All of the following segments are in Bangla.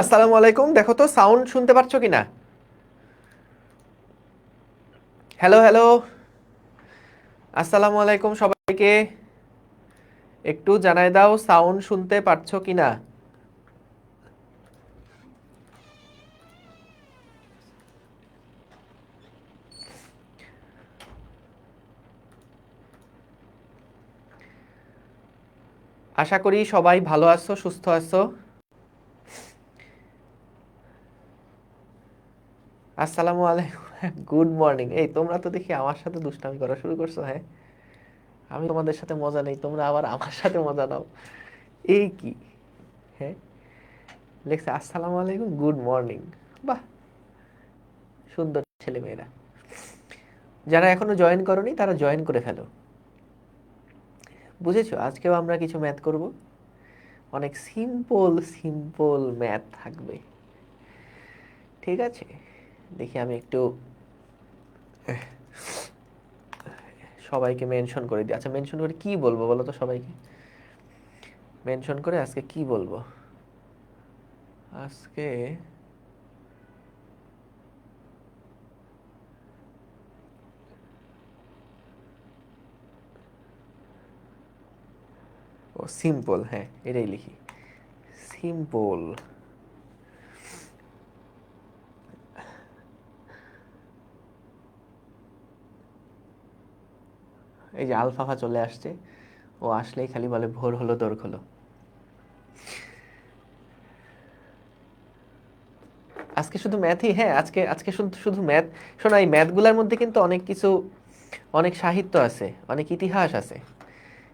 আসসালামু আলাইকুম। দেখো তো সাউন্ড শুনতে পাচ্ছ কিনা? হ্যালো হ্যালো, আসসালামু আলাইকুম সবাইকে। একটু জানাই দাও সাউন্ড শুনতে পাচ্ছ কিনা। আশা করি সবাই ভালো আছো, সুস্থ আছো। আসসালামু আলাইকুম, গুড মর্নিং। এই তোমরা তো দেখি আমার সাথে দুষ্টামি করা শুরু করছো। হ্যাঁ, আমি তোমাদের সাথে মজা নেই, তোমরা আবার আমার সাথে মজা নাও। এই কি? হ্যাঁ, লেখছে আসসালামু আলাইকুম, গুড মর্নিং। বাহ, সুন্দর ছেলে মেয়েরা। যারা এখনো জয়েন করনি তারা জয়েন করে ফেলো। বুঝেছো, আজকেও আমরা কিছু ম্যাথ করব। অনেক সিম্পল সিম্পল ম্যাথ থাকবে। ঠিক আছে, দেখি আমি একটু সবাইকে মেনশন করে দিই। আচ্ছা, মেনশন করে কি বলবো বলো তো সবাইকে? মেনশন করে আজকে কি বলবো? আজকে ও সিম্পল, হ্যাঁ এটাই লিখি, সিম্পল। এই যে আলফাফা চলে আসছে, ও আসলেই খালি বলে ভোর হলো দোর খোলো। আজকে শুধু ম্যাথই, হ্যাঁ আজকে আজকে শুধু শুধু ম্যাথ। শোনো, এই ম্যাথগুলোর মধ্যে কিন্তু অনেক কিছু, অনেক সাহিত্য আছে, অনেক ইতিহাস আছে।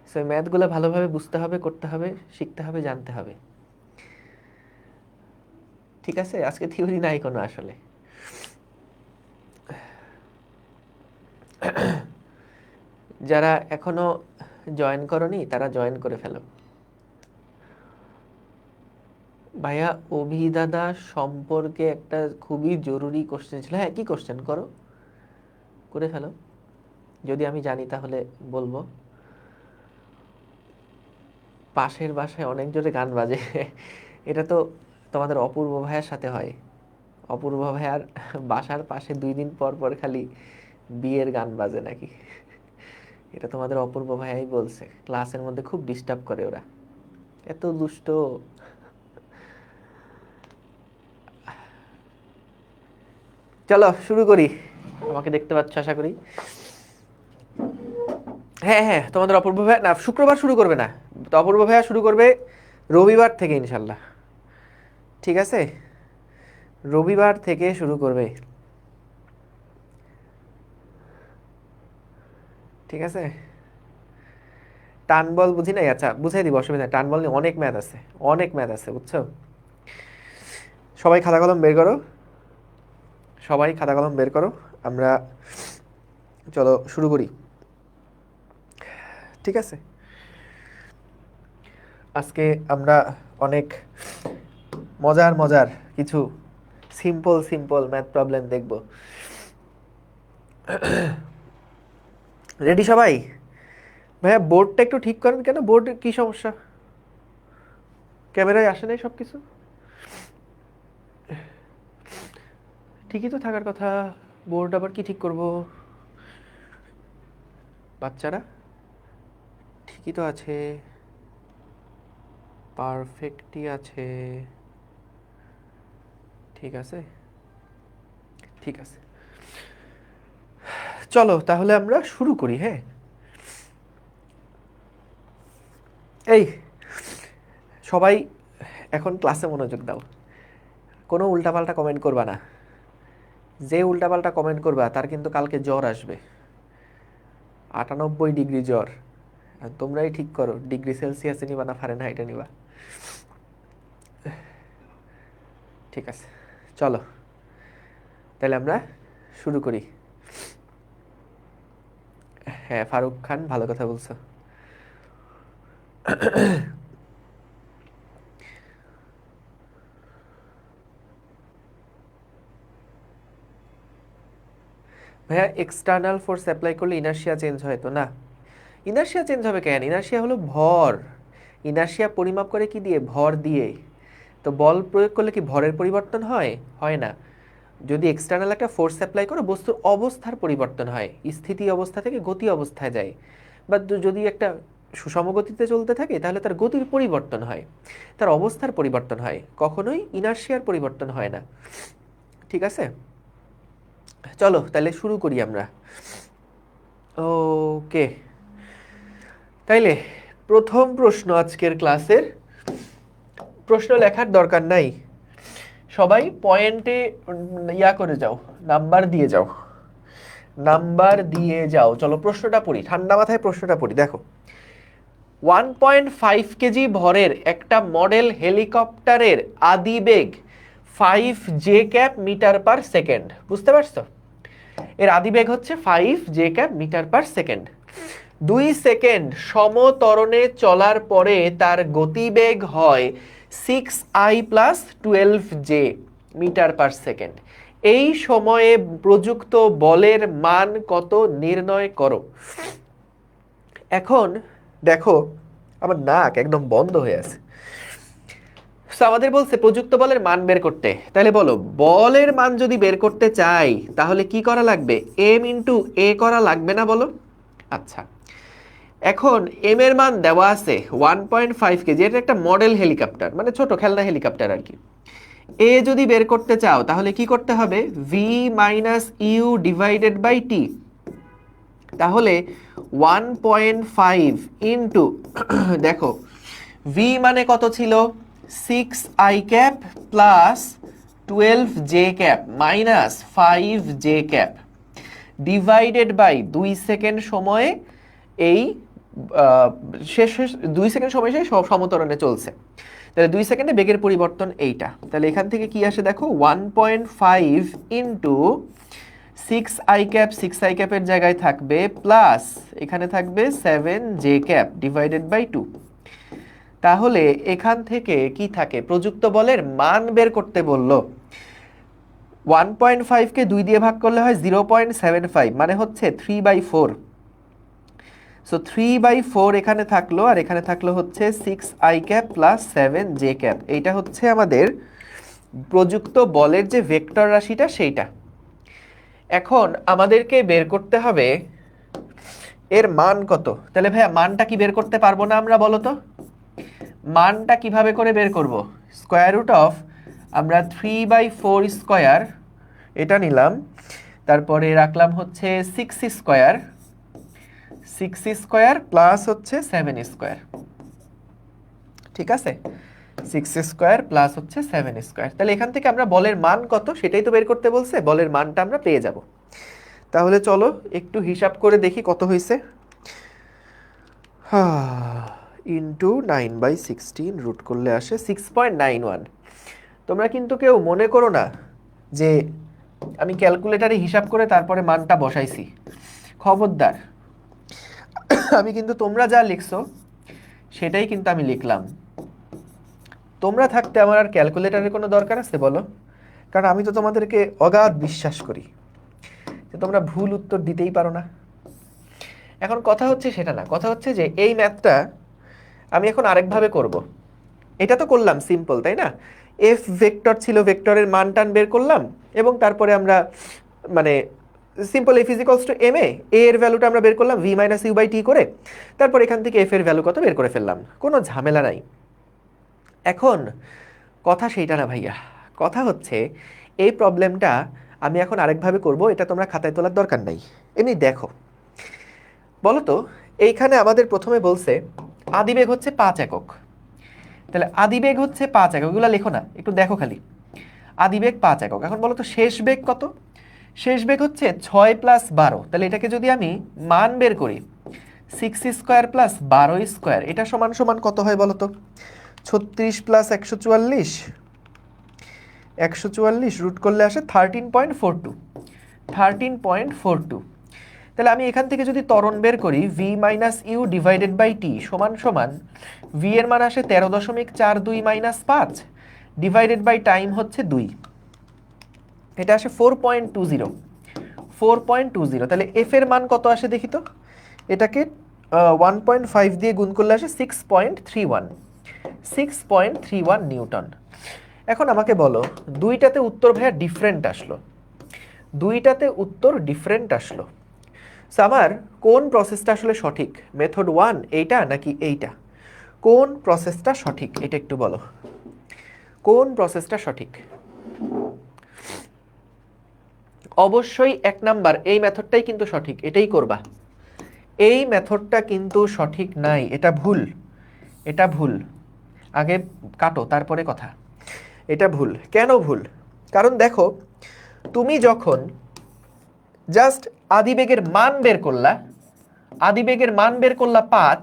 সো এই ম্যাথগুলো ভালোভাবে বুঝতে হবে, করতে হবে, শিখতে হবে, জানতে হবে। ঠিক আছে, আজকে থিওরি নাই কোনো আসলে। যারা এখনো জয়েন করনি তারা জয়েন করে ফেলো। ভাইয়া, অভিদাদা সম্পর্কে একটা খুবই জরুরি কোশ্চেন ছিল। হ্যাঁ, কি কোশ্চেন? করো, করে ফেলো। যদি আমি জানি তাহলে বলবো। পাশের বাসায় অনেক জোরে গান বাজে। এটা তো তোমাদের অপূর্ব ভাইয়ার সাথে হয়। অপূর্ব ভাইয়ার বাসার পাশে 2 দিন পর পর খালি বিয়ের গান বাজে নাকি। এটা তোমাদের অপূর্ব ভাইয়াই বলছে, ক্লাসের মধ্যে খুব ডিস্টার্ব করে ওরা, এত দুষ্ট। চলো শুরু করি। আমাকে দেখতে পাচ্ছ আশা করি। হ্যাঁ হ্যাঁ, তোমাদের অপূর্ব ভাইয়া না শুক্রবার শুরু করবে না, তো অপূর্ব ভাইয়া শুরু করবে রবিবার থেকে ইনশাল্লাহ। ঠিক আছে, রবিবার থেকে শুরু করবে। ঠিক আছে, টান বল বুঝি নাই। আচ্ছা বুঝাই দিব, অসুবিধা নেই। টান বল নিয়ে অনেক ম্যাথ আছে, অনেক ম্যাথ আছে, বুঝছো? সবাই খাতা কলম বের করো, সবাই খাতা কলম বের করো। আমরা চলো শুরু করি। ঠিক আছে, আজকে আমরা অনেক মজার মজার কিছু সিম্পল সিম্পল ম্যাথ প্রবলেম দেখব। রেডি সবাই? ভাইয়া বোর্ডটা একটু ঠিক করেন, কেন বোর্ড কি সমস্যা? ক্যামেরায় আসে নাই সব কিছু? ঠিকই তো থাকার কথা, বোর্ড আবার কি ঠিক করব? বাচ্চারা ঠিকই তো আছে, পারফেক্টই আছে। ঠিক আছে, ঠিক আছে, চলো তাহলে আমরা শুরু করি। হ্যাঁ, এই সবাই এখন ক্লাসে মনোযোগ দাও, কোনো উল্টাপাল্টা কমেন্ট করবা না। যে উল্টাপাল্টা কমেন্ট করবা তার কিন্তু কালকে জ্বর আসবে, 98 ডিগ্রি জ্বর। আর তোমরাই ঠিক করো ডিগ্রি সেলসিয়াসে নিবা না ফারেনহাইটে নিবা। ঠিক আছে, চলো তাহলে আমরা শুরু করি। হ্যাঁ ফারুক খান, ভালো কথা বলছো। ভাইয়া, এক্সটার্নাল ফোর্স অ্যাপ্লাই করলে ইনার্শিয়া চেঞ্জ হয় তো? না, ইনার্শিয়া চেঞ্জ হবে কেন? ইনার্শিয়া হলো ভর। ইনার্শিয়া পরিমাপ করে কি দিয়ে? ভর দিয়ে। তো বল প্রয়োগ করলে কি ভরের পরিবর্তন হয়? হয় না। যদি এক্সটার্নাল একটা ফোর্স অ্যাপ্লাই করো বস্তুর অবস্থার পরিবর্তন হয়, স্থিতি অবস্থা থেকে গতি অবস্থায় যায়। বা যদি একটা সুষম গতিতে চলতে থাকে তাহলে তার গতির পরিবর্তন হয়, তার অবস্থার পরিবর্তন হয়, কখনোই ইনার্শিয়ার পরিবর্তন হয় না। ঠিক আছে, চলো তাহলে শুরু করি আমরা। ওকে, তাইলে প্রথম প্রশ্ন আজকের ক্লাসের, প্রশ্ন লেখার দরকার নাই, সবাই পয়েন্টে ইয়া করে যাও, নাম্বার দিয়ে যাও, নাম্বার দিয়ে যাও। চলো প্রশ্নটা পড়ি, ঠান্ডা মাথায় প্রশ্নটা পড়ি। দেখো, 1.5 কেজি ভরের একটা মডেল হেলিকপ্টারের আদিবেগ 5 J cap metre per second. বুঝতে পারছো? এর আদিবেগ হচ্ছে 5 J cap metre per second. 2 second সমত্বরণে চলার পরে তার গতিবেগ হয় 6i plus 12 J metre per second. এই সময়ে প্রযুক্ত বলের মান কত নির্ণয় করো। এখন দেখো, আমার নাক একদম বন্ধ হয়ে আছে। আমাদের বলছে প্রযুক্ত বলের মান বের করতে, তাহলে বলো বলের মান যদি বের করতে চাই তাহলে কি করা লাগবে? এম ইন্টু এ করা লাগবে না বলো? আচ্ছা, এখন এম এর মান দেওয়া আছে 1.5 কেজি, এটা একটা মডেল হেলিকপ্টার, মানে ছোট খেলনা হেলিকপ্টার আর কি। এ যদি বের করতে চাও তাহলে কি করতে হবে? V minus U divided by T. তাহলে 1.5 ইন্টু দেখো ভি মানে কত ছিল? 6i cap plus 12 J cap minus 5 J cap divided by 2 second সময়ে এই শেষ 2 সেকেন্ড সময় শেষ সমতরণে চলছে। তাহলে 2 সেকেন্ডে বেগের পরিবর্তন এইটা। তাহলে এখান থেকে কি আসে দেখো, 1.5 ইন্টু 6i ক্যাপ, 6i ক্যাপের জায়গায় থাকবে প্লাস, এখানে থাকবে 7 জে ক্যাপ ডিভাইডেড বাই 2। তাহলে এখান থেকে কি থাকে? প্রযুক্ত বলের মান বের করতে বলল। 1.5 কে 2 দিয়ে ভাগ করলে হয় 0.75, মানে হচ্ছে 3/4। সো 3/4 এখানে থাকলো, আর এখানে থাকলো হচ্ছে 6i cap plus 7 J cap. এইটা হচ্ছে আমাদের প্রযুক্ত বলের যে ভেক্টর রাশিটা সেইটা। এখন আমাদেরকে বের করতে হবে এর মান কত। তাহলে ভাইয়া মানটা কি বের করতে পারবো না আমরা? বলো তো মানটা কিভাবে করে বের করব? স্কোয়ার রুট অফ, আমরা 3/4 স্কোয়ার এটা নিলাম, তারপরে রাখলাম হচ্ছে 6 স্কোয়ার, 6 স্কোয়ার প্লাস হচ্ছে 7 স্কোয়ার। ঠিক আছে, 6 স্কোয়ার প্লাস হচ্ছে 7 স্কোয়ার। তাহলে এখান থেকে আমরা বলের মান কত সেটাই তো বের করতে বলছে, বলের মানটা আমরা পেয়ে যাব। তাহলে চলো একটু হিসাব করে দেখি কত হয়েছে। ইন্টু 9/16 রুট করলে আসে 6.91। তোমরা কিন্তু কেউ মনে করো না যে আমি ক্যালকুলেটারে হিসাব করে তারপরে মানটা বসাইছি, খবরদার। আমি কিন্তু তোমরা যা লিখছো সেটাই কিন্তু আমি লিখলাম। তোমরা থাকতে আমার আর ক্যালকুলেটারের কোনো দরকার আছে বলো? কারণ আমি তো তোমাদেরকে অগাধ বিশ্বাস করি যে তোমরা ভুল উত্তর দিতেই পারো না। এখন কথা হচ্ছে সেটা না, কথা হচ্ছে যে এই ম্যাথটা আমি এখন আরেকভাবে করব। এটা তো করলাম সিম্পল, তাই না? এফ ভেক্টর ছিল, ভেক্টরের মান টান বের করলাম, এবং তারপরে আমরা মানে simple F is equals to M A এর ভ্যালুটা আমরা বের করলাম V minus U by T করে, তারপর এখান থেকে এফ এর ভ্যালু কত বের করে ফেললাম, কোনো ঝামেলা নাই। এখন কথা সেইটা না ভাইয়া, কথা হচ্ছে এই প্রবলেমটা আমি এখন আরেকভাবে করব, এটা তোমরা খাতায় তোলার দরকার নাই। এমনি দেখো, বলো তো এইখানে আমাদের প্রথমে বলছে আদিবেগ হচ্ছে 5 একক। তাহলে আদিবেগ হচ্ছে 5 একক, এগুলো লেখো না, একটু দেখো খালি। আদিবেগ 5 একক। এখন বলো তো শেষ বেগ কত? শেষ বেগ হচ্ছে 6 প্লাস 12। তাহলে এটাকে যদি আমি মান বের করি 6 স্কোয়ার প্লাস 12 স্কোয়ার, এটা সমান সমান কত হয় বলো তো? 36 প্লাস 144, 144 রুট করলে আসে 13.42, 13.42। তাহলে আমি এখান থেকে যদি ত্বরণ বের করি V minus U divided by T সমান সমান, ভি এর মান আসে 13.42 মাইনাস 5 ডিভাইডেড বাই টাইম হচ্ছে 2, এটা আসে 4.20, 4.20। তাহলে এফ এর মান কত আসে দেখি তো? এটাকে 1.5 দিয়ে গুণ করলে আসে 6.31, 6.31 নিউটন। এখন আমাকে বলো দুইটাতে উত্তর ভাইয়া ডিফারেন্ট আসলো, দুইটাতে উত্তর ডিফারেন্ট আসলো। সো আমার কোন প্রসেসটা আসলে সঠিক, মেথড 1 এইটা নাকি এইটা? কোন প্রসেসটা সঠিক এটা একটু বলো, কোন প্রসেসটা সঠিক? অবশ্যই 1 নাম্বার এই মেথডটাই কিন্তু সঠিক, এটাই করবা। এই মেথডটা কিন্তু সঠিক নাই, এটা ভুল, এটা ভুল। আগে কাটো তারপরে কথা। এটা ভুল। কেন ভুল? কারণ দেখো তুমি যখন জাস্ট আদিবেগের মান বের করলা, আদিবেগের মান বের করলা 5,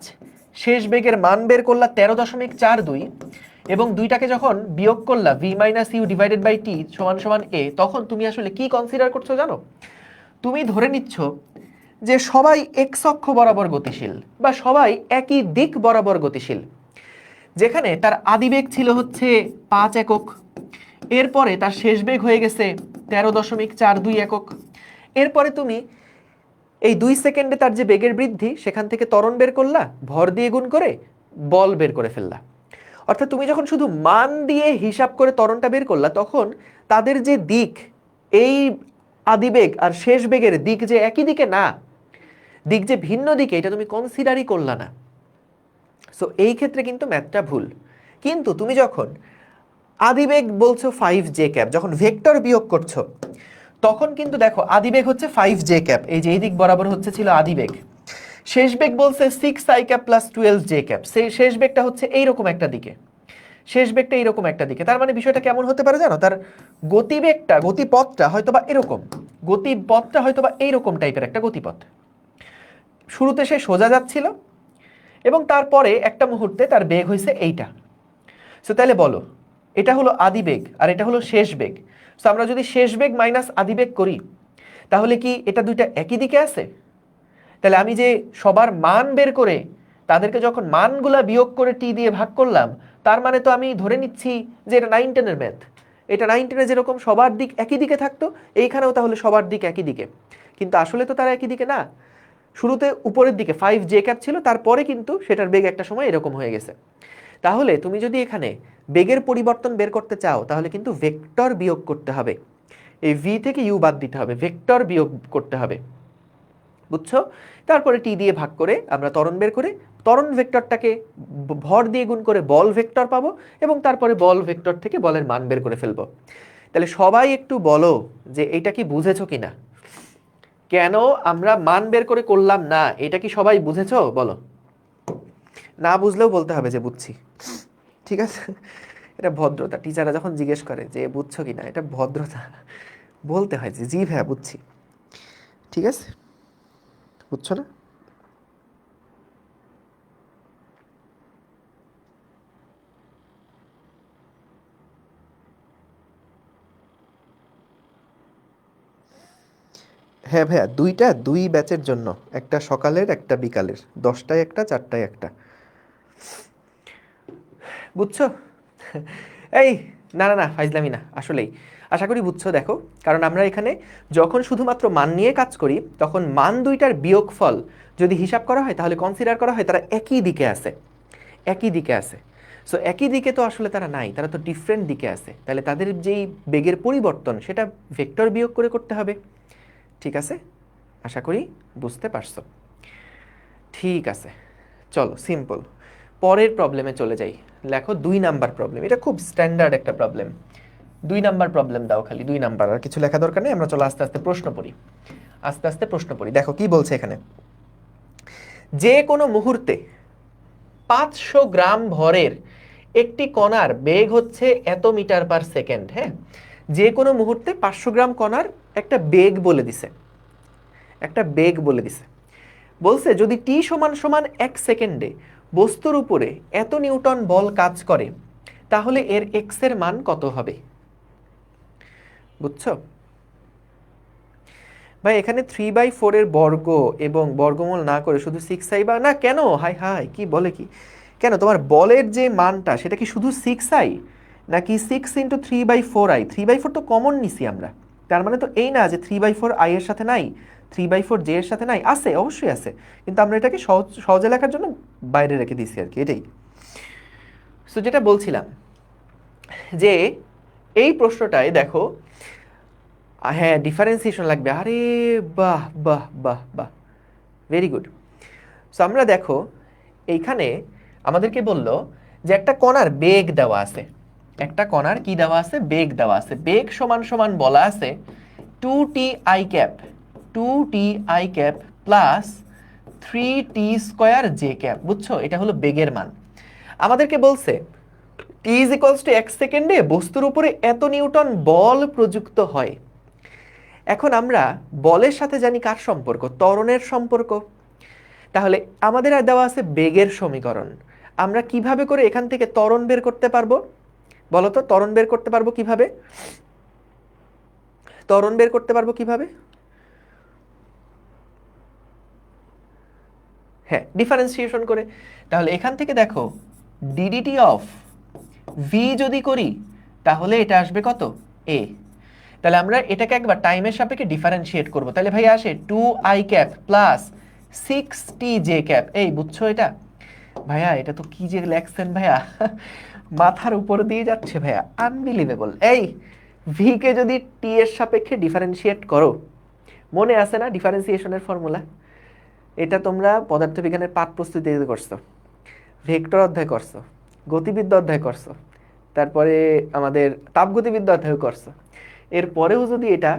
শেষ বেগের মান বের করলা 13.42 এবং দুইটাকে যখন বিয়োগ করলা v minus U divided by T সমান সমান a, তখন তুমি আসলে কি কনসিডার করছো জানো? তুমি ধরে নিচ্ছ যে সবাই এক্স অক্ষ বরাবর গতিশীল বা সবাই একই দিক বরাবর গতিশীল, যেখানে তার আদিবেগ ছিল হচ্ছে 5 একক, এরপরে তার শেষ বেগ হয়ে গেছে 13.42 একক, এরপরে তুমি এই 2 সেকেন্ডে তার যে বেগের বৃদ্ধি সেখান থেকে ত্বরণ বের করলা, ভর দিয়ে গুণ করে বল বের করে ফেললা। অর্থাৎ তুমি যখন শুধু মান দিয়ে হিসাব করে ত্বরণটা বের করলা, তখন তাদের যে দিক, এই আদিবেগ আর শেষ বেগের দিক যে একই দিকে না, দিক যে ভিন্ন দিকে, এটা তুমি কনসিডারই করলা না। সো এই ক্ষেত্রে কিন্তু ম্যাথটা ভুল। কিন্তু তুমি যখন আদিবেগ বলছো 5j ক্যাপ, যখন ভেক্টর বিয়োগ করছো তখন কিন্তু দেখো আদিবেগ হচ্ছে 5j ক্যাপ, এই যে এই দিক বরাবর হচ্ছে ছিল আদিবেগ। শেষ বেগ বলছে 6i cap plus 12j cap, সেই শেষ বেগটা হচ্ছে এইরকম একটা দিকে, শেষ বেগটা এইরকম একটা দিকে। তার মানে বিষয়টা কেমন হতে পারে জানো? তার গতিবেগটা, গতিপথটা হয়তোবা এরকম, গতিপথটা হয়তোবা এইরকম টাইপের একটা গতিপথ। শুরুতে সে সোজা যাচ্ছিল এবং তারপরে একটা মুহূর্তে তার বেগ হয়েছে এইটা। সো তাহলে বলো, এটা হলো আদিবেগ আর এটা হলো শেষ বেগ। সো আমরা যদি শেষ বেগ মাইনাস আদিবেগ করি, তাহলে কি এটা দুইটা একই দিকে আছে? তাহলে আমি যে সবার মান বের করে তাদেরকে যখন মানগুলা বিয়োগ করে টি দিয়ে ভাগ করলাম, তার মানে তো আমি ধরে নিচ্ছি যে এটা 9-10-এর ম্যাথ। এটা 9-10-এ যেরকম সবার দিক একই দিকে থাকতো, এইখানেও তাহলে সবার দিক একই দিকে। কিন্তু আসলে তো তারা একই দিকে না। শুরুতে উপরের দিকে 5j ক্যাপ ছিল, তারপরে কিন্তু সেটার বেগ একটা সময় এরকম হয়ে গেছে। তাহলে তুমি যদি এখানে বেগের পরিবর্তন বের করতে চাও, তাহলে কিন্তু ভেক্টর বিয়োগ করতে হবে। এই v থেকে u বাদ দিতে হবে, ভেক্টর বিয়োগ করতে হবে, বুঝছো? তারপরে টি দিয়ে ভাগ করে আমরা ত্বরণ বের করে ত্বরণ ভেক্টরটাকে ভর দিয়ে গুণ করে বল ভেক্টর পাবো এবং তারপরে বল ভেক্টর থেকে বলের মান বের করে ফেলবো। তাহলে সবাই একটু বলো যে এটা কি বুঝেছো কিনা? কেন আমরা মান বের করে করলাম না, এটা কি সবাই বুঝেছো? বলো। না বুঝলেও বলতে হবে যে বুঝছি, ঠিক আছে? এটা ভদ্রতা, টিচাররা যখন জিজ্ঞেস করে যে বুঝছো কিনা, এটা ভদ্রতা, বলতে হয় যে জি ভাইয়া বুঝছি, ঠিক আছে? বুঝছো না? হ্যাঁ ভাইয়া, দুই ব্যাচের জন্য, একটা সকালের একটা বিকালের, 10টায় একটা 4টায় একটা, বুঝছো? এই না না না, ফাইজলামি না, আসলেই আশা করি বুঝছো। দেখো, কারণ আমরা এখানে যখন শুধুমাত্র মান নিয়ে কাজ করি, তখন মান দুইটার বিয়োগফল যদি হিসাব করা হয়, তাহলে কনসিডার করা হয় তারা একই দিকে আছে, একই দিকে আছে। সো একই দিকে তো আসলে তারা নাই, তারা তো ডিফারেন্ট দিকে আছে। তাহলে তাদের যেই বেগের পরিবর্তন, সেটা ভেক্টর বিয়োগ করে করতে হবে, ঠিক আছে? আশা করি বুঝতে পারছো। ঠিক আছে, চলো সিম্পল পরের প্রবলেমে চলে যাই। লেখো 2 নাম্বার প্রবলেম, এটা খুব স্ট্যান্ডার্ড একটা প্রবলেম। 2 নাম্বার প্রবলেম দাও, খালি 2 নাম্বার, আর কিছু লেখা দরকার নেই। আমরা চলো আস্তে আস্তে প্রশ্ন পড়ি, আস্তে আস্তে প্রশ্ন পড়ি। দেখো কি বলছে এখানে, যে কোনো মুহূর্তে 500 গ্রাম ভরের একটি কণার বেগ হচ্ছে এত মিটার পার সেকেন্ড। হ্যাঁ, যে কোনো মুহূর্তে 500 গ্রাম কণার একটা বেগ বলে দিছে, একটা বেগ বলে দিছে। বলছে যদি টি সমান সমান 1 সেকেন্ডে বস্তুর উপরে এত নিউটন বল কাজ করে, তাহলে এর এক্স এর মান কত হবে? বুঝছো ভাই? এখানে 3/4 এর বর্গ এবং বর্গমূল না করে শুধু 6i বা না, কেন হাই হাই কি বলে কি, কেন তোমার বলের যে মানটা সেটা কি শুধু 6i নাকি 6 × 3/4i? 3/4 তো কমন নিছি আমরা, তার মানে তো এই না যে 3/4i এর সাথে নাই, 3/4j এর সাথে নাই, আছে, অবশ্যই আছে, কিন্তু আমরা এটাকে সহজে লেখার জন্য বাইরে রেখে দিয়েছি আর কি, এটাই। সো যেটা বলছিলাম যে এই প্রশ্নটায় দেখো, হ্যাঁ ডিফারেন্সিয়েশন লাগবে। আরে বাহ বাহ বাহ বাহ, ভেরি গুড। সো আমরা দেখো এইখানে আমাদেরকে বলল যে একটা কণার বেগ দেওয়া আছে, একটা কণার কি দেওয়া আছে, বেগ দেওয়া আছে। বেগ সমান সমান বলা আছে 2t i cap, 2t i cap plus 3t square j cap. বুঝছো, এটা হলো বেগের মান। আমাদেরকে বলছে t ইজ ইকুয়ালস টু 1 সেকেন্ডে বস্তুর উপরে এত নিউটন বল প্রযুক্ত হয়। এখন আমরা বলের সাথে জানি কার সম্পর্ক, ত্বরণের সম্পর্ক। তাহলে আমাদের আর দেওয়া আছে বেগের সমীকরণ। আমরা কিভাবে করে এখান থেকে ত্বরণ বের করতে পারবো বলো তো? ত্বরণ বের করতে পারবো কিভাবে? ত্বরণ বের করতে পারবো কিভাবে? হ্যাঁ, ডিফারেন্সিয়েশন করে। তাহলে এখান থেকে দেখো ডিডিটি অফ ভি যদি করি তাহলে এটা আসবে কত, এ। তাহলে আমরা এটাকে একবার টাইমের সাপেক্ষে ডিফারেন্সিয়েট করব। তাহলে ভাই আসে 2i cap plus 6tj cap. এই বুঝছো এটা? ভাইয়া এটা তো কি যে লেখছেন ভাইয়া, মাথার উপর দিয়ে যাচ্ছে ভাইয়া, আনবিলিভেবল। এই ভি কে যদি টি এর সাপেক্ষে ডিফারেন্সিয়েট করো, মনে আছে না ডিফারেন্সিয়েশনের ফর্মুলা? এটা তোমরা পদার্থবিজ্ঞানের পাঠ প্রস্তুতিতে করছো, ভেক্টর অধ্যায় করছো, গতিবিদ্যা অধ্যায় করছো, তারপরে আমাদের তাপগতিবিদ্যা অধ্যায় করছো। এরপরেও যদি এটা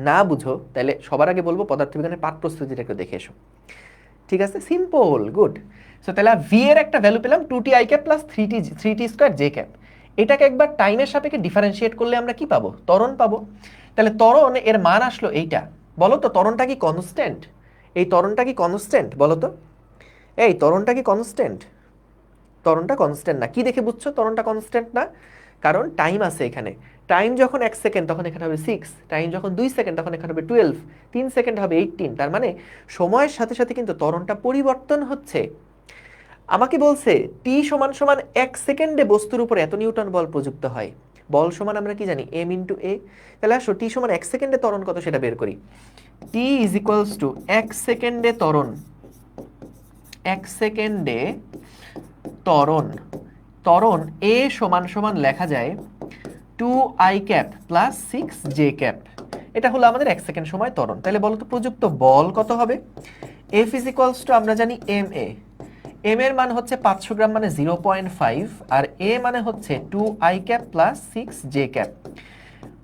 না বুঝো তাহলে সবার আগে বলবো পদার্থবিজ্ঞানের পাঠ প্রস্তুতিটা একটু দেখে এসো। ঠিক আছে, সিম্পল, গুড। সো তাহলে ভি এর একটা ভ্যালু পেলাম 2t i cap plus 3t square j cap. এটাকে একবার টাইমের সাপেক্ষে ডিফারেন্সিয়েট করলে আমরা কি পাবো, ত্বরণ পাবো। তাহলে ত্বরণ এর মান আসলো এইটা। বলো তো ত্বরণটা কি কনস্ট্যান্ট? এই ত্বরণটা কি কনস্ট্যান্ট বলো তো? এই ত্বরণটা কি কনস্ট্যান্ট? ত্বরণটা কনস্ট্যান্ট না। কি দেখে বুঝছো ত্বরণটা কনস্ট্যান্ট না? কারণ টাইম আছে এখানে। টাইম যখন 1 সেকেন্ড তখন এখানে হবে 6, টাইম যখন 2 সেকেন্ড তখন এখানে হবে 12, 3 সেকেন্ড হবে 18। তার মানে সময়ের সাথে সাথে কিন্তু ত্বরণটা পরিবর্তন হচ্ছে। আমাকে বলছে টি সমান সমান 1 সেকেন্ডে বস্তুর উপর এত নিউটন বল প্রযুক্ত হয়। বল সমান আমরা কি জানি, এম ইন্টু এ। তাহলে আসো টি সমান 1 সেকেন্ডে ত্বরণ কত সেটা বের করি। টি ইজ ইকুয়ালস টু 1 সেকেন্ডে ত্বরণ, 1 সেকেন্ডে ত্বরণ, ত্বরণ এ সমান সমান লেখা যায় 2i cap plus 6j cap. এটা হলো আমাদের 1 সেকেন্ড সময় ত্বরণ। তাহলে বলো তো প্রযুক্ত বল কত হবে? F ইজ ইকুয়ালস টু আমরা জানি এম এ। এম এর মান হচ্ছে 500 গ্রাম মানে 0.5, আর এ মানে হচ্ছে 2i cap plus 6j cap.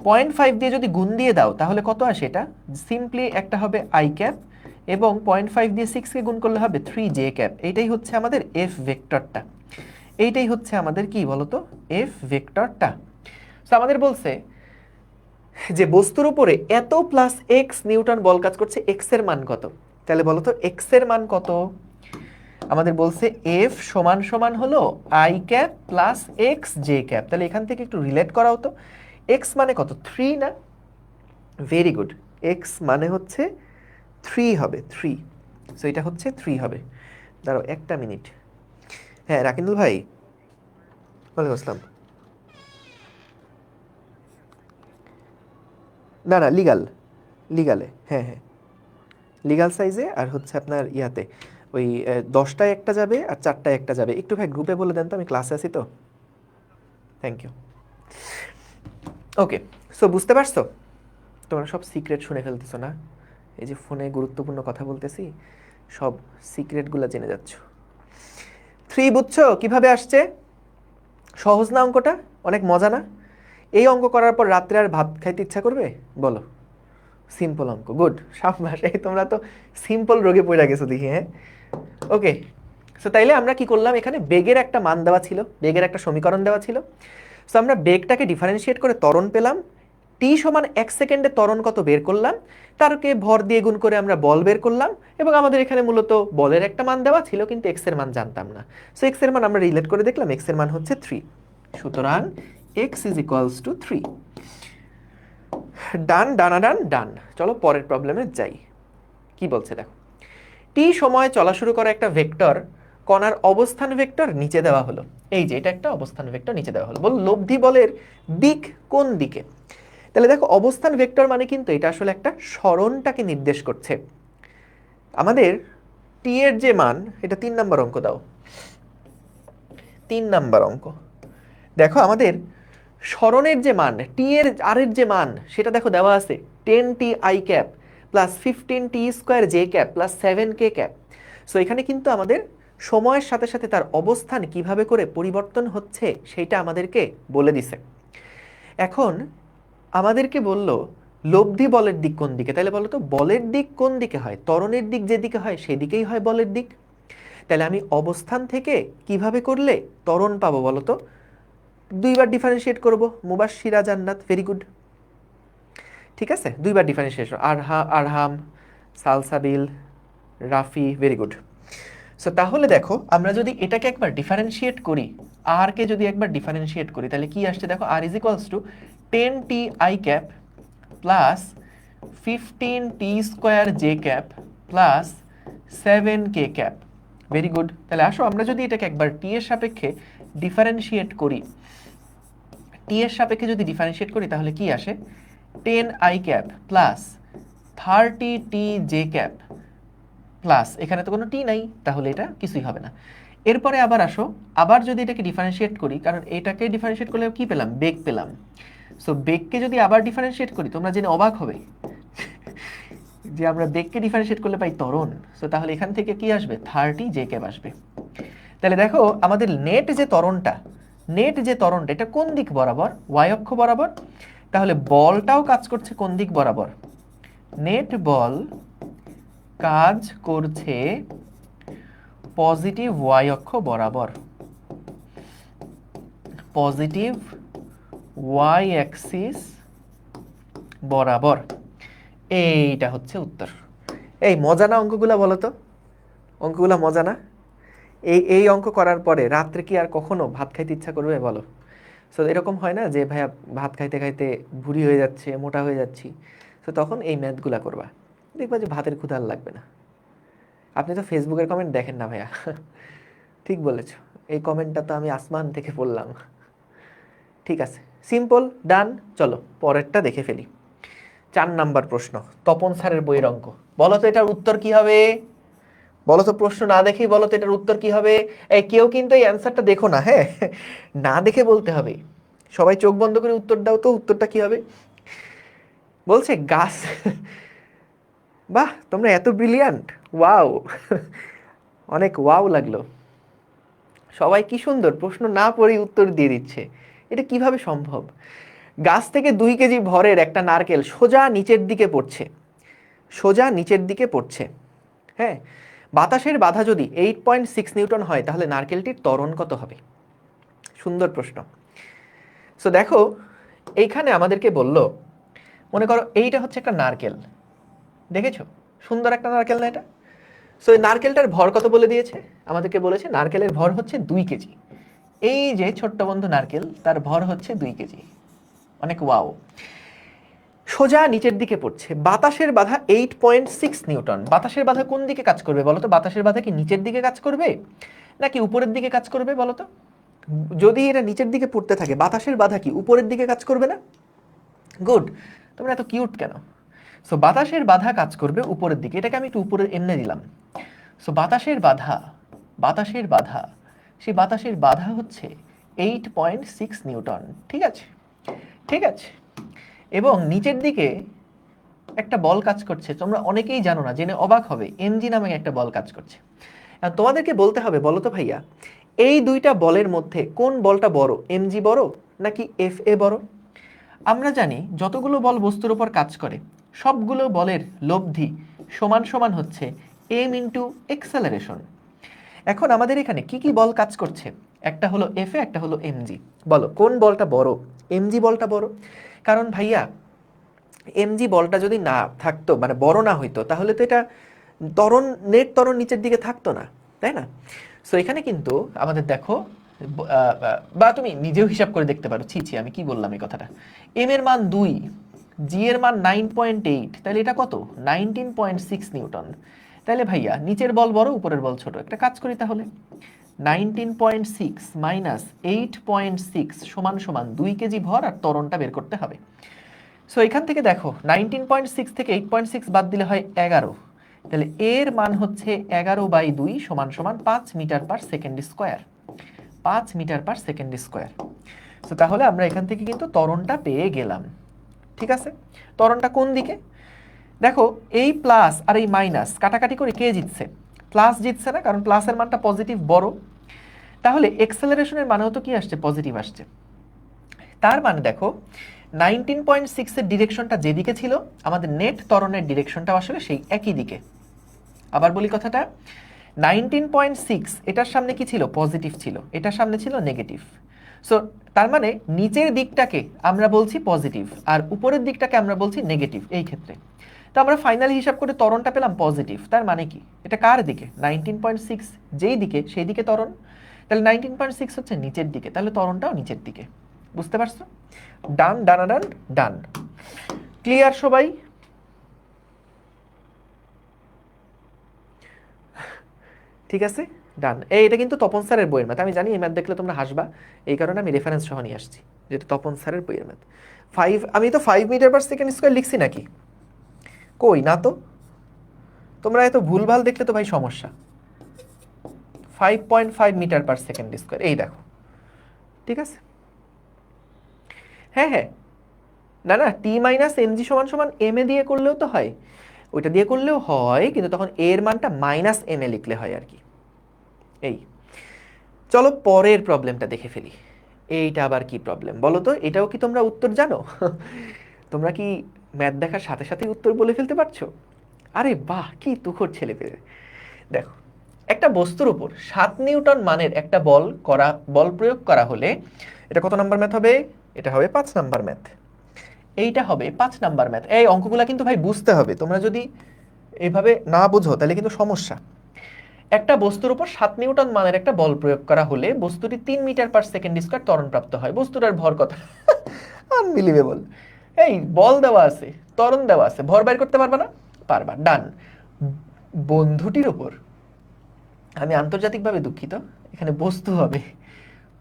0.5 দিয়ে যদি গুণ দিয়ে দাও তাহলে কত আসে? এটা সিম্পলি একটা হবে i ক্যাপ এবং 0.5 দিয়ে 6 কে গুণ করলে হবে 3j ক্যাপ। এইটাই হচ্ছে আমাদের F ভেক্টরটা। এইটাই হচ্ছে আমাদের কি বলতো, F ভেক্টরটা। তো আমাদের বলছে যে বস্তুর উপরে এত প্লাস এক্স নিউটন বল কাজ করছে, এক্স এর মান কত? তাহলে বলো তো এক্স এর মান কত? আমাদের বলছে এফ সমান সমান হলো I cap plus x J cap. তাহলে এখান থেকে একটু রিলেট করা হতো, এক্স মানে কত, 3 না? ভেরি গুড, এক্স মানে হচ্ছে 3 হবে, 3। সো এটা হচ্ছে 3 হবে। দাঁড়াও একটা মিনিট। হ্যাঁ রাকিনুল ভাই, ওয়ালাইকুম আসসালাম। না না, লিগাল, লিগালে, হ্যাঁ হ্যাঁ, লিগাল সাইজে। আর হচ্ছে আপনার ইয়াতে ওই 10টায় একটা যাবে আর 4টায় একটা যাবে। একটু ভাই গ্রুপে বলে দেন তো, আমি ক্লাসে আছি তো। Thank you. ওকে, সো বুঝতে পারছো? তোমরা সব সিক্রেট শুনে ফেলতেছো না? এই যে ফোনে গুরুত্বপূর্ণ কথা বলতেছি, সব সিক্রেটগুলো জেনে যাচ্ছ। 3 বুঝছো কিভাবে আসছে? সহজ না অঙ্কটা? অনেক মজা না? এই অঙ্ক করার পর রাত্রে আর ভাত খাইতে ইচ্ছা করবে বলো? সিম্পল অঙ্ক, গুড, সাবধান। এই তোমরা তো সিম্পল রোগে পড়ে গেছো দেখি। হ্যাঁ, ওকে। সো তাইলে আমরা কি করলাম, এখানে বেগের একটা মান দেওয়া ছিল, বেগের একটা সমীকরণ দেওয়া ছিল। সো আমরা বেগটাকে ডিফারেন্সিয়েট করে ত্বরণ পেলাম। টি সমান 1 সেকেন্ডে ত্বরণ কত বের করলাম, তারকে ভর দিয়ে গুণ করে আমরা বল বের করলাম। এবং আমাদের এখানে মূলত বলের একটা মান দেওয়া ছিল কিন্তু এক্স এর মান জানতাম না। সো এক্স এর মান আমরা রিলেট করে দেখলাম, এক্স এর মান হচ্ছে 3। সুতরাং এক্স ইজ ইকুয়ালস টু 3। ডান, ডানা ডান, ডান। চলো পরের প্রবলেমে যাই। কি বলছে দেখো, টি সময় চলা শুরু করা একটা ভেক্টর কণার অবস্থান ভেক্টর নিচে দেওয়া হলো। এই যে এটা একটা অবস্থান ভেক্টর নিচে দেওয়া হলো, বল লব্ধি বলের দিক কোন দিকে। তাহলে দেখো অবস্থান ভেক্টর মানে কিন্তু এটা আসলে একটা সরণটাকে নির্দেশ করছে। আমাদের টি এর যে মান, এটা 3 নাম্বার অঙ্ক দাও, 3 নাম্বার অঙ্ক। দেখো আমাদের সরণের যে মান টি এর আর এর যে মান সেটা দেখো দেওয়া আছে 10t i cap plus 15t square J cap plus 7k cap. So এখানে কিন্তু আমাদের সময়ের সাথে সাথে তার অবস্থান কিভাবে করে পরিবর্তন হচ্ছে সেটা আমাদেরকে বলে দিছে। এখন আমাদেরকে বলল লব্ধি বলের দিক কোন দিকে, তাহলে বলো তো বলের দিক কোন দিকে হয়? ত্বরণের দিক যেদিকে হয় সেদিকেই হয় বলের দিক। তাহলে আমি অবস্থান থেকে কিভাবে করলে ত্বরণ পাবো বলো তো? দুইবার ডিফারেন্সিয়েট করব, মুবাশশিরা জান্নাত, ভেরি গুড। ঠিক আছে, দুইবার differentiation, Arham, Salsabil, Rafi, very good. So তাহলে দেখো আমরা যদি এটাকে একবার ডিফারেন্সিয়েট করি, আর কে যদি একবার ডিফারেন্সিয়েট করি তাহলে কি আসছে দেখো, R is equals to 10t i cap plus 15t square J cap plus 7k cap. Very good. তাহলে আসো আমরা যদি এটাকে একবার টি এর সাপেক্ষে ডিফারেন্সিয়েট করি, টি এর সাপেক্ষে যদি ডিফারেন্সিয়েট করি তাহলে কি আসে, 10i cap plus 30t J cap plus, এখানে তো কোনো টি নাই তাহলে এটা কিছুই হবে না। এরপরে আবার আসো, আবার যদি এটাকে ডিফারেন্সিয়েট করি, কারণ এটাকে ডিফারেন্সিয়েট করলে কি পেলাম, বেগ পেলাম। সো বেগকে যদি আবার ডিফারেন্সিয়েট করি তোমরা জেনে অবাক হবে যে আমরা বেগকে ডিফারেন্সিয়েট করলে পাই ত্বরণ। সো তাহলে এখান থেকে কি আসবে, 30 জে ক্যাপ আসবে। তাহলে দেখো আমাদের নেট যে ত্বরণটা এটা কোন দিক বরাবর, ওয়াই অক্ষ বরাবর। তাহলে বলটাও কাজ করছে কোন দিক বরাবর, নেট বল কাজ করছে পজিটিভ ওয়াই অক্ষ বরাবর, পজিটিভ ওয়াই অ্যাক্সিস বরাবর। এইটা হচ্ছে উত্তর। এই মজা না অঙ্কগুলা, বলো তো অঙ্কগুলা মজা না? এই অঙ্ক করার পরে রাত্রে কি আর কখনো ভাত খাইতে ইচ্ছা করবে বলো? সো এরকম হয় না যে ভাইয়া ভাত খাইতে খাইতে ভুঁড়ি হয়ে যাচ্ছে, মোটা হয়ে যাচ্ছি, সো তখন এই ম্যাথগুলা করবা, দেখবা যে ভাতের ক্ষুধা আর লাগবে না। আপনি তো ফেসবুকের কমেন্ট দেখেন না ভাইয়া ঠিক বলেছ, এই কমেন্টটা তো আমি আসমান থেকে পড়লাম। ঠিক আছে, সিম্পল, ডান। চলো পরেরটা দেখে ফেলি। 4 নাম্বার প্রশ্ন, তপন স্যারের বইয়ের অঙ্ক। বলো তো এটার উত্তর কি হবে? বলো তো, প্রশ্ন না দেখেই বলো তো এটার উত্তর কি হবে। এই কেউ কিন্তু এই অ্যান্সারটা দেখো না, হ্যাঁ না দেখে বলতে হবে। সবাই চোখ বন্ধ করে উত্তর দাও তো, উত্তরটা কি হবে? বলছে গাছ বাহ, তোমরা এত ব্রিলিয়ান্ট, ওয়াও অনেক ওয়াও লাগলো। সবাই কি সুন্দর প্রশ্ন না পড়েই উত্তর দিয়ে দিচ্ছে, এটা কিভাবে সম্ভব? গাছ থেকে 2 কেজি ভরের একটা নারকেল সোজা নিচের দিকে পড়ছে, সোজা নিচের দিকে পড়ছে, হ্যাঁ। বাতাসের বাধা যদি 8.6 নিউটন হয় তাহলে নারকেলটির ত্বরণ কত হবে? সুন্দর প্রশ্ন। সো দেখো এইখানে আমাদেরকে বলল, মনে করো এইটা হচ্ছে একটা নারকেল, দেখেছো সুন্দর একটা নারকেল না এটা? সো এই নারকেলটার ভর কত বলে দিয়েছে আমাদেরকে, বলেছে নারকেলের ভর হচ্ছে 2 কেজি। এই যে ছোট্ট বন্ধু নারকেল, তার ভর হচ্ছে 2 কেজি, অনেক ওয়াও। সোজা নিচের দিকে পড়ছে, বাতাসের বাধা 8.6 নিউটন। বাতাসের বাধা কোন দিকে কাজ করবে বলো তো? বাতাসের বাধা কি নিচের দিকে কাজ করবে নাকি উপরের দিকে কাজ করবে বলো তো? যদি এটা নিচের দিকে পড়তে থাকে, বাতাসের বাধা কি উপরের দিকে কাজ করবে না? গুড, তোমরা এত কিউট কেন? সো বাতাসের বাধা কাজ করবে উপরের দিকে, এটাকে আমি একটু উপরে এমনি দিলাম। সো বাতাসের বাধা, সেই বাতাসের বাধা হচ্ছে 8.6 নিউটন। ঠিক আছে, ঠিক আছে। এবং নিচের দিকে একটা বল কাজ করছে, তোমরা অনেকেই জানো না, জেনে অবাক হবে, এমজি নামে একটা বল কাজ করছে। তোমাদেরকে বলতে হবে, বলো তো ভাইয়া এই দুইটা বলের মধ্যে কোন বলটা বড়, এমজি বড় নাকি এফ এ বড়? আমরা জানি যতগুলো বল বস্তুর উপর কাজ করে সবগুলো বলের লব্ধি সমান সমান হচ্ছে এম ইন্টু এক্সেলারেশন। এখন আমাদের এখানে কি কি বল কাজ করছে, একটা হলো এফ এ, একটা হলো এমজি। বলো কোন বলটা বড়? এমজি বলটা বড়। কারণ ভাইয়া এমজি বলটা যদি না থাকতো, মানে বড় না হইতো, তাহলে তো এটা নেট ত্বরণ নিচের দিকে থাকতো না, তাই না? সো এখানে কিন্তু আমাদের দেখো, বা তুমি নিজেও হিসাব করে দেখতে পারো, ছি আমি কি বললাম এই কথাটা। এম এর মান 2, জি এর মান 9.8, তাহলে এটা কত, 19.6 নিউটন। তাহলে ভাইয়া নিচের বল বড় উপরের বল ছোট, একটা কাজ করি তাহলে, 19.6 মাইনাস 8.6 সমান সমান 2 কেজি ভর, আর ত্বরণটা বের করতে হবে। সো এখান থেকে দেখো 19.6 থেকে 8.6 বাদ দিলে হয় 11, তাহলে এর মান হচ্ছে 11/2 সমান সমান 5 metre per second square, 5 metre per second square. তো তাহলে আমরা এখান থেকে কিন্তু ত্বরণটা পেয়ে গেলাম। ঠিক আছে, ত্বরণটা কোন দিকে দেখো, এই প্লাস আর এই মাইনাস কাটাকাটি করে কে জিতছে? প্লাস জিতছে না, কারণ প্লাসের মানটা পজিটিভ বড়। তাহলে এক্সেলারেশনের মানেও তো কি আসছে? পজিটিভ আসছে। তার মানে দেখো 19.6 এর ডিরেকশনটা যেদিকে ছিল, আমাদের নেট ত্বরণের ডিরেকশনটা আসলে সেই একই দিকে। আবার বলি কথাটা, 19.6 এটার সামনে কি ছিল? পজিটিভ ছিল, এটার সামনে ছিল নেগেটিভ। সো তার মানে নিচের দিকটাকে আমরা বলছি পজিটিভ আর উপরের দিকটাকে আমরা বলছি নেগেটিভ এই ক্ষেত্রে। তো আমরা ফাইনালি হিসাব করে ত্বরণটা পেলাম পজিটিভ। তার মানে কি? এটা কার দিকে? 19.6 যেই দিকে সেই দিকে ত্বরণ। তাহলে 19.6 হচ্ছে নিচের দিকে, তাহলে ত্বরণটাও নিচের দিকে। বুঝতে পারছো? ডান, ডানাডান, ডান। ক্লিয়ার সবাই? ঠিক আছে, ডান। এটা কিন্তু তপন স্যারের বইয়ের ম্যাথ। আমি জানি এই ম্যাথ দেখলে তোমরা হাসবা, এই কারণে আমি রেফারেন্স সহ নিয়ে আসছি, যেটা তপন স্যারের বইয়ের ম্যাথ। আমি তো 5 মিটার পার সেকেন্ড স্কোয়ার লিখছি নাকি? কই না তো। তোমরা এত ভুলভাল দেখলে তো ভাই সমস্যা। 5.5 মিটার পার সেকেন্ড স্কোয়ার, এই দেখো। ঠিক আছে, হ্যাঁ হ্যাঁ, না না, টি মাইনাস এমজি সমান সমান এম এ দিয়ে করলেও তো হয়, ওইটা দিয়ে করলেও হয়, কিন্তু তখন এর মানটা মাইনাস এম এ লিখলে হয় আর কি। এই চলো পরের প্রবলেমটা দেখে ফেলি। এইটা আবার কি প্রবলেম বলো তো? এটাও কি তোমরা উত্তর জানো? তোমরা কি ম্যাথ দেখার সাথে সাথে উত্তর বলে ফেলতে পারছো? আরে বাহ, কি তুখোড় ছেলে পেলে। দেখো, একটা বস্তুর উপর 7 নিউটন মানের একটা বল প্রয়োগ করা হলে, এটা কত নাম্বার ম্যাথ হবে? এটা হবে 5 নাম্বার ম্যাথ। এইটা হবে 5 নাম্বার ম্যাথ। এই অঙ্কগুলা কিন্তু ভাই বুঝতে হবে, তোমরা যদি এইভাবে না বুঝো তাহলে কিন্তু সমস্যা। একটা বস্তুর উপর 7 নিউটন মানের একটা বল প্রয়োগ করা হলে বস্তুটি 3 মিটার পার সেকেন্ড স্কয়ার ত্বরণ প্রাপ্ত হয়। বস্তুটার ভর কত? আনবিলিভেবল। এই বল দেওয়া আছে, ত্বরণ দেওয়া আছে, ভর বের করতে পারবা না? পারবা, ডান। বন্ধুটির উপর, আমি আন্তর্জাতিকভাবে দুঃখিত, এখানে বস্তু হবে,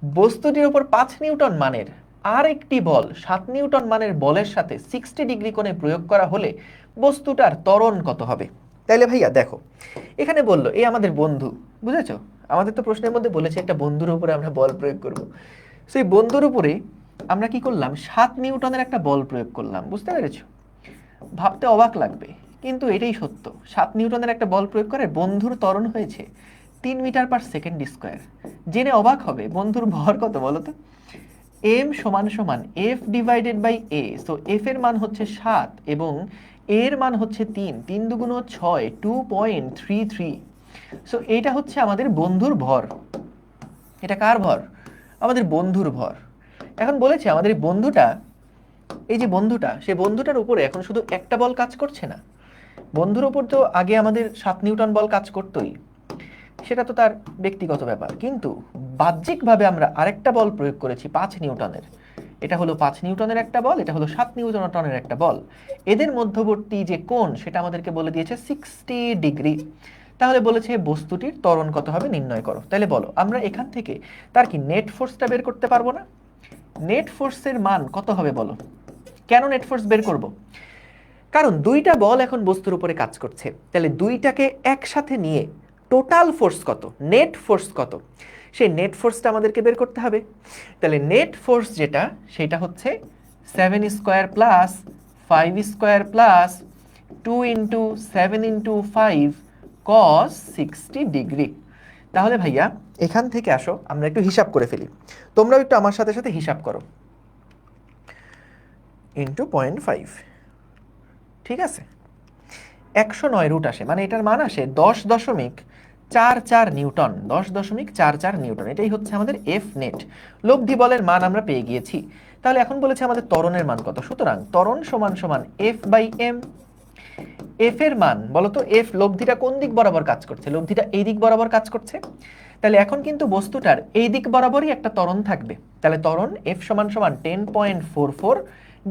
বস্তুটির উপর 5 নিউটন মানের আর একটি বল 7 নিউটন মানের বলের সাথে 60 ডিগ্রি কোণে প্রয়োগ করা হলে বস্তুটার ত্বরণ কত হবে? তাইলে ভাইয়া দেখো, এখানে বললো এই আমাদের বন্ধু, বুঝেছো? আমাদের তো প্রশ্নের মধ্যে বলেছে একটা বন্ধুর উপরে আমরা বল প্রয়োগ করব। সেই বন্ধুর উপরে আমরা কি করলাম? 7 নিউটনের একটা বল প্রয়োগ করলাম। বুঝতে পেরেছো? ভাবতে অবাক লাগবে, কিন্তু এটাই সত্য। 7 নিউটনের একটা বল প্রয়োগ করে বন্ধুর ত্বরণ হয়েছে 3 মিটার পার সেকেন্ড স্কোয়ার। জেনে অবাক হবে বন্ধুর ভর কত বলো তো? এম সমান সমান F divided by A. So F এর মান হচ্ছে 7 এবং এর মান হচ্ছে 3, 3 দুগুণ 6, 2.33। সো এইটা হচ্ছে আমাদের বন্ধুর ভর। এটা কার ভর? আমাদের বন্ধুর ভর। এখন বলেছে আমাদের এই বন্ধুটা, এই যে বন্ধুটা, সে বন্ধুটার উপরে এখন শুধু একটা বল কাজ করছে না, বন্ধুর উপর তো আগে আমাদের 7 নিউটন বল কাজ করতোই, সেটা তো তার ব্যক্তিগত ব্যাপার, কিন্তু বাহ্যিকভাবে আমরা আরেকটা বল প্রয়োগ করেছি 5 নিউটনের। এটা হলো 5 নিউটনের একটা বল, এটা হলো 7 নিউটনের একটা বল। এদের মধ্যবর্তী যে কোণ সেটা আমাদেরকে বলে দিয়েছে 60 ডিগ্রি। তাহলে বলেছে বস্তুটির ত্বরণ কত হবে নির্ণয় করো। তাহলে বলো, আমরা এখান থেকে তার কি নেট ফোর্সটা বের করতে পারবো না? নেট ফোর্সের মান কত হবে বলো? কেন নেট ফোর্স বের করব? কারণ দুইটা বল এখন বস্তুর উপরে কাজ করছে, তাহলে দুইটাকে একসাথে নিয়ে টোটাল ফোর্স কত, নেট ফোর্স কত, সেই নেট ফোর্সটা আমাদেরকে বের করতে হবে। তাহলে নেট ফোর্স যেটা, সেটা হচ্ছে 7 square plus 5 square plus 2 into 7 into 5 কস 60 ডিগ্রি। তাহলে ভাইয়া এখান থেকে আসো আমরা একটু হিসাব করে ফেলি, তোমরাও একটু আমার সাথে সাথে হিসাব করো। ইন্টু 0.5, ঠিক আছে, 109 রুট আসে, মানে এটার মান আসে 10.44 নিউটন, 10.44 নিউটন। এটাই হচ্ছে আমাদের এফ নেট। লব্ধি বলের মান আমরা পেয়ে গিয়েছি। তাহলে এখন বলেছে আমাদের ত্বরণের মান কত, সুতরাং ত্বরণ সমান সমান এফ বাই এম। এফ এর মান বলতো, এফ লব্ধিটা কোন দিক বরাবর কাজ করছে? লব্ধিটা এই দিক বরাবর কাজ করছে। তাহলে এখন কিন্তু বস্তুটার এই দিক বরাবরই একটা ত্বরণ থাকবে। তাহলে ত্বরণ এফ সমান সমান 10.44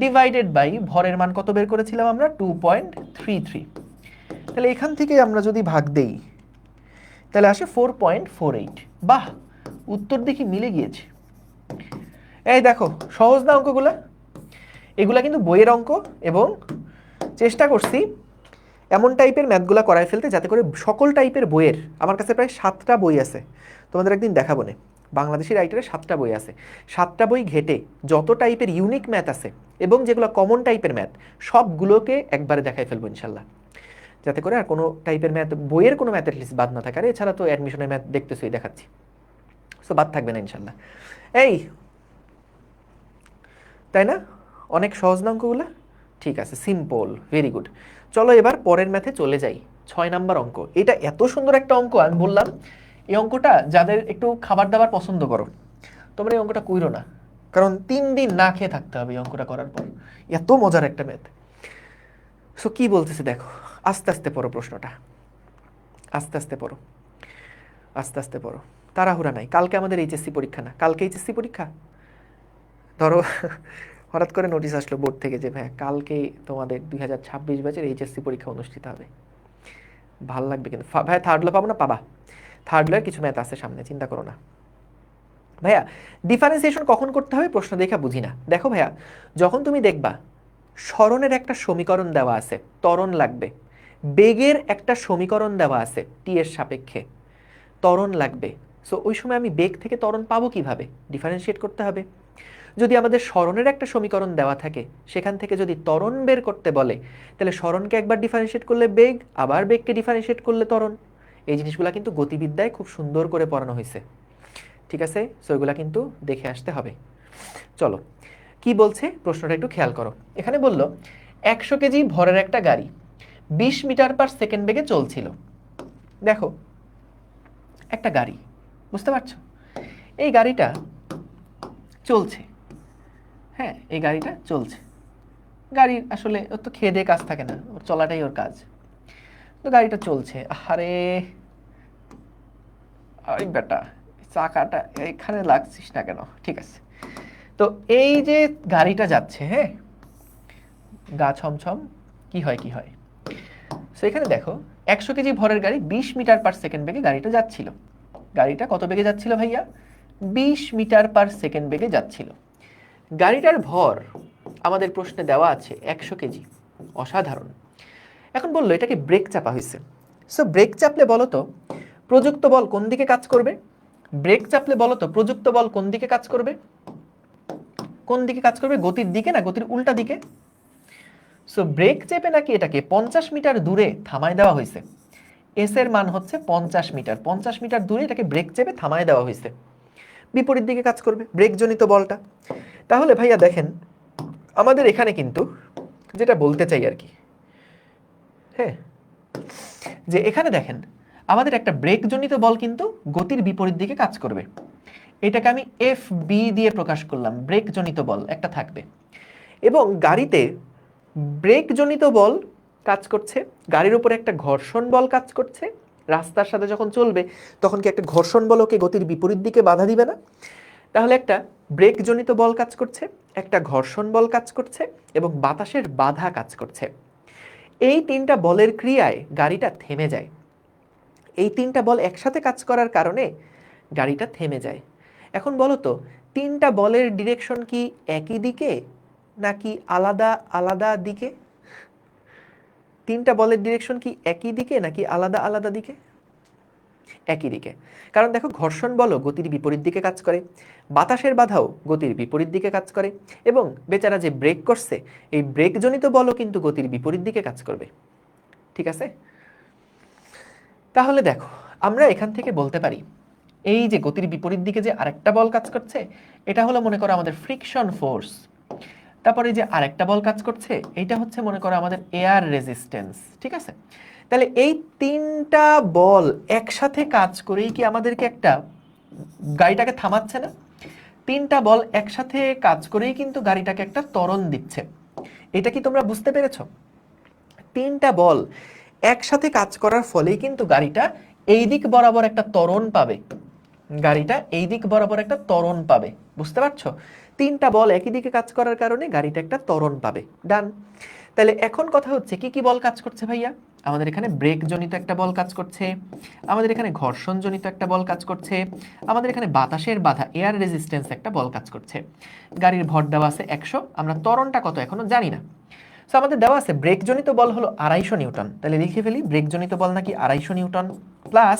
ডিভাইডেড বাই ভরের মান কত বের করেছিলাম আমরা? 2.33। তাহলে এখান থেকে আমরা যদি ভাগ দেই তাহলে আসে 4.48। বাহ, উত্তর দেখি মিলে গিয়েছে। এই দেখো, সহজ না অঙ্কগুলা? এগুলা কিন্তু বইয়ের অঙ্ক, এবং চেষ্টা করছি এমন টাইপের ম্যাথগুলা করায় ফেলতে যাতে করে সকল টাইপের বইয়ের, আমার কাছে প্রায় 7টা বই আছে, তোমাদের একদিন দেখাবো না, বাংলাদেশি রাইটারের 7টা বই আছে, 7টা বই ঘেটে যত টাইপের ইউনিক ম্যাথ আছে এবং যেগুলো কমন টাইপের ম্যাথ সবগুলোকে একবারে দেখাই ফেলবো ইনশাল্লাহ, যাতে করে আর কোনো টাইপের ম্যাথ, বইয়ের কোনো ম্যাথ লিস্ট বাদ না থাকে। আর এছাড়া তো অ্যাডমিশনের ম্যাথ দেখতেছই, দেখাচ্ছি, সো বাদ থাকবে না ইনশাল্লাহ। এই তাই না, অনেক সহজ না অঙ্কগুলো? ঠিক আছে, সিম্পল, ভেরি গুড। চলো এবার পরের ম্যাথে চলে যাই। 6 নাম্বার অঙ্ক। এটা এত সুন্দর একটা অঙ্ক, আমি বললাম এই অঙ্কটা যাদের একটু খাবার দাবার পছন্দ করো তোমরা এই অঙ্কটা কইরো না, কারণ 3 দিন না খেয়ে থাকতে হবে এই অঙ্কটা করার পর, এত মজার একটা ম্যাথ। সো কি বলতেছে দেখো, আস্তে আস্তে পড়ো প্রশ্নটা, আস্তে আস্তে পড়ো, আস্তে আস্তে পড়ো, তাড়াহুড়া নাই। কালকে আমাদের এইচএসসি পরীক্ষা না, কালকে এইচএসসি পরীক্ষা। ধরো হঠাৎ করে নোটিশ আসলো বোর্ড থেকে যে ভাই কালকে তোমাদের 2026 ব্যাচের এইচএসসি পরীক্ষা অনুষ্ঠিত হবে। ভাল লাগবে কিন্তু ভাই, থার্ড লো পাবো না? পাবা, থার্ড লোয়ের কিছু ম্যাথ আছে সামনে, চিন্তা করো না। ভাইয়া ডিফারেন্সিয়েশন কখন করতে হবে প্রশ্ন দেখা বুঝি না। দেখো ভাইয়া, যখন তুমি দেখবা সরণের একটা সমীকরণ দেওয়া আছে, ত্বরণ লাগবে, বেগের একটা সমীকরণ দেওয়া আছে টি এর সাপেক্ষে, ত্বরণ লাগবে, সো ওই সময় আমি বেগ থেকে ত্বরণ পাবো কিভাবে? ডিফারেন্সিয়েট করতে হবে। যদি আমাদের সরণের একটা সমীকরণ দেওয়া থাকে, সেখান থেকে যদি ত্বরণ বের করতে বলে, তাহলে সরণকে একবার ডিফারেন্সিয়েট করলে বেগ, আবার বেগকে ডিফারেন্সিয়েট করলে ত্বরণ। এই জিনিসগুলো কিন্তু গতিবিদ্যায় খুব সুন্দর করে পড়ানো হয়েছে, ঠিক আছে? সো এগুলা কিন্তু দেখে আসতে হবে। চলো কি বলছে প্রশ্নটা একটু খেয়াল করো। এখানে বলল 100 কেজি ভরের একটা গাড়ি 20 মিটার পার সেকেন্ড বেগে চলছিল। দেখো একটা গাড়ি, বুঝতে পারছো? এই গাড়িটা চলছে, হ্যাঁ এই গাড়িটা চলছে। গাড়ির আসলে ওর তো খেয়ে দিয়ে কাজ থাকে না, ওর চলাটাই ওর কাজ। তো গাড়িটা চলছে, আরে আরে বেটা চাকাটা এখানে লাগছিস না কেন? ঠিক আছে, তো এই যে গাড়িটা যাচ্ছে, হ্যাঁ গা ছমছম, কি হয় কি হয়। সো এখানে দেখো 100 কেজি ভরের গাড়ি 20 মিটার পার সেকেন্ড বেগে গাড়িটা যাচ্ছিল। গাড়িটা কত বেগে যাচ্ছিল ভাইয়া? 20 মিটার পার সেকেন্ড বেগে যাচ্ছিল। গাড়িটার ভর আমাদের প্রশ্নে দেওয়া আছে 100 কেজি, অসাধারণ। এখন বললো এটাকে ব্রেক চাপা হয়েছে। সো ব্রেক চাপলে বলো তো প্রযুক্ত বল কোন দিকে কাজ করবে? ব্রেক চাপলে বলো তো প্রযুক্ত বল কোন দিকে কাজ করবে? কোন দিকে কাজ করবে, গতির দিকে না গতির উল্টা দিকে? সো ব্রেক চেপে নাকি এটাকে 50 মিটার দূরে থামায় দেওয়া হয়েছে। এস এর মান হচ্ছে 50 মিটার, 50 মিটার দূরে এটাকে ব্রেক চেপে থামায় দেওয়া হয়েছে, বিপরীত দিকে কাজ করবে ব্রেক জনিত বলটা। তাহলে ভাইয়া দেখেন আমাদের এখানে কিন্তু যেটা বলতে চাই আর কি, হ্যাঁ যে এখানে দেখেন আমাদের একটা ব্রেক জনিত বল কিন্তু গতির বিপরীত দিকে কাজ করবে। এটাকে আমি এফ বি দিয়ে প্রকাশ করলাম, ব্রেক জনিত বল একটা থাকবে। এবং গাড়িতে ব্রেক জনিত বল কাজ করছে, গাড়ির উপরে একটা ঘর্ষণ বল কাজ করছে। রাস্তার সাথে যখন চলবে তখন কি একটা ঘর্ষণ বল ওকে গতির বিপরীত দিকে বাধা দিবে না? তাহলে একটা ব্রেক জনিত বল কাজ করছে, একটা ঘর্ষণ বল কাজ করছে এবং বাতাসের বাধা কাজ করছে। এই 3টা বলের ক্রিয়ায় গাড়িটা থেমে যায়। এই 3টা বল একসাথে কাজ করার কারণে গাড়িটা থেমে যায়। এখন বলো তো 3টা বলের ডিরেকশন কি একই দিকে নাকি আলাদা আলাদা দিকে? 3টা বলের ডিরেকশন কি একই দিকে নাকি আলাদা আলাদা দিকে? একই দিকে। কারণ দেখো ঘর্ষণ বলও গতির বিপরীত দিকে কাজ করে, বাতাসের বাধাও গতির বিপরীত দিকে কাজ করে এবং বেচারা যে ব্রেক করছে এই ব্রেক জনিত বলও কিন্তু গতির বিপরীত দিকে কাজ করবে, ঠিক আছে? তাহলে দেখো আমরা এখান থেকে বলতে পারি এই যে গতির বিপরীত দিকে যে আরেকটা বল কাজ করছে এটা হলো মনে করো আমাদের ফ্রিকশন ফোর্স। তারপরে যে আরেকটা বল কাজ করছে এটা হচ্ছে মনে করো আমাদের এয়ার রেজিস্ট্যান্স, ঠিক আছে? তাহলে এই 3টা বল একসাথে কাজ করেই কি আমাদেরকে একটা গাড়িটাকে থামাচ্ছে না? 3টা বল একসাথে কাজ করেই কিন্তু গাড়িটাকে একটা ত্বরণ দিচ্ছে। এটা কি তোমরা বুঝতে পেরেছো? 3টা বল একসাথে কাজ করার ফলেই কিন্তু গাড়িটা এই দিক বরাবর একটা ত্বরণ পাবে, গাড়িটা এই দিক বরাবর একটা ত্বরণ পাবে, বুঝতে পারছো? 3টা বল একই দিকে কাজ করার কারণে গাড়িটা একটা ত্বরণ পাবে। ডান। তাহলে এখন কথা হচ্ছে কি কি বল কাজ করছে ভাইয়া? আমাদের এখানে ব্রেক জনিত একটা বল কাজ করছে, আমাদের এখানে ঘর্ষণ জনিত একটা বল কাজ করছে, আমাদের এখানে বাতাসের বাধা এয়ার রেজিস্ট্যান্স একটা বল কাজ করছে। গাড়ির ভর দেওয়া আছে 100, আমরা ত্বরণটা কত এখনো জানি না। সো আমাদের দেওয়া আছে ব্রেক জনিত বল হলো 250 নিউটন, তাহলে লিখে ফেলি ব্রেক জনিত বল নাকি 250 নিউটন প্লাস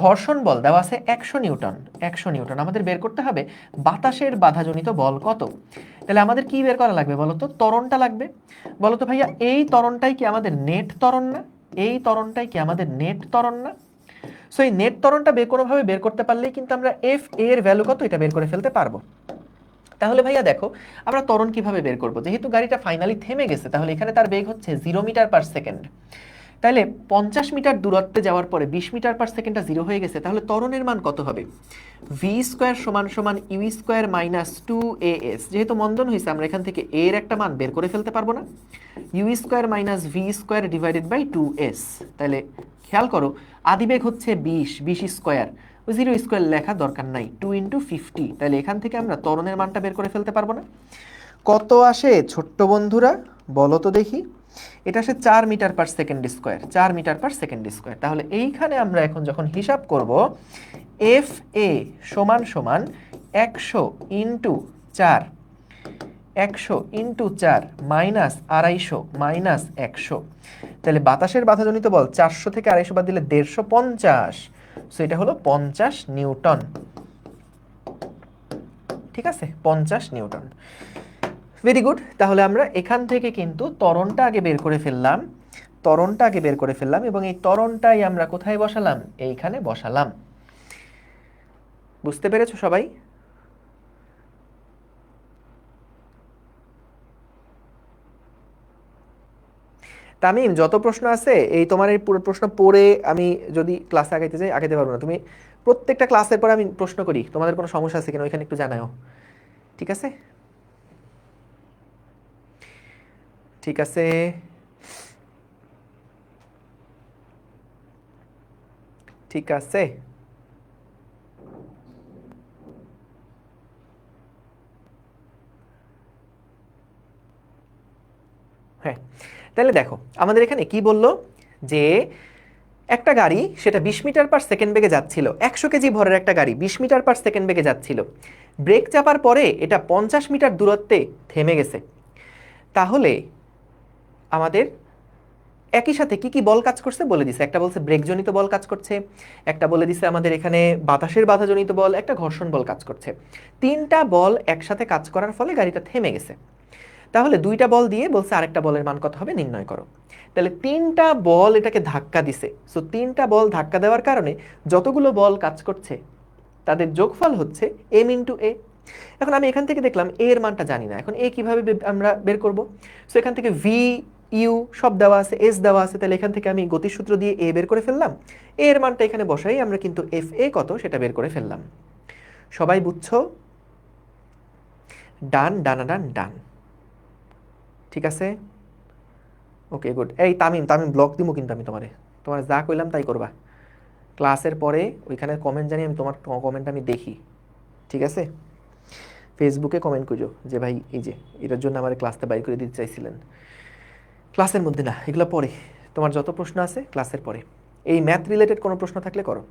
ঘর্ষণ বল দেওয়া আছে 100 নিউটন। 100 নিউটন আমাদের বের করতে হবে বাতাসের বাধাজনিত বল কত। তাহলে আমাদের কি বের করা লাগবে বলতো? ত্বরণটা লাগবে। বলতো ভাইয়া এই ত্বরণটাই কি আমাদের নেট ত্বরণ না? এই ত্বরণটাই কি আমাদের নেট ত্বরণ না? সো এই নেট ত্বরণটা কোনোভাবে বের করতে পারলেই কিন্তু আমরা এফ এর ভ্যালু কত এটা বের করে ফেলতে পারবো। তাহলে ভাইয়া দেখো আমরা ত্বরণ কিভাবে বের করব? যেহেতু গাড়িটা ফাইনালি থেমে গেছে, তাহলে এখানে তার বেগ হচ্ছে 0 মিটার পার সেকেন্ড। তাহলে 50 মিটার দূরত্বে যাওয়ার পরে 20 মিটার পার সেকেন্ডটা 0 হয়ে গেছে, তাহলে ত্বরণের মান কত হবে? ভি স্কোয়ার সমান সমান ইউ স্কোয়ার মাইনাস 2as। যেহেতু মন্দন হয়েছে আমরা এখান থেকে এর একটা মান বের করে ফেলতে পারবো না? U square minus v square divided by 2s। তাহলে খেয়াল করো আদিবেগ হচ্ছে 20 স্কোয়ার, ওই 0 স্কোয়ার লেখা দরকার নাই, 2 × 50। তাহলে এখান থেকে আমরা ত্বরণের মানটা বের করে ফেলতে পারবো না? কত আসে ছোট্ট বন্ধুরা বলো তো দেখি? এটা আসে 4 metre per second square. 4 metre per second square. তাহলে এইখানে আমরা এখন যখন হিসাব করব এফ এ সমান সমান 100 ইন্টু 4, 100 ইন্টু 4 মাইনাস 250 মাইনাস 100। তাহলে বাতাসের বাধাজনিত বল 400 থেকে 250 বাদ দিলে 150। সো এটা হলো 50 নিউটন। ঠিক আছে, 50 নিউটন। Very good. তাহলে আমরা এখান থেকে কিন্তু ত্বরণটা আগে বের করে ফেললাম। ত্বরণটা আগে বের করে ফেললাম এবং এই ত্বরণটাই আমরা কোথায় বসালাম? এইখানে বসালাম। বুঝতে পেরেছো সবাই? তামিম, যত প্রশ্ন আছে এই তোমার এই পুরো প্রশ্ন পড়ে আমি যদি ক্লাসে আগাইতে যাই আগাইতে পারবো না। তুমি প্রত্যেকটা ক্লাসের পরে আমি প্রশ্ন করি, তোমাদের কোনো সমস্যা আছে কিনা ওইখানে একটু জানাও। ঠিক আছে? ঠিক আছে, ঠিক আছে। হ্যাঁ, তাহলে দেখো আমাদের এখানে কি বললো যে একটা গাড়ি সেটা 20 মিটার পার সেকেন্ড বেগে যাচ্ছিল, 100 কেজি ভরের একটা গাড়ি 20 মিটার পার সেকেন্ড বেগে যাচ্ছিল, ব্রেক চাপার পরে এটা 50 মিটার দূরত্বে থেমে গেছে। তাহলে আমাদের একই সাথে কি কি বল কাজ করছে বলে দিছে। একটা বলছে ব্রেকজনিত বল কাজ করছে, একটা বলে দিছে আমাদের এখানে বাতাসের বাধাজনিত বল, একটা ঘর্ষণ বল কাজ করছে। 3টা বল একসাথে কাজ করার ফলে গাড়িটা থেমে গেছে। তাহলে 2টা বল দিয়ে বলছে আরেকটা বলের মান কত হবে নির্ণয় করো। তাহলে 3টা বল এটাকে ধাক্কা দিছে। সো 3টা বল ধাক্কা দেওয়ার কারণে যতগুলো বল কাজ করছে তাদের যোগফল হচ্ছে m × a। এখন আমি এখান থেকে দেখলাম a এর মানটা জানি না, এখন a কিভাবে আমরা বের করব? সো এখান থেকে v u সব দেওয়া আছে, s দেওয়া আছে, তাহলে এখান থেকে আমি গতির সূত্র দিয়ে a বের করে ফেললাম। a এর মানটা এখানে বসাই আমরা কিন্তু fa কত সেটা বের করে ফেললাম। সবাই বুঝছো? ডান, ডানাডান ডান। ঠিক আছে, ওকে গুড। এই তামিম ব্লক দিব কিন্তু আমি তোমার যা কইলাম তাই করবা। ক্লাসের পরে ওইখানে কমেন্ট জানি, আমি তোমার কমেন্ট আমি দেখি। ঠিক আছে, ফেসবুকে কমেন্ট করো যে ভাই এই যে এটার জন্য আমার ক্লাসটা বাইর করে দিতে চাইছিলেন। ক্লাসের মধ্যে না, এগুলো পরে। তোমার যত প্রশ্ন আছে ক্লাসের পরে, এই ম্যাথ রিলেটেড কোনো প্রশ্ন থাকলে করো।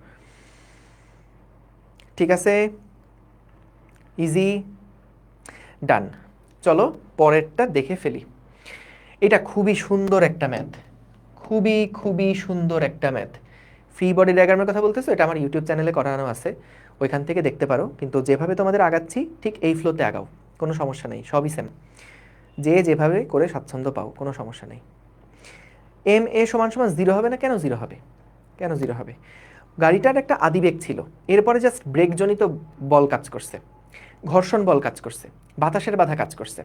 ঠিক আছে, ইজি, ডান। চলো পরেরটা দেখে ফেলি। এটা খুবই সুন্দর একটা ম্যাথ, খুবই খুবই সুন্দর একটা ম্যাথ। ফ্রি বডি ডায়াগ্রামের কথা বলতেছো, এটা আমার ইউটিউব চ্যানেলে করানো আছে, ওইখান থেকে দেখতে পারো। কিন্তু যেভাবে তোমাদের আগাচ্ছি ঠিক এই ফ্লোতে আগাও, কোনো সমস্যা নেই, সবই সেম। যে যেভাবে করে স্বাচ্ছন্দ্য পাও, কোনো সমস্যা নেই। এম এ সমান সমান 0 হবে না? কেন 0 হবে? কেন 0 হবে? গাড়িটার একটা আদিবেগ ছিল, এরপরে জাস্ট ব্রেকজনিত বল কাজ করছে, ঘর্ষণ বল কাজ করছে, বাতাসের বাধা কাজ করছে,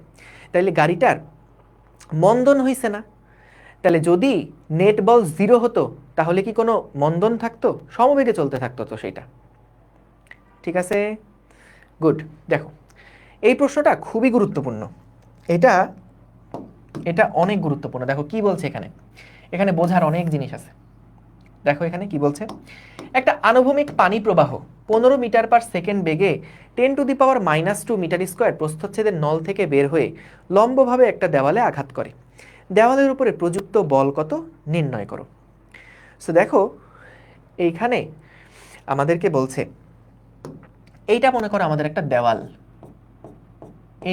তাইলে গাড়িটার মন্দন হইছে না। তাহলে যদি নেট বল 0 হতো তাহলে কি কোনো মন্দন থাকতো? সমবেগে চলতে থাকতো তো সেইটা। ঠিক আছে, গুড। দেখো এই প্রশ্নটা খুবই গুরুত্বপূর্ণ, এটা এটা অনেক গুরুত্বপূর্ণ। দেখো কি বলছে এখানে, এখানে বোঝার অনেক জিনিস আছে। দেখো এখানে কি বলছে, একটা আনুভূমিক পানি প্রবাহ 15 মিটার পার সেকেন্ড বেগে 10⁻² মিটার স্কোয়ার প্রস্থচ্ছেদের নল থেকে বের হয়ে লম্বভাবে একটা দেওয়ালে আঘাত করে। দেওয়ালের উপরে প্রযুক্ত বল কত নির্ণয় করো। সো দেখো এইখানে আমাদেরকে বলছে এইটা মনে করো আমাদের একটা দেওয়াল,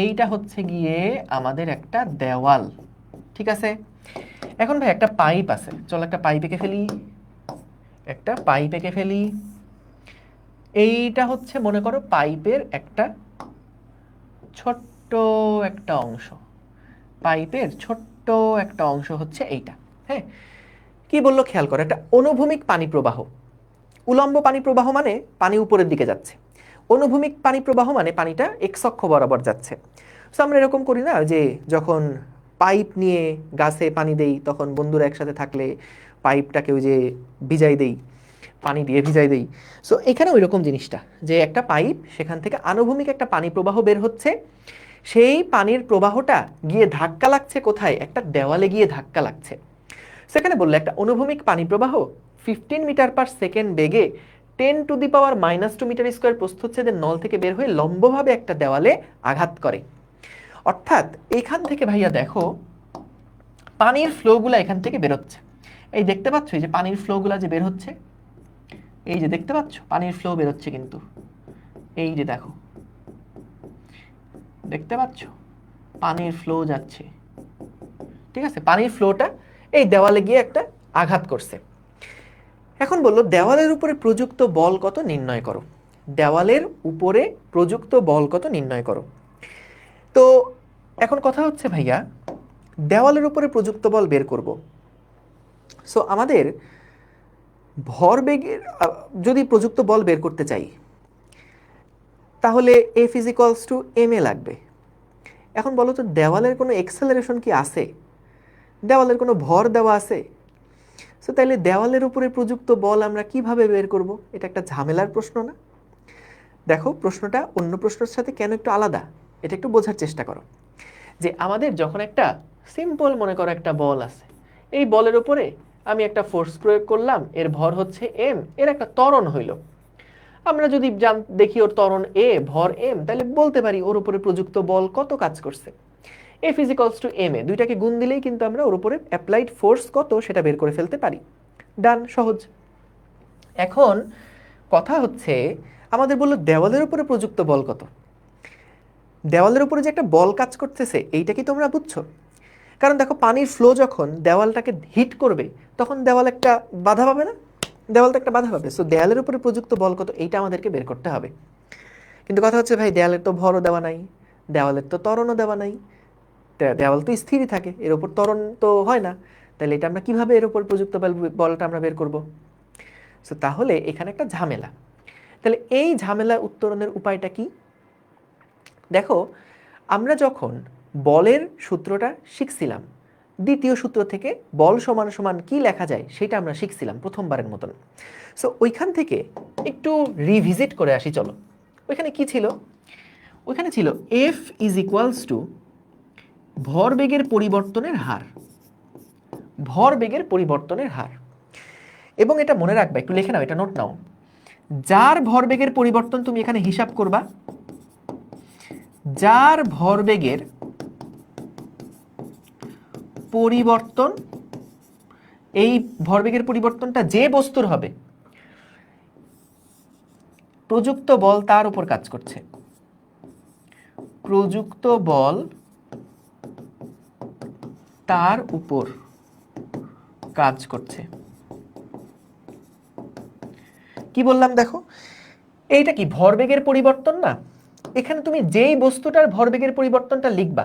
এইটা হচ্ছে গিয়ে আমাদের একটা দেওয়াল। ঠিক আছে, এখন ভাই একটা পাইপ আছে, চলো একটা পাইপ এঁকে ফেলি। একটা পাইপ এঁকে ফেলি। এইটা হচ্ছে মনে করো পাইপের একটা ছোট্ট একটা অংশ, পাইপের ছোট্ট একটা অংশ হচ্ছে এইটা। হ্যাঁ, কি বললো খেয়াল করো, একটা অনুভূমিক পানি প্রবাহ। উলম্ব পানি প্রবাহ মানে পানি উপরের দিকে যাচ্ছে, অনুভূমিক পানি প্রবাহ মানে পানিটা এক্স অক্ষ বরাবর যাচ্ছে। সো আমরা এরকম করি না যে যখন পাইপ নিয়ে গাছে পানি দেই তখন বন্ধুরা একসাথে থাকলে পাইপটাকে ওই যে ভিজাই দেই, পানি দিয়ে ভিজাই দেই। সো এখানে ওই রকম জিনিসটা, যে একটা পাইপ সেখান থেকে আনুভূমিক একটা পানি প্রবাহ বের হচ্ছে, সেই পানির প্রবাহটা গিয়ে ধাক্কা লাগছে কোথায়, একটা দেওয়ালে গিয়ে ধাক্কা লাগছে। সেখানে বললে একটা অনুভূমিক পানি প্রবাহ 15 মিটার পার সেকেন্ড বেগে 10⁻⁻² মিটার স্কোয়ার প্রস্থচ্ছেদের নল থেকে বের হয়ে লম্বভাবে একটা দেওয়ালে আঘাত করে। অর্থাৎ এখান থেকে ভাইয়া দেখো পানির ফ্লোগুলো এখান থেকে বেরোচ্ছে। এই দেখতে পাচ্ছ এই যে পানির ফ্লোগুলো যে বের হচ্ছে, এই যে দেখতে পাচ্ছ পানির ফ্লো বেরোচ্ছে কিন্তু, এই যে দেখো দেখতে পাচ্ছ পানির ফ্লো যাচ্ছে। ঠিক আছে, পানির ফ্লোটা এই দেওয়ালে গিয়ে একটা আঘাত করছে। এখন বললো দেওয়ালের উপরে প্রযুক্ত বল কত নির্ণয় করো। দেওয়ালের উপরে প্রযুক্ত বল কত নির্ণয় করো। তো এখন কথা হচ্ছে ভাইয়া দেওয়ালের উপরে প্রযুক্ত বল বের করব। সো আমাদের ভরবেগের যদি প্রযুক্ত বল বের করতে চাই তাহলে F = ma লাগবে। এখন বলো তো দেওয়ালের কোনো এক্সেলারেশন কি আছে, দেওয়ালের কোনো ভর দেওয়া আছে? সো তাইলে দেওয়ালের উপরে প্রযুক্ত বল আমরা কিভাবে বের করব? এটা একটা ঝামেলার প্রশ্ন না? দেখো প্রশ্নটা অন্য প্রশ্নের সাথে কেন একটু আলাদা, এটা একটু বোঝার চেষ্টা করো। যে আমাদের যখন একটা সিম্পল মনে করো একটা বল আছে, এই বলের উপরে আমি একটা ফোর্স প্রয়োগ করলাম, এর ভর হচ্ছে m, এর একটা ত্বরণ হইল। আমরা যদি দেখি ওর ত্বরণ a, ভর m, তাহলে বলতে পারি ওর উপরে প্রযুক্ত বল কত কাজ করছে। F = ma, দুইটাকে গুণ দিলেই কিন্তু আমরা ওর উপরে অ্যাপ্লাইড ফোর্স কত সেটা বের করে ফেলতে পারি। ডান, সহজ। এখন কথা হচ্ছে আমাদের বললো দেওয়ালের উপরে প্রযুক্ত বল কত। দেওয়ালের উপরে যে একটা বল কাজ করতেছে এইটা কি তোমরা বুঝছো? কারণ দেখো পানির ফ্লো যখন দেওয়ালটাকে হিট করবে তখন দেওয়াল একটা বাধা পাবে না, দেওয়াল তো একটা বাধা পাবে। সো দেওয়ালের উপরে প্রযুক্ত বল কত এইটা আমাদেরকে বের করতে হবে। কিন্তু কথা হচ্ছে ভাই দেওয়ালের তো ভরও দেওয়া নাই, দেওয়ালের তো ত্বরণও দেওয়া নাই, দেওয়াল তো স্থিরই থাকে, এর উপর ত্বরণ তো হয় না, তাহলে এটা আমরা কিভাবে এর উপর প্রযুক্ত বলটা আমরা বের করব? সো তাহলে এখানে একটা ঝামেলা। তাহলে এই ঝামেলা উত্তরণের উপায়টা কি? দেখো আমরা যখন বলের সূত্রটা শিখছিলাম, দ্বিতীয় সূত্র থেকে বল সমান সমান কি লেখা যায় সেটা আমরা শিখছিলাম প্রথমবারের মতন। সো ওইখান থেকে একটু রিভিজিট করে আসি চলো। ওইখানে কি ছিল? ওইখানে ছিল F = ভরবেগের পরিবর্তনের হার, ভরবেগের পরিবর্তনের হার। এবং এটা মনে রাখবা, একটু লিখে নাও, এটা নোট নাও। যার ভরবেগের পরিবর্তন তুমি এখানে হিসাব করবা, যার ভরবেগের পরিবর্তন, এই ভরবেগের পরিবর্তনটা যে বস্তুর হবে প্রযুক্ত বল তার উপর কাজ করছে, প্রযুক্ত বল তার উপর কাজ করছে। কি বললাম দেখো, এইটা কি ভরবেগের পরিবর্তন না? এখানে তুমি যেই বস্তুটার ভরবেগের পরিবর্তনটা লিখবা,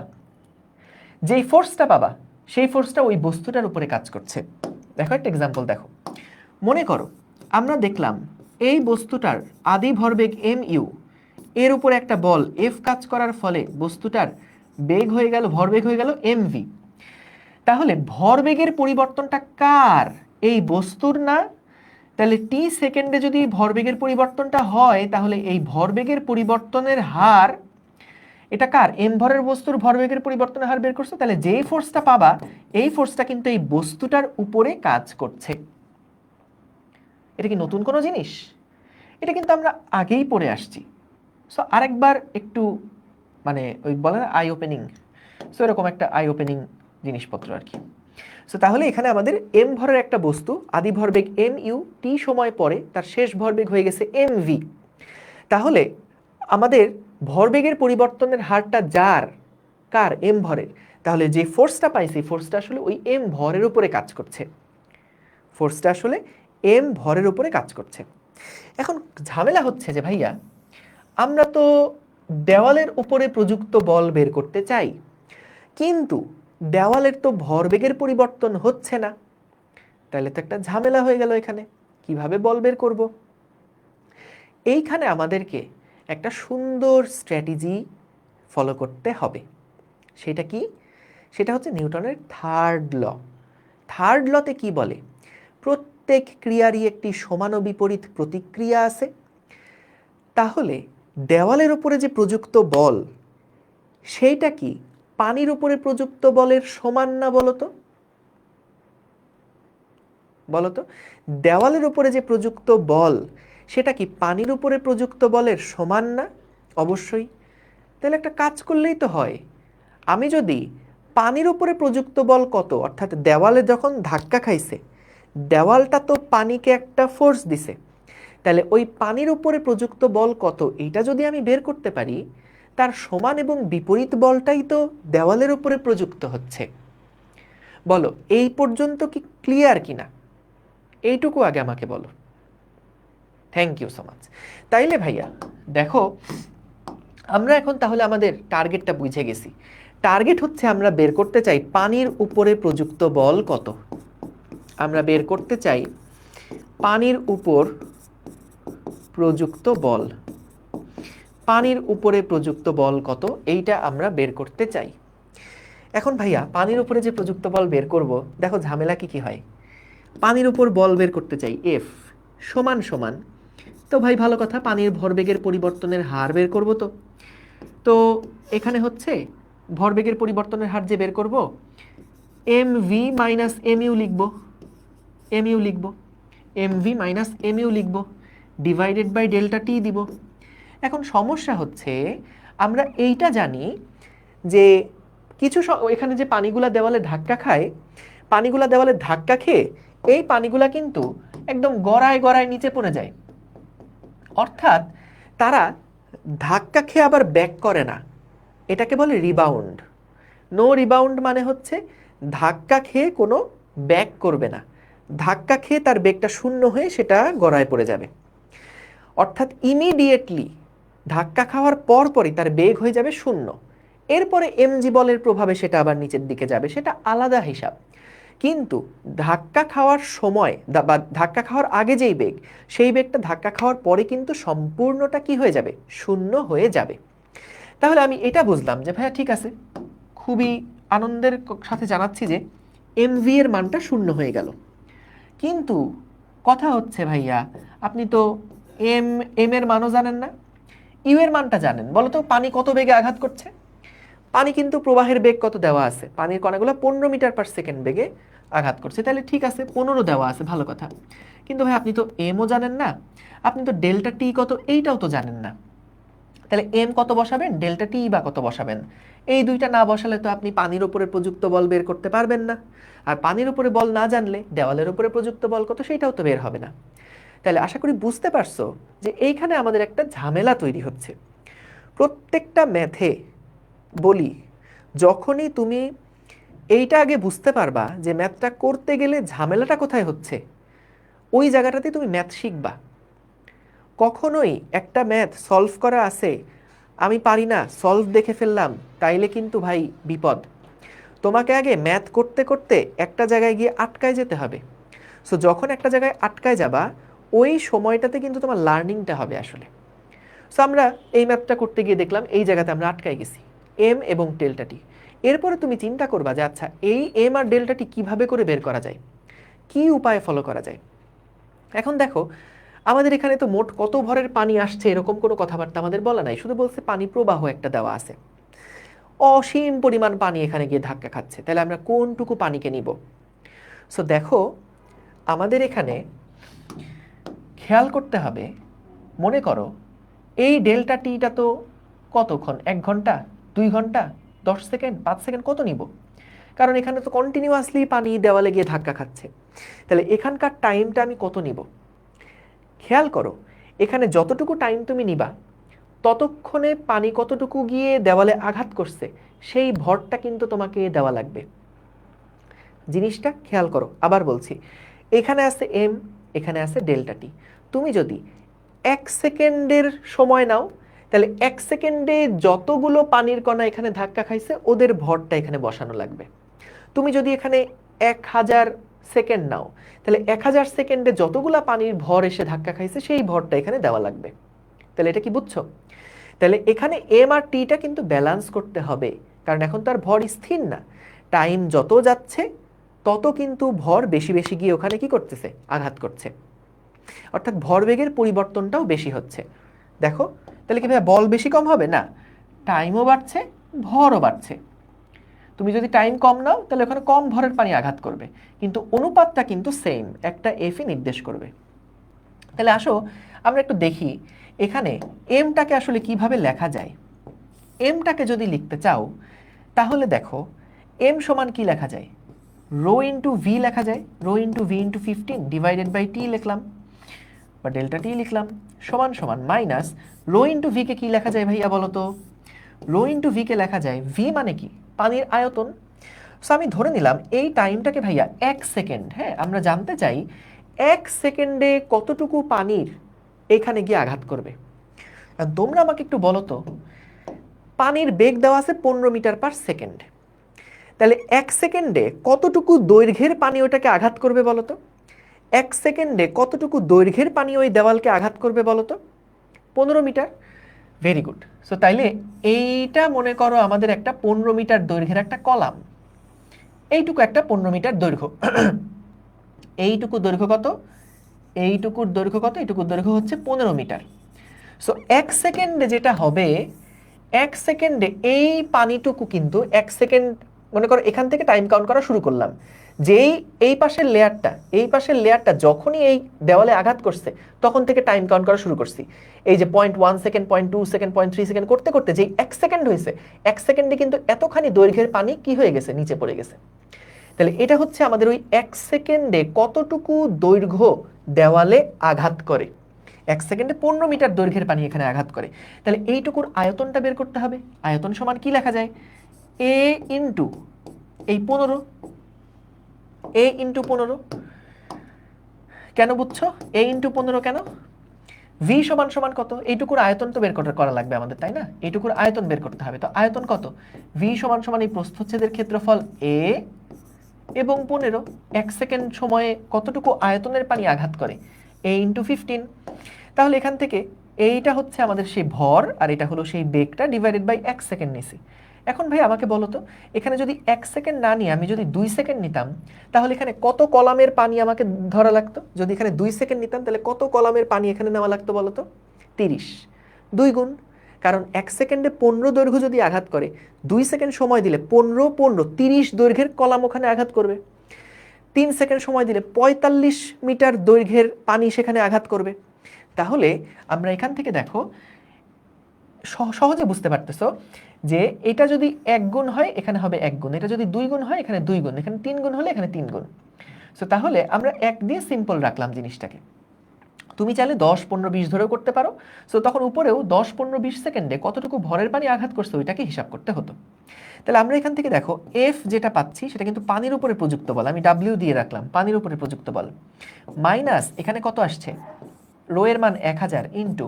যেই ফোর্সটা পাবা সেই ফোর্সটা ওই বস্তুটার উপরে কাজ করছে। দেখো একটা এক্সাম্পল দেখো, মনে করো আমরা দেখলাম এই বস্তুটার আদি ভরবেগ mu, এর উপরে একটা বল F কাজ করার ফলে বস্তুটার বেগ হয়ে গেল, ভরবেগ হয়ে গেল mv। তাহলে ভরবেগের পরিবর্তনটা কার? এই বস্তুর না? তাহলে t সেকেন্ডে যদি ভরবেগের পরিবর্তনটা হয় তাহলে এই ভরবেগের পরিবর্তনের হার এটা কার? m ভরের বস্তুর ভরবেগের পরিবর্তনের হার বের করছে, তাহলে যেই ফোর্সটা পাবা এই ফোর্সটা কিন্তু এই বস্তুটার উপরে কাজ করছে। এটা কি নতুন কোনো জিনিস? এটা কিন্তু আমরা আগেই পড়ে আসছি। সো আরেকবার একটু মানে ওই বলে না আই ওপেনিং, সো এরকম একটা আই ওপেনিং জিনিসপত্র আর কি। সো তাহলে এখানে আমাদের m ভরের একটা বস্তু, আদি ভরবেগ mu, t সময় পরে তার শেষ ভরবেগ হয়ে গেছে mv। তাহলে আমাদের ভরবেগের পরিবর্তনের হারটা যার, কার? m ভরের। তাহলে যে ফোর্সটা পাইছি ফোর্সটা আসলে ওই m ভরের উপরে কাজ করছে, ফোর্সটা আসলে এম ভরের উপরে কাজ করছে। এখন ঝামেলা হচ্ছে যে ভাইয়া আমরা তো দেওয়ালের উপরে প্রযুক্ত বল বের করতে চাই, কিন্তু দেওয়ালের তো ভরবেগের পরিবর্তন হচ্ছে না। তাহলে তো একটা ঝামেলা হয়ে গেল এখানে, কিভাবে বল বের করব? এইখানে আমাদেরকে একটা সুন্দর স্ট্র্যাটেজি ফলো করতে হবে। সেটা কি? সেটা হচ্ছে নিউটনের থার্ড ল। থার্ড লতে কি বলে? প্রত্যেক ক্রিয়ারই একটি সমান ও বিপরীত প্রতিক্রিয়া আছে। তাহলে দেওয়ালের উপরে যে প্রযুক্ত বল, সেইটা কি পানির উপরে প্রযুক্ত বলের সমান না বলতো? বলতো, দেওয়ালের উপরে যে প্রযুক্ত বল সেটা কি পানির উপরে প্রযুক্ত বলের সমান না? অবশ্যই। তাহলে একটা কাজ করলেই তো হয়। আমি যদি পানির উপরে প্রযুক্ত বল কত, অর্থাৎ দেওয়ালে যখন ধাক্কা খাইছে, দেওয়ালটা তো পানিকে একটা ফোর্স দিছে, তাহলে ওই পানির উপরে প্রযুক্ত বল কত এইটা যদি আমি বের করতে পারি, তার সমান এবং বিপরীত বলটাই তো দেওয়ালের উপরে প্রযুক্ত হচ্ছে। বলো এই পর্যন্ত কি ক্লিয়ার কিনা? এইটুকু আগে আমাকে বলো। Thank you so much. তাইলে ভাইয়া দেখো, আমরা এখন তাহলে আমাদের টার্গেটটা বুঝে গেছি। টার্গেট হচ্ছে আমরা বের করতে চাই পানির উপরে প্রযুক্ত বল কত। আমরা বের করতে চাই পানির উপর প্রযুক্ত বল। পানির উপরে প্রযুক্ত বল কত এইটা আমরা বের করতে চাই। এখন ভাইয়া পানির উপরে যে প্রযুক্ত বল বের করব, দেখো ঝামেলা কি কি হয়। পানির উপর বল বের করতে চাই এফ সমান সমান, তো ভাই ভালো কথা, পানির ভরবেগের পরিবর্তনের হার বের করব। তো তো এখানে হচ্ছে ভরবেগের পরিবর্তনের হার যে বের করব, m v minus m u লিখব, এম ইউ লিখব, m v minus m u লিখব, ডিভাইডেড বাই ডেল্টা টি দিব। এখন সমস্যা হচ্ছে আমরা এইটা জানি যে কিছু এখানে যে পানিগুলা দেওয়ালে ধাক্কা খায়, পানিগুলা দেওয়ালে ধাক্কা খেয়ে এই পানিগুলা কিন্তু একদম গড়ায় গড়ায় নিচে পড়ে যায়। অর্থাৎ তারা ধাক্কা খেয়ে আবার ব্যাক করে না, এটাকে বলে রিবাউন্ড। নো রিবাউন্ড মানে হচ্ছে ধাক্কা খেয়ে কোনো ব্যাক করবে না, ধাক্কা খেয়ে তার বেগটা শূন্য হয়ে সেটা গড়ায় পড়ে যাবে। অর্থাৎ ইমিডিয়েটলি ধাক্কা খাওয়ার পরপরই তার বেগ হয়ে যাবে শূন্য। এরপরে এমজি বলের প্রভাবে সেটা আবার নিচের দিকে যাবে, সেটা আলাদা হিসাব। কিন্তু ধাক্কা খাওয়ার সময় বা ধাক্কা খাওয়ার আগে যেই বেগ, সেই বেগটা ধাক্কা খাওয়ার পরে কিন্তু সম্পূর্ণটা কি হয়ে যাবে? শূন্য হয়ে যাবে। তাহলে আমি এটা বুঝলাম যে ভাইয়া ঠিক আছে, খুবই আনন্দের সাথে জানাচ্ছি যে এমভি এর মানটা শূন্য হয়ে গেল। কিন্তু কথা হচ্ছে ভাইয়া আপনি তো এম এম এর মানও জানেন না, ইউ এর মানটা জানেন। বলো তো পানি কত বেগে আঘাত করছে? পানি কিন্তু প্রবাহের বেগ কত দেওয়া আছে, পানির কণাগুলো 15 মিটার পার সেকেন্ড বেগে আঘাত করছে। তাহলে ঠিক আছে 15 দেওয়া আছে, ভালো কথা। কিন্তু ভাই আপনি তো এমও জানেন না, আপনি তো ডেল্টা টি কত এইটাও তো জানেন না। তাহলে এম কত বসাবেন, ডেল্টা টি বা কত বসাবেন? এই দুইটা না বসালে তো আপনি পানির উপরে প্রযুক্ত বল বের করতে পারবেন না। আর পানির উপরে বল না জানলে দেওয়ালের উপরে প্রযুক্ত বল কত সেইটাও তো বের হবে না। তাহলে আশা করি বুঝতে পারছো যে এইখানে আমাদের একটা ঝামেলা তৈরি হচ্ছে। প্রত্যেকটা ম্যাথে বলি, যখনই তুমি এইটা আগে বুঝতে পারবা যে ম্যাথটা করতে গেলে ঝামেলাটা কোথায় হচ্ছে, ওই জায়গাটাতে তুমি ম্যাথ শিখবা। কখনোই একটা ম্যাথ সলভ করা আছে, আমি পারি না সলভ দেখে ফেললাম, তাইলে কিন্তু ভাই বিপদ। তোমাকে আগে ম্যাথ করতে করতে একটা জায়গায় গিয়ে আটকায় যেতে হবে। সো যখন একটা জায়গায় আটকায় যাবা, ওই সময়টাতে কিন্তু তোমার লার্নিংটা হবে আসলে। সো আমরা এই ম্যাথটা করতে গিয়ে দেখলাম এই জায়গাতে আমরা আটকায় গেছি, এম এবং ডেল্টা টি। এরপরে তুমি চিন্তা করবা যে আচ্ছা এই এম আর ডেল্টা টি কীভাবে করে বের করা যায়, কি উপায়ে ফলো করা যায়। এখন দেখো আমাদের এখানে তো মোট কত ভরের পানি আসছে এরকম কোনো কথাবার্তা আমাদের বলা নাই, শুধু বলছে পানি প্রবাহ একটা দেওয়া আছে, অসীম পরিমাণ পানি এখানে গিয়ে ধাক্কা খাচ্ছে। তাহলে আমরা কোনটুকু পানিকে নিব? সো দেখো আমাদের এখানে খেয়াল করতে হবে, মনে করো এই ডেল্টা টিটা তো কতক্ষণ, 1 ঘন্টা, 2 ঘন্টা, 10 সেকেন্ড, 5 সেকেন্ড কত নিব? কারণ এখানে তো কন্টিনিউয়াসলি পানি দেওয়ালে গিয়ে ধাক্কা খাচ্ছে। তাহলে এখানকার টাইমটা আমি কত নিব? খেয়াল করো এখানে যতটুকু টাইম তুমি নিবা, ততক্ষণে পানি কতটুকু গিয়ে দেওয়ালে আঘাত করছে সেই ভরটা কিন্তু তোমাকে দেওয়া লাগবে। জিনিসটা খেয়াল করো, আবার বলছি, এখানে আছে এম, এখানে আছে ডেল্টা টি। তুমি যদি 1 সেকেন্ডের সময় নাও, তাহলে 1 সেকেন্ডে যতগুলো পানির কণা এখানে ধাক্কা খাইছে ওদের ভরটা এখানে বসানো লাগবে। তুমি যদি এখানে 1000 সেকেন্ড নাও, তাহলে 1000 সেকেন্ডে যতগুলা পানির ভর এসে ধাক্কা খাইছে সেই ভরটা এখানে দেওয়া লাগবে। তাহলে এটা কি বুঝছো? তাহলে এখানে এম আর টিটা কিন্তু ব্যালেন্স করতে হবে, কারণ এখন তার ভর স্থির না। টাইম যত যাচ্ছে তত কিন্তু ভর বেশি বেশি গিয়ে ওখানে কি করতেছে, আঘাত করছে, অর্থাৎ ভরবেগের পরিবর্তনটাও বেশি হচ্ছে। দেখো তাহলে কি ভাই বল বেশি কম হবে? না, টাইমও বাড়ছে, ভরও বাড়ছে। তুমি যদি টাইম কম নাও তাহলে ওখানে কম ভরের পানি আঘাত করবে, কিন্তু অনুপাতটা কিন্তু সেম, একটা এফই নির্দেশ করবে। তাহলে আসো আমরা একটু দেখি এখানে এমটাকে আসলে কিভাবে লেখা যায়। এমটাকে যদি লিখতে চাও তাহলে দেখো এম সমান কি লেখা যায়, রো ইন্টু ভি লেখা যায়। Rho into V into 15 divided by T লিখলাম বা ডেল্টা টি লিখলাম, সমান সমান মাইনাস রো ইন্টু ভি কে কি লেখা যায় ভাইয়া বলো তো? রো ইন্টু ভি কে লেখা যায়, ভি মানে কি, পানির আয়তন। সো আমি ধরে নিলাম এই টাইমটাকে ভাইয়া 1 সেকেন্ড। হ্যাঁ, আমরা জানতে চাই 1 সেকেন্ডে কতটুকু পানির এখানে গিয়ে আঘাত করবে। তোমরা আমাকে একটু বলো তো, পানির বেগ দেওয়া আছে 15 মিটার পার সেকেন্ড, তাহলে 1 সেকেন্ডে কতটুকু দৈর্ঘ্যের পানি ওটাকে আঘাত করবে বলো তো? 1 সেকেন্ডে কতটুকু দৈর্ঘ্যের পানি ওই দেওয়ালকে আঘাত করবে বলো তো? 15 মিটার। Very good. সো তাইলে এইটা মনে করো আমাদের একটা 15 মিটার দৈর্ঘ্যের একটা কলাম। এইটুকু একটা 15 মিটার দৈর্ঘ্য। এইটুকু দৈর্ঘ্য কত? এইটুকুর দৈর্ঘ্য কত? এইটুকুর দৈর্ঘ্য হচ্ছে 15 মিটার। সো 1 সেকেন্ডে যেটা হবে, 1 সেকেন্ডে এই পানিটুকু কিন্তু 1 সেকেন্ড, মনে করো এখান থেকে টাইম কাউন্ট করা শুরু করলাম, যেই এই পাশের লেয়ারটা যখনই এই দেওয়ালে আঘাত করছে তখন থেকে টাইম কাউন্ট করা শুরু করছি। এই যে 0.1 সেকেন্ড, 0.2 সেকেন্ড, 0.3 সেকেন্ড করতে করতে যেই 1 সেকেন্ড হয়েছে, 1 সেকেন্ডে কিন্তু এতখানি দৈর্ঘ্যের পানি কি হয়ে গেছে, নিচে পড়ে গেছে। তাহলে এটা হচ্ছে আমাদের ওই 1 সেকেন্ডে কতটুকু দৈর্ঘ্য দেওয়ালে আঘাত করে। 1 সেকেন্ডে 15 মিটার দৈর্ঘ্যের পানি এখানে আঘাত করে। তাহলে এইটুকুর আয়তনটা বের করতে হবে। আয়তন সমান কি লেখা যায়? এ ইন্টু এই 15, এ ইন্টু 15। কেন বুঝছো এ ইন্টু 15 কেন? ভি সমান সমান কত? এইটুকুর আয়তন তো বের করা লাগবে আমাদের, তাই না? এইটুকুর আয়তন বের করতে হবে। তো আয়তন কত? ভি সমান সমান এই প্রস্থচ্ছেদের ক্ষেত্রফল এ এবং 15। 1 সেকেন্ড সময়ে কতটুকু আয়তনের পানি আঘাত করে? এ ইন্টু 15। তাহলে এখান থেকে এইটা হচ্ছে আমাদের সেই ভর, আর এটা হলো সেই বেগটা ডিভাইডেড বাই 1 সেকেন্ড নিছি। এখন ভাই আমাকে বলো তো, এখানে যদি 1 সেকেন্ড না নিয়ে আমি যদি 2 সেকেন্ড নিতাম, তাহলে এখানে কত কলামের পানি আমাকে ধরা লাগতো? যদি এখানে 2 সেকেন্ড নিতাম তাহলে কত কলামের পানি এখানে নেওয়া লাগতো বলো তো? 30। 2 গুণ। কারণ 1 সেকেন্ডে 15 দৈর্ঘ্য যদি আঘাত করে, 2 সেকেন্ড সময় দিলে 15 15 30 দৈর্ঘ্যের কলাম ওখানে আঘাত করবে। 3 সেকেন্ড সময় দিলে 45 মিটার দৈর্ঘ্যের পানি সেখানে আঘাত করবে। তাহলে আমরা এখান থেকে দেখো সহজে বুঝতে পারতেছো যে এটা যদি 1 গুণ হয় এখানে হবে 1 গুণ, এটা যদি 2 গুণ হয় এখানে 2 গুণ, এখানে 3 গুণ হলে এখানে 3 গুণ। সো তাহলে আমরা 1 দিয়ে সিম্পল রাখলাম জিনিসটাকে। তুমি চাইলে 10 15 20 ধরেও করতে পারো। সো তখন উপরেও 10 15 20 সেকেন্ডে কতটুকু ভরের পানি আঘাত করছে ওইটাকে হিসাব করতে হতো। তাহলে আমরা এখান থেকে দেখো এফ যেটা পাচ্ছি সেটা কিন্তু পানির উপরে প্রযুক্ত বল, আমি ডাব্লিউ দিয়ে রাখলাম, পানির উপরে প্রযুক্ত বল, মাইনাস এখানে কত আসছে, রো এর মান 1000 ইন্টু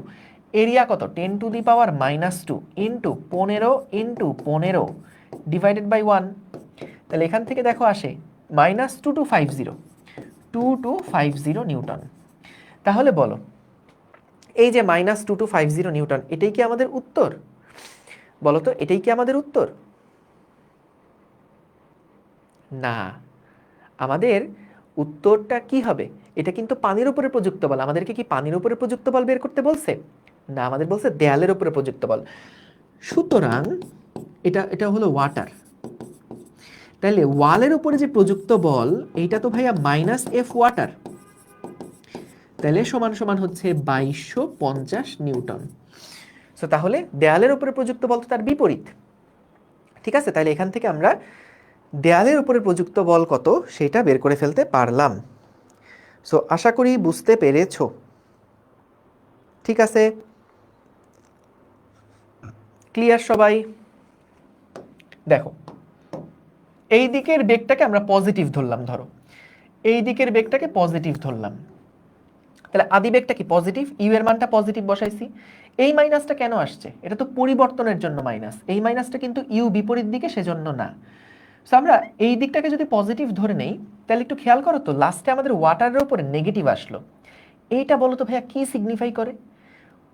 এরিয়া কত 10 to the power -2 into 15 into 15 divided by 1। তাহলে এখান থেকে দেখো আসে -2250 নিউটন। তাহলে বলো এই যে -2250 নিউটন, এটাই কি আমাদের উত্তর? বলো তো এটাই কি আমাদের উত্তর? না, আমাদের উত্তরটা কি হবে? এটা কিন্তু পানির উপরে প্রযুক্ত বল। আমাদেরকে কি পানির উপরে প্রযুক্ত বল বের করতে বলছে? না, আমাদের বলছে দেয়ালের উপরে প্রযুক্ত বল। সুতরাং এটা হলো ওয়াটার, তাহলে ওয়ালের উপরে যে প্রযুক্ত বল এইটা তো ভাইয়া -F ওয়াটার, তাহলে সমান সমান হচ্ছে 2250 নিউটন। সো তাহলে দেয়ালের উপরে প্রযুক্ত বল তো তার বিপরীত। ঠিক আছে, তাহলে এখান থেকে আমরা দেয়ালের উপরে প্রযুক্ত বল কত সেটা বের করে ফেলতে পারলাম। সো আশা করি বুঝতে পেরেছো। ঠিক আছে, ক্লিয়ার সবাই? দেখো এই দিকের বেগটাকে আমরা পজিটিভ ধরলাম, ধরো এই দিকের বেগটাকে পজিটিভ ধরলাম, তাহলে আদিবেগটা কি পজিটিভ, ইউ এর মানটা পজিটিভ বসাইছি। এই মাইনাসটা কেন আসছে? এটা তো পরিবর্তনের জন্য মাইনাস, এই মাইনাসটা কিন্তু ইউ বিপরীত দিকে, সেজন্য না। সো আমরা এই দিকটাকে যদি পজিটিভ ধরে নেই, তাহলে একটু খেয়াল করো তো, লাস্টে আমাদের ওয়াটারের উপরে নেগেটিভ আসলো। এইটা বলো তো ভাইয়া কি সিগনিফাই করে?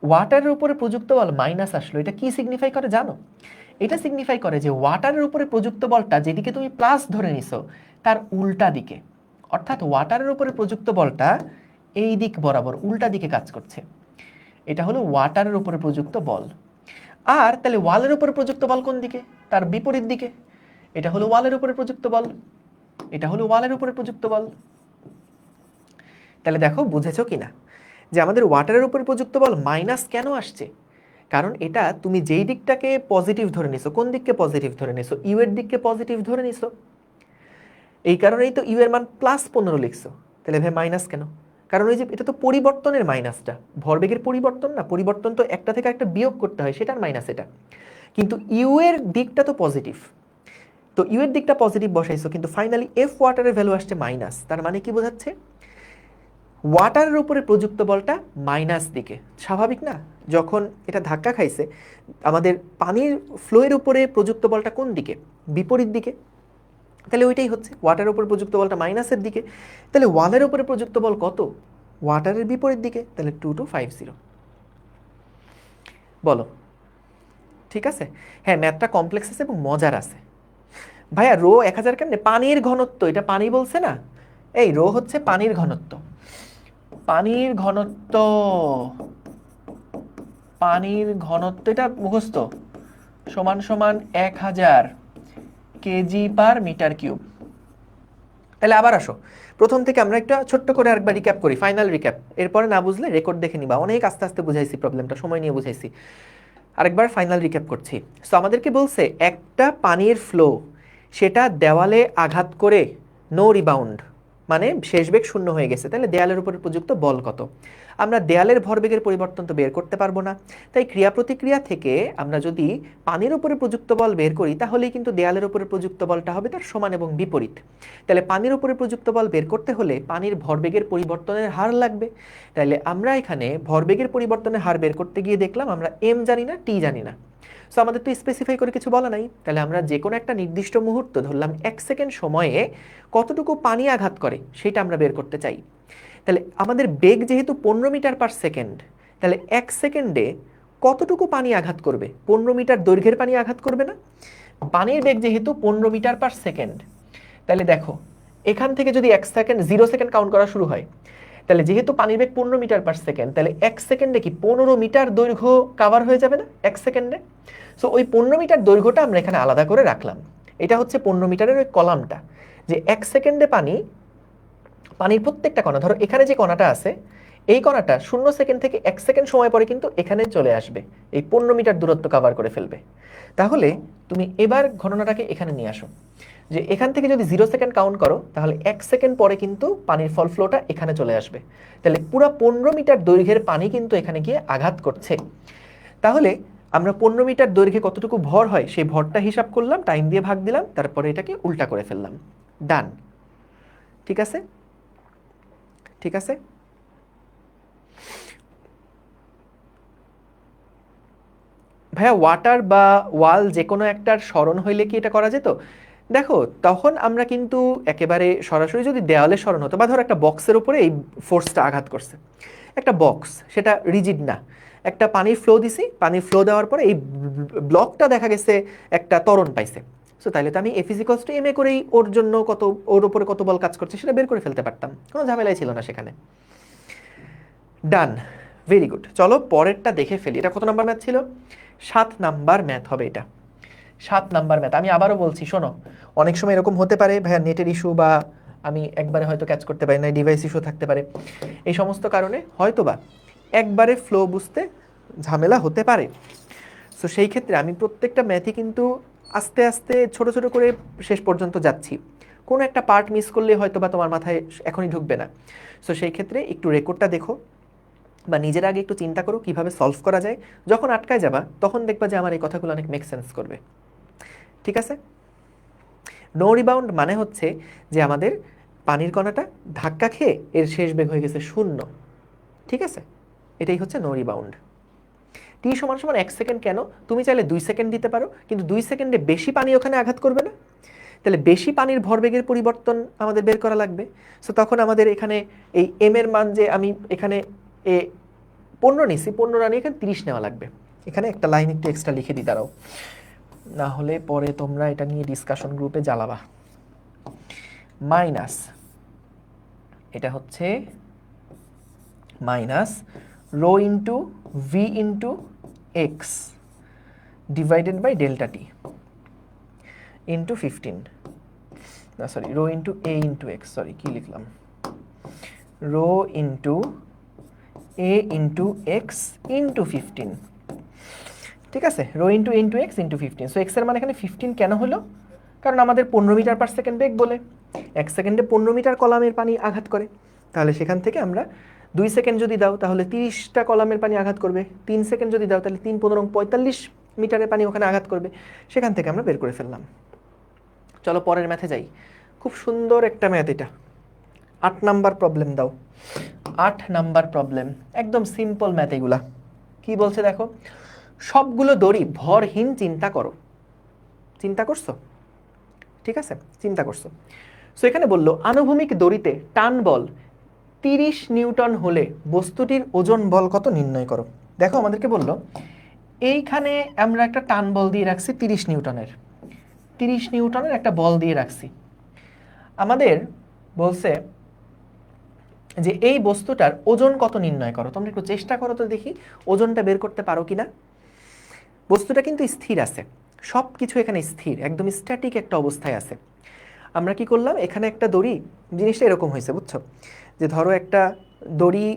ওয়াটারের উপরে প্রযুক্ত বল মাইনাস আসলো, এটা কি সিগনিফাই করে জানো? এটা সিগনিফাই করে যে ওয়াটারের উপরে প্রযুক্ত বলটা যেদিকে তুমি প্লাস ধরে নিছো তার উল্টা দিকে, অর্থাৎ ওয়াটারের উপরে প্রযুক্ত বলটা এই দিক বরাবর উল্টা দিকে কাজ করছে। এটা হলো ওয়াটারের উপরে প্রযুক্ত বল। আর তাহলে ওয়ালের উপরে প্রযুক্ত বল কোন দিকে? তার বিপরীত দিকে। এটা হলো ওয়ালের উপরে প্রযুক্ত বল, এটা হলো ওয়ালের উপরে প্রযুক্ত বল। তাহলে দেখো বুঝেছো কিনা যে আমাদের ওয়াটারের উপরে প্রযুক্ত বল মাইনাস কেন আসছে? কারণ এটা তুমি যেই দিকটাকে পজিটিভ ধরে নিছো, কোন দিককে পজিটিভ ধরে নিছো? ইউ এর দিককে পজিটিভ ধরে নিছো। এই কারণেই তো ইউ এর মান +15 লিখছো। তাহলে ভাই মাইনাস কেন? কারণ ওই যে এটা তো পরিবর্তনের মাইনাসটা, ভরবেগের পরিবর্তন না, পরিবর্তন তো একটা থেকে একটা বিয়োগ করতে হয়, সেটার মাইনাস এটা। কিন্তু ইউ এর দিকটা তো পজিটিভ, তো ইউ এর দিকটা পজিটিভ বসাইছো, কিন্তু ফাইনালি এফ ওয়াটারের ভ্যালু আসছে মাইনাস। তার মানে কি বোঝাচ্ছে? ওয়াটারের উপরে প্রযুক্ত বলটা মাইনাস দিকে। স্বাভাবিক না? যখন এটা ধাক্কা খাইছে, আমাদের পানির ফ্লোয়ের উপরে প্রযুক্ত বলটা কোন দিকে? বিপরীত দিকে। তাহলে ওইটাই হচ্ছে, ওয়াটারের উপরে প্রযুক্ত বলটা মাইনাসের দিকে। তাহলে ওয়ালের উপরে প্রযুক্ত বল কত? ওয়াটারের বিপরীত দিকে। তাহলে 2250। বলো ঠিক আছে? হ্যাঁ, ম্যাথটা কমপ্লেক্স আছে এবং মজার আছে। ভাইয়া রো 1000 কেমনে? পানির ঘনত্ব, এটা পানি বলছে না? এই রো হচ্ছে পানির ঘনত্ব। পানির ঘনত্ব, পানির ঘনত্ব এটা মুখস্থ, সমান সমান 1000 কেজি পার মিটার কিউব। তাহলে আবার আসো, প্রথম থেকে আমরা একটা ছোট্ট করে আরেকবার রিক্যাপ করি, ফাইনাল রিক্যাপ। এরপরে না বুঝলে রেকর্ড দেখে নিবা, অনেক আস্তে আস্তে বুঝাইছি প্রবলেমটা, সময় নিয়ে বুঝাইছি। আরেকবার ফাইনাল রিক্যাপ করছি। সো আমাদেরকে বলছে একটা পানির ফ্লো, সেটা দেওয়ালে আঘাত করে নো রিবাউন্ড, মানে শেষ বেগ শূন্য হয়ে গেছে। তাহলে দেয়ালের উপরে প্রযুক্ত বল কত? আমরা দেয়ালের ভরবেগের পরিবর্তন তো বের করতে পারবো না, তাই ক্রিয়া প্রতিক্রিয়া থেকে আমরা যদি পানির উপরে প্রযুক্ত বল বের করি, তাহলেই কিন্তু দেয়ালের উপরে প্রযুক্ত বলটা হবে তার সমান এবং বিপরীত। তাহলে পানির উপরে প্রযুক্ত বল বের করতে হলে পানির ভরবেগের পরিবর্তনের হার লাগবে। তাহলে আমরা এখানে ভরবেগের পরিবর্তনের হার বের করতে গিয়ে দেখলাম আমরা এম জানি না, টি জানি না। সো আমাদের তো স্পেসিফাই করে কিছু বলা নাই। তাহলে আমরা যে কোনো একটা নির্দিষ্ট মুহূর্ত, ধরলাম 1 সেকেন্ড সময়ে কতটুকু পানি আঘাত করে সেটা আমরা বের করতে চাই। তাহলে আমাদের বেগ যেহেতু 15 মিটার পার সেকেন্ড, তাহলে 1 সেকেন্ডে কতটুকু পানি আঘাত করবে? 15 মিটার দৈর্ঘ্যের পানি আঘাত করবে না? পানির বেগ যেহেতু 15 মিটার পার সেকেন্ড, তাহলে দেখো এখান থেকে যদি 1 সেকেন্ড 0 সেকেন্ড কাউন্ট করা শুরু হয়, তাহলে যেহেতু পানির বেগ 15 মিটার পার সেকেন্ড, তাহলে 1 সেকেন্ডে কি 15 মিটার দৈর্ঘ্য কাভার হয়ে যাবে না 1 সেকেন্ডে? সো ওই 15 মিটার দৈর্ঘ্যটা আমরা এখানে আলাদা করে রাখলাম। এটা হচ্ছে 15 মিটারের ওই কলামটা, যে 1 সেকেন্ডে পানির প্রত্যেকটা কণা, ধরো এখানে যে কণাটা আছে, এই কণাটা 0 সেকেন্ড থেকে 1 সেকেন্ড সময় পরে কিন্তু এখানে চলে আসবে, এই 15 মিটার দূরত্ব কভার করে ফেলবে। তাহলে তুমি এবার ঘটনাটাকে এখানে নিয়ে আসো, যে এখান থেকে যদি 0 সেকেন্ড কাউন্ট করো, তাহলে 1 সেকেন্ড পরে কিন্তু পানির ফল ফ্লোটা এখানে চলে আসবে। তাহলে পুরো 15 মিটার দৈর্ঘ্যের পানি কিন্তু এখানে গিয়ে আঘাত করছে। তাহলে আমরা 15 মিটার দৈর্ঘ্যে কতটুকু ভর হয় সেই ভরটা হিসাব করলাম, টাইম দিয়ে ভাগ দিলাম, তারপরে এটাকে উল্টা করে ফেললাম। ডান। ঠিক আছে? ঠিক আছে? ভাইয়া ওয়াটার বা ওয়াল যে কোনো একটার স্মরণ হইলে কি এটা করা যেত? দেখো তখন আমরা কিন্তু একেবারে সরাসরি যদি দেওয়ালে স্মরণ হতো, বা ধরো একটা বক্সের উপরে এই ফোর্সটা আঘাত করছে, একটা বক্স সেটা রিজিড না, একটা পানির ফ্লো দিছি, পানির ফ্লো দেওয়ার পরে এই ব্লকটা দেখা গেছে একটা ত্বরণ পাইছে। সো তাহলে তো আমি F=ma করেই ওর জন্য কত, ওর উপরে কত বল কাজ করছে সেটা বের করে ফেলতে পারতাম, কোনো ঝামেলাই ছিল না সেখানে। ডান, ভেরি গুড। চলো পরেরটা দেখে ফেলি। এটা কত নাম্বার ম্যাথ ছিল? 7 নাম্বার ম্যাথ হবে এটা। 7 নাম্বার ম্যাথ। আমি আবারও বলছি, শোনো, অনেক সময় এরকম হতে পারে ভাইয়া নেটের ইস্যু, বা আমি একবারে হয়তো ক্যাচ করতে পারি না, ডিভাইস ইস্যু থাকতে পারে, এই সমস্ত কারণে হয়তোবা একবারে ফ্লো বুঝতে ঝামেলা হতে পারে। সো সেই ক্ষেত্রে আমি প্রত্যেকটা ম্যাথই কিন্তু আস্তে আস্তে ছোট ছোট করে শেষ পর্যন্ত যাচ্ছি। কোনো একটা পার্ট মিস করলে হয়তোবা তোমার মাথায় এখনই ঢুকবে না। সো সেই ক্ষেত্রে একটু রেকর্ডটা দেখো, বা নিজের আগে একটু চিন্তা করো কিভাবে সলভ করা যায়। যখন আটকায় যাবা তখন দেখবা যে আমার এই কথাগুলো অনেক মেক সেন্স করবে। ঠিক আছে? নো রিবাউন্ড মানে হচ্ছে যে আমাদের পানির কণাটা ধাক্কা খেয়ে এর শেষ বেগ হয়ে গেছে 0। ঠিক আছে, এটাই হচ্ছে নো রিবাউন্ড। টি সমান সমান 1 সেকেন্ড কেন? তুমি চাইলে 2 সেকেন্ড দিতে পারো, কিন্তু 2 সেকেন্ডে বেশি পানি ওখানে আঘাত করবে না। তাহলে বেশি পানির ভরবেগের পরিবর্তন আমাদের বের করা লাগবে। সো তখন আমাদের এখানে এই এম এর মান যে আমি এখানে 15 নিছি, 15 না নিয়ে এখানে 30 নেওয়া লাগবে। এখানে একটা লাইন একটু এক্সট্রা লিখে দিই, দাঁড়াও, না হলে পরে তোমরা এটা নিয়ে ডিসকাশন গ্রুপে জ্বালাবা। মাইনাস, এটা হচ্ছে minus rho into V into x divided by delta t into 15, না sorry, rho into a into x, sorry কি লিখলাম, rho into a into x into 15। ঠিক আছে, rho into x into 15। So x এর মান এখানে 15 কেন হলো? কারণ আমাদের 15 মিটার পার সেকেন্ড বেগ বলে, 1 সেকেন্ডে 15 মিটার কলামের পানি আঘাত করে। তাহলে সেখান থেকে আমরা 2 সেকেন্ড যদি দাও তাহলে 30টা কলামের পানি আঘাত করবে, 3 সেকেন্ড যদি দাও তাহলে 3 15 45 মিটারের পানি ওখানে আঘাত করবে। সেখান থেকে আমরা বের করে ফেললাম। চলো পরের ম্যাথে যাই। খুব সুন্দর একটা ম্যাথ এটা। 8 নাম্বার প্রবলেম দাও। 8 নাম্বার প্রবলেম, একদম সিম্পল ম্যাথ এগুলা। কি বলছে দেখো, সবগুলো দড়ি ভরহীন চিন্তা করো। চিন্তা করছো? ঠিক আছে, চিন্তা করছো। সো এখানে বললো আনুভূমিক দড়িতে টান বল 30 নিউটন হলে বস্তুটির ওজন বল কত নির্ণয় করো। দেখো আমাদেরকে বললো এইখানে আমরা একটা টান বল দিয়ে রাখছি 30 নিউটনের, 30 নিউটনের একটা বল দিয়ে রাখছি। আমাদের বলছে যে এই বস্তুটার ওজন কত নির্ণয় করো। তোমরা একটু চেষ্টা করো তো দেখি ওজনটা বের করতে পারো কিনা। বস্তুটা কিন্তু স্থির আছে, সব কিছু এখানে স্থির, একদম স্ট্যাটিক একটা অবস্থায় আছে। আমরা কি করলাম, এখানে একটা দড়ি, জিনিসটা এরকম হয়েছে বুঝছো, যে ধরো একটা দড়ি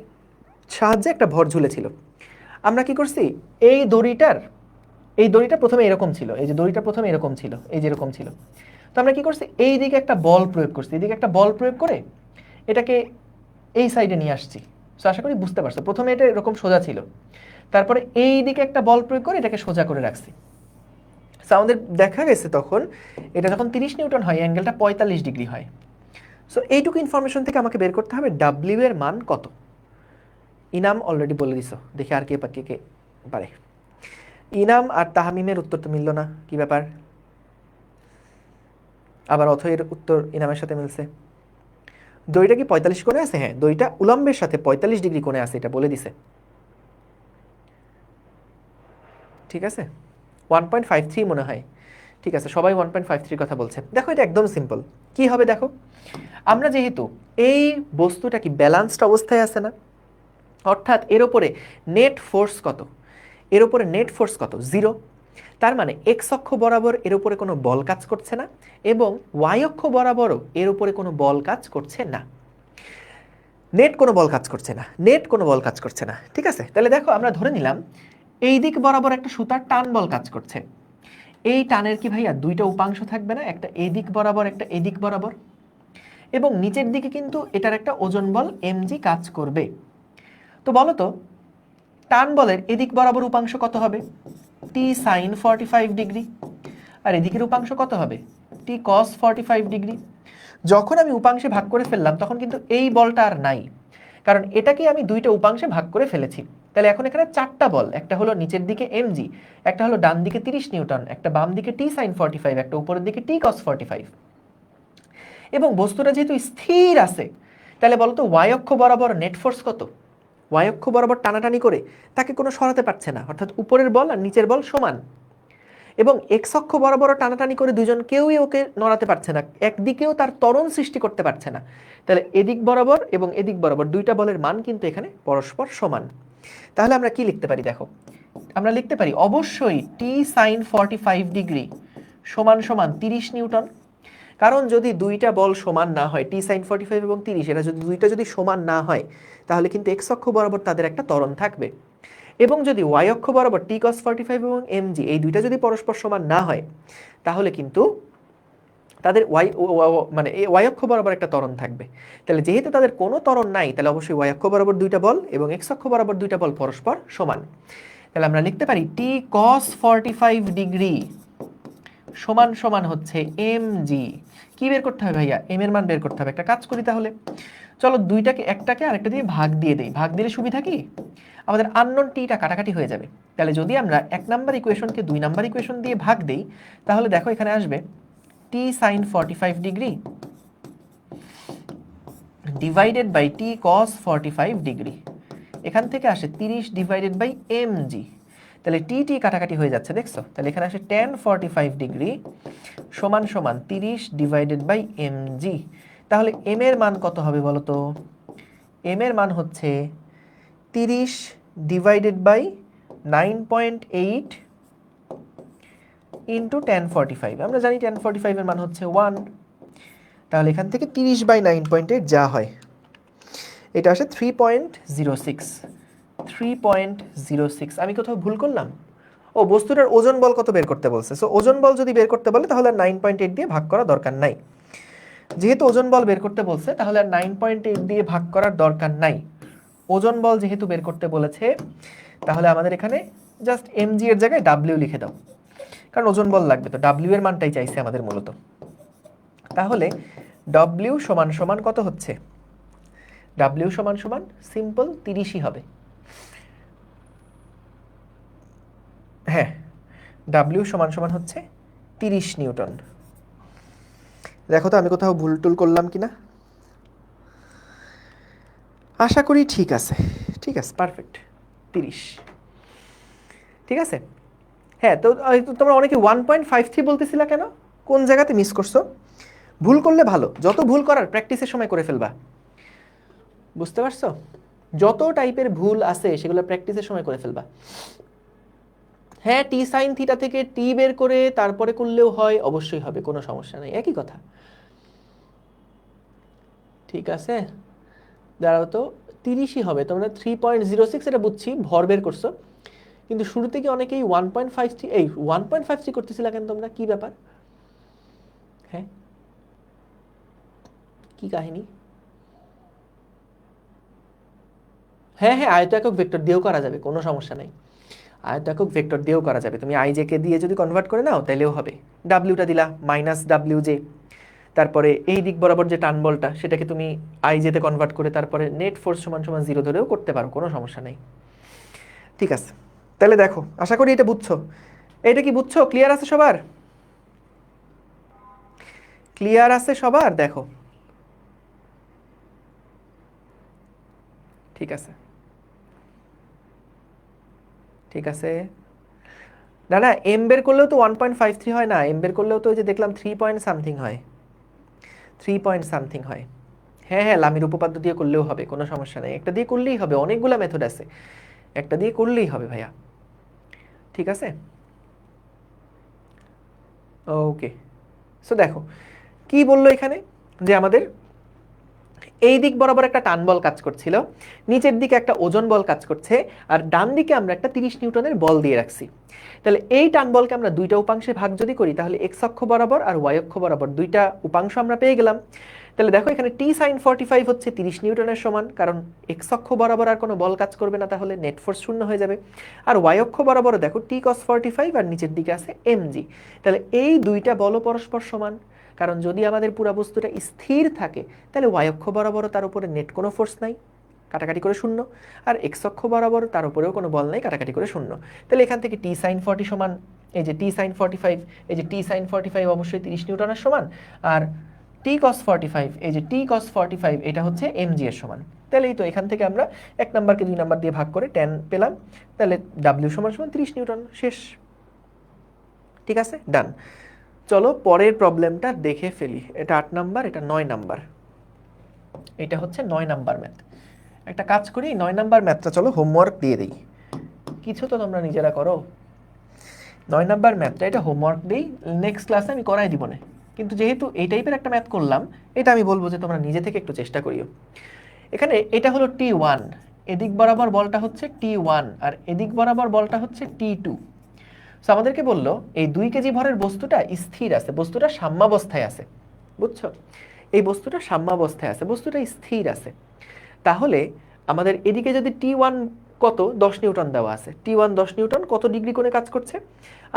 সাহায্যে একটা ভর ঝুলেছিল। আমরা কি করছি, এই দড়িটা প্রথমে এরকম ছিল, এই যে দড়িটা প্রথমে এরকম ছিল, এই যে এরকম ছিল। তো আমরা কি করছি, এই দিকে একটা বল প্রয়োগ করছি, এদিকে একটা বল প্রয়োগ করে এটাকে এই সাইডে নিয়ে আসছি। তো আশা করি বুঝতে পারছো, প্রথমে এটা এরকম সোজা ছিল, তারপরে এই দিকে একটা বল প্রয়োগ করে এটাকে সোজা করে রাখছি। আমাদের দেখা গেছে তখন এটা যখন 30 নিউটন হয় অ্যাঙ্গেলটা 45 ডিগ্রি হয়। সো এইটুকু ইনফরমেশন থেকে আমাকে বের করতে হবে ডাব্লিউ এর মান কত। ইনাম অলরেডি বলে দিছো, দেখি আর কে কে পারে। ইনাম আর তাহমিমের উত্তর তো মিলল না, কি ব্যাপার? আবার অথয়ের উত্তর ইনামের সাথে মিলছে। দড়িটা কি 45 কোণে আছে? হ্যাঁ, দড়িটা উলম্বের সাথে 45 ডিগ্রি কোণে আছে, এটা বলে দিছে। ঠিক আছে, 1.53 মনে হয়। ঠিক আছে, সবাই 1.53 কথা বলছে। দেখো এটা একদম সিম্পল। কি হবে দেখো, আমরা যেহেতু এই বস্তুটা কি ব্যালান্সড অবস্থায় আছে না, অর্থাৎ এর উপরে নেট ফোর্স কত, এর উপরে নেট ফোর্স কত, 0। তার মানে এক্স অক্ষ বরাবর এর উপরে কোনো বল কাজ করছে না, এবং ওয়াই অক্ষ বরাবরও এর উপরে কোনো বল কাজ করছে না। নেট কোনো বল কাজ করছে না, নেট কোনো বল কাজ করছে না। ঠিক আছে, তাহলে দেখো আমরা ধরে নিলাম এই দিক বরাবর একটা সুতার টান বল কাজ করছে। এই টানের কি ভাইয়া দুইটা উপাংশ থাকবে না, একটা এদিক বরাবর একটা এদিক বরাবর, এবং নিচের দিকে কিন্তু এটার একটা ওজন বল এমজি কাজ করবে। তো বলো তো টান বলের এদিক বরাবর উপাংশ কত হবে? টি সাইন 45 ডিগ্রি। আর এদিকের উপাংশ কত হবে? টি কস 45 ডিগ্রি। যখন আমি উপাংশে ভাগ করে ফেললাম তখন কিন্তু এই বলটা আর নাই, কারণ এটাকে আমি দুইটা উপাংশে ভাগ করে ফেলেছি। তাহলে এখন এখানে 4টা বল, একটা হলো নিচের দিকে এমজি, একটা হলো ডান দিকে 30 নিউটন, একটা বাম দিকে টি সাইন 45, একটা উপরের দিকে টি কস 45। এবং বস্তুটা যেহেতু স্থির আছে, তাহলে বলতো ওয়াই অক্ষ বরাবর নেট ফোর্স কত? ওয়াই অক্ষ বরাবর টানাটানি করে তাকে কোনো সরাতে পারছে না, অর্থাৎ উপরের বল আর নিচের বল সমান। এবং এক্স অক্ষ বরাবর টানাটানি করে দুজন কেউই ওকে নড়াতে পারছে না, একদিকেও তার ত্বরণ সৃষ্টি করতে পারছে না। তাহলে এদিক বরাবর এবং এদিক বরাবর দুইটা বলের মান কিন্তু এখানে পরস্পর সমান। তাহলে আমরা কি লিখতে পারি দেখো, আমরা লিখতে পারি অবশ্যই টি সাইন 45 ডিগ্রি সমান সমান 30 নিউটন। কারণ যদি দুইটা বল সমান না হয়, টি সাইন 45 এবং 30, এটা যদি দুইটা যদি সমান না হয় তাহলে কিন্তু এক্স অক্ষ বরাবর তাদের একটা ত্বরণ থাকবে। এবং যদি ওয়াই অক্ষ বরাবর টি কস 45 এবং এমজি এই দুইটা যদি পরস্পর সমান না হয় তাহলে কিন্তু তাদের মানে ওয়াই অক্ষ বরাবর একটা ত্বরণ থাকবে। তাহলে যেহেতু তাদের কোনো ত্বরণ নাই, তাহলে অবশ্যই ওয়াই অক্ষ বরাবর দুইটা বল এবং এক্স অক্ষ বরাবর দুইটা বল পরস্পর সমান। তাহলে আমরা লিখতে পারি টি কস 45 ডিগ্রি সমান সমান হচ্ছে mg। কি বের করতে হবে ভাইয়া? m এর মান বের করতে হবে। একটা কাজ করি তাহলে, চলো দুইটাকে একটাকে আরেকটা দিয়ে ভাগ দিয়ে দেই। ভাগ দিলে সুবিধা কি, আমাদের আননোন টিটা কাটাকাটি হয়ে যাবে। তাহলে যদি আমরা 1 নাম্বার ইকুয়েশনকে 2 নাম্বার ইকুয়েশন দিয়ে ভাগ দেই, তাহলে দেখো এখানে আসবে t sin 45 degree divided by t cos 45 degree. এখান থেকে আসে 30 ডিভাইডেড বাই mg। তাহলে টি টি কাটাকাটি হয়ে যাচ্ছে, দেখছো? তাহলে এখানে আসে tan 45 ডিগ্রি সমান সমান 30 ডিভাইডেড বাই mg। তাহলে m এর মান কত হবে বলো তো? m এর মান হচ্ছে 30 ডিভাইডেড বাই 9.8 ইন্টু tan 45। আমরা জানি tan 45 এর মান হচ্ছে 1। তাহলে এখান থেকে 30 বাই 9.8 যা হয় এটা আসে 3.06। 3.06। আমি কোথাও ভুল করলাম? ও, বস্তুটার ওজন বল কত বের করতে বলছে। সো ওজন বল যদি বের করতে বলে তাহলে আর 9.8 দিয়ে ভাগ করা দরকার নাই। যেহেতু ওজন বল বের করতে বলছে তাহলে আর 9.8 দিয়ে ভাগ করার দরকার নাই। ওজন বল যেহেতু বের করতে বলেছে তাহলে আমাদের এখানে জাস্ট mg এর জায়গায় w লিখে দাও, কারণ ওজন বল লাগবে তো। w এর মানটাই চাইছে আমাদের মূলত। তাহলে w সমান সমান কত হচ্ছে? w সমান সমান সিম্পল 30ই হবে। হ্যাঁ, w সমান সমান হচ্ছে 30 নিউটন। দেখো তো আমি কোথাও ভুল টুল করলাম কিনা। আশা করি ঠিক আছে। ঠিক আছে, পারফেক্ট, 30। ঠিক আছে। হ্যাঁ, তো তোমরা অনেকে 1.53 বলতেছিলা কেন? কোন জায়গাতে মিস করছো? ভুল করলে ভালো, যত ভুল করার প্র্যাকটিসের সময় করে ফেলবা। বুঝতে পারছো? যত টাইপের ভুল আছে সেগুলো প্র্যাকটিসের সময় করে ফেলবা। হ্যাঁ, টি সাইন থিটা থেকে টি বের করে তারপরে করলেও হয়, অবশ্যই হবে, কোনো সমস্যা নেই, একই কথা। ঠিক আছে, দাঁড়াও তো, 30ই হবে। তোমরা 3.06 এটা বুঝছি, ভর বের করছো, কিন্তু শুরুতে কি অনেকেই 1.53 এই 1.53 করতেছিল কেন তোমরা? কি ব্যাপার? হ্যাঁ, কি কাহিনী? হ্যাঁ হ্যাঁ, আয়ত একক ভেক্টর দিয়েও করা যাবে, কোনো সমস্যা নেই। আয়ত একক ভেক্টর দিয়েও করা যাবে। তুমি আইজেকে দিয়ে যদি কনভার্ট করে নাও তাহলেও হবে। ডাব্লিউটা দিলা মাইনাস ডাব্লিউ জে, তারপরে এই দিক বরাবর যে টান বলটা সেটাকে তুমি আইজেতে কনভার্ট করে তারপরে নেট ফোর্স সমান সমান 0 ধরেও করতে পারো, কোনো সমস্যা নেই। ঠিক আছে, তাহলে দেখো, আশা করি এটা বুঝছো। এটা কি বুঝছো? ক্লিয়ার আছে সবার? ক্লিয়ার আছে সবার? দেখো, ঠিক আছে, ঠিক আছে। না না, এম বের করলেও তো 1.53 হয় না, এম বের করলেও তো ওই যে দেখলাম 3 পয়েন্ট সামথিং হয়, 3 পয়েন্ট সামথিং হয়। হ্যাঁ হ্যাঁ, লামির উপপাদ্য দিয়ে করলেও হবে, কোনো সমস্যা নেই। একটা দিয়ে করলেই হবে, অনেকগুলো মেথড আছে, একটা দিয়ে করলেই হবে ভাইয়া। ঠিক আছে, ওকে। সো দেখো কি বললো এখানে, যে আমাদের এই দিক বরাবর একটা টান বল কাজ করছিল, নিচের দিকে একটা ওজন বল কাজ করছে, আর ডান দিকে আমরা একটা 30 নিউটনের বল দিয়ে রাখছি। তাহলে এই টান বলকে আমরা দুইটা উপাংশে ভাগ যদি করি তাহলে এক্স অক্ষ বরাবর আর ওয়াই অক্ষ বরাবর দুইটা উপাংশ আমরা পেয়ে গেলাম। তাহলে দেখো এখানে টি সাইন 45 হচ্ছে 30 নিউটনের সমান, কারণ এক্স অক্ষ বরাবর আর কোনো বল কাজ করবে না, তাহলে নেট ফোর্স শূন্য হয়ে যাবে। আর ওয়াই অক্ষ বরাবর দেখো টি কস 45 আর নিচের দিকে আছে এমজি। তাহলে এই দুইটা বল পরস্পর সমান, কারণ যদি আমাদের পুরো বস্তুটা স্থির থাকে তাহলে ওয়াই অক্ষ বরাবরও তার উপরে নেট কোনো ফোর্স নাই, কাটাকাটি করে শূন্য। আর এক্স অক্ষ বরাবর তার উপরেও কোনো বল নাই, কাটাকাটি করে শূন্য। তাহলে এখান থেকে টি সাইন 40 সমান এই যে টি সাইন 45, এই যে টি সাইন 45 অবশ্যই 30 নিউটনের সমান, আর টি কস 45 এই যে টি কস 45 এটা হচ্ছে এমজি এর সমান। তাহলে এই তো এখান থেকে আমরা 1 নাম্বারকে 2 নাম্বার দিয়ে ভাগ করে tan পেলাম। তাহলে ডাব্লিউ সমান সমান 30 নিউটন, শেষ। ঠিক আছে, ডান। চলো পরের প্রবলেমটা দেখে ফেলি। এটা 8 নাম্বার, এটা 9 নাম্বার। এটা হচ্ছে 9 নাম্বার ম্যাথ। একটা কাজ করি, 9 নাম্বার ম্যাথটা চলো হোমওয়ার্ক দিয়ে দিই, কিছু তো তোমরা নিজেরা করো। 9 নাম্বার ম্যাথটা এটা হোমওয়ার্ক দিই, নেক্সট ক্লাসে আমি করাই দিব না, কিন্তু যেহেতু এই টাইপের একটা ম্যাথ করলাম, এটা আমি বলবো যে তোমরা নিজে থেকে একটু চেষ্টা করিও। এখানে এটা হলো T1, এদিক বরাবর বলটা হচ্ছে T1 আর এদিক বরাবর বলটা হচ্ছে T2। সো আমাদেরকে বললো এই 2 কেজি ভরের বস্তুটা স্থির আছে, বস্তুটা সাম্যাবস্থায় আছে। বুঝছো? এই বস্তুটা সাম্যাবস্থায় আছে, বস্তুটা স্থির আছে। তাহলে আমাদের এদিকে যদি T1 কত 10 নিউটন দেওয়া আছে, T1 10 নিউটন কত ডিগ্রি কোণে কাজ করছে,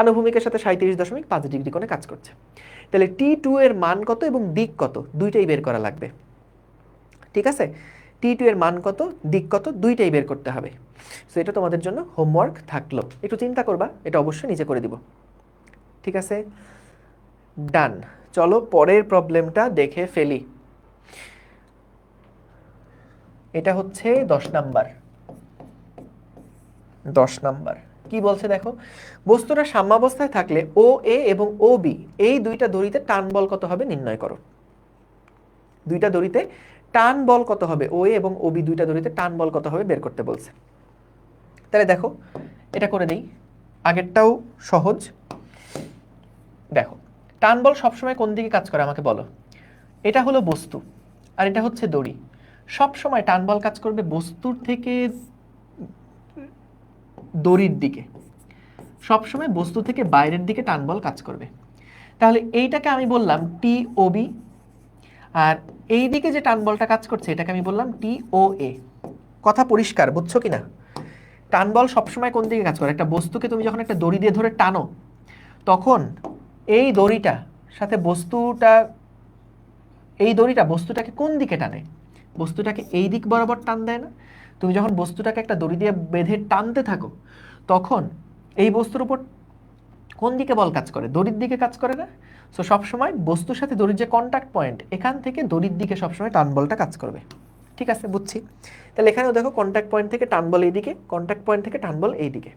আনুভূমিকের সাথে 37.5 ডিগ্রি কোণে কাজ করছে। তাহলে T2 এর মান কত এবং দিক কত দুইটাই বের করা লাগবে। ঠিক আছে, T2 এর মান কত দিক কত দুইটাই বের করতে হবে। সো এটা তোমাদের জন্য হোমওয়ার্ক থাকলো, একটু চিন্তা করবা, এটা অবশ্যই নিজে করে দিব। ঠিক আছে, ডান। চলো পরের প্রবলেমটা দেখে ফেলি। এটা হচ্ছে 10 নাম্বার। 10 নাম্বার কি বলছে দেখো, বস্তুটা সাম্যাবস্থায় থাকলে ও এ এবং ও বি এই দুইটা দড়িতে টান বল কত হবে নির্ণয় করো। দুইটা দড়িতে টান বল কত হবে, ও এ এবং ও বি দুইটা দড়িতে টান বল কত হবে বের করতে বলছে। তাহলে দেখো এটা করে দেই, আগেরটাও সহজ। দেখো টান বল সবসময় কোন দিকে কাজ করে আমাকে বলো। এটা হলো বস্তু আর এটা হচ্ছে দড়ি, সব সময় টান বল কাজ করবে বস্তুর থেকে দড়ির দিকে, সবসময় বস্তু থেকে বাইরের দিকে টান বল কাজ করবে। তাহলে এইটাকে আমি বললাম টি ও বি, আর এই দিকে যে টান বলটা কাজ করছে এটাকে আমি বললাম টি ও এ। কথা পরিষ্কার, বুঝছো কিনা? টান বল সবসময় কোন দিকে কাজ করে, একটা বস্তুকে তুমি যখন একটা দড়ি দিয়ে ধরে টানো তখন এই দড়িটা সাথে বস্তুটা, এই দড়িটা বস্তুটাকে কোন দিকে টানে, বস্তুটাকে এই দিক বরাবর টান দেয় না? তুমি যখন বস্তুটাকে একটা দড়ি দিয়ে বেঁধে টানতে থাকো তখন এই বস্তুর উপর কোন দিকে বল কাজ করে, দড়ির দিকে কাজ করে না? সো সবসময় বস্তুর সাথে দড়ির যে কন্ট্যাক্ট পয়েন্ট এখান থেকে দড়ির দিকে সবসময় টান বলটা কাজ করবে। ঠিক আছে, বুঝছি। তাহলে এখানেও দেখো কন্ট্যাক্ট পয়েন্ট থেকে টান বল এইদিকে, কন্ট্যাক্ট পয়েন্ট থেকে টান বল এইদিকে।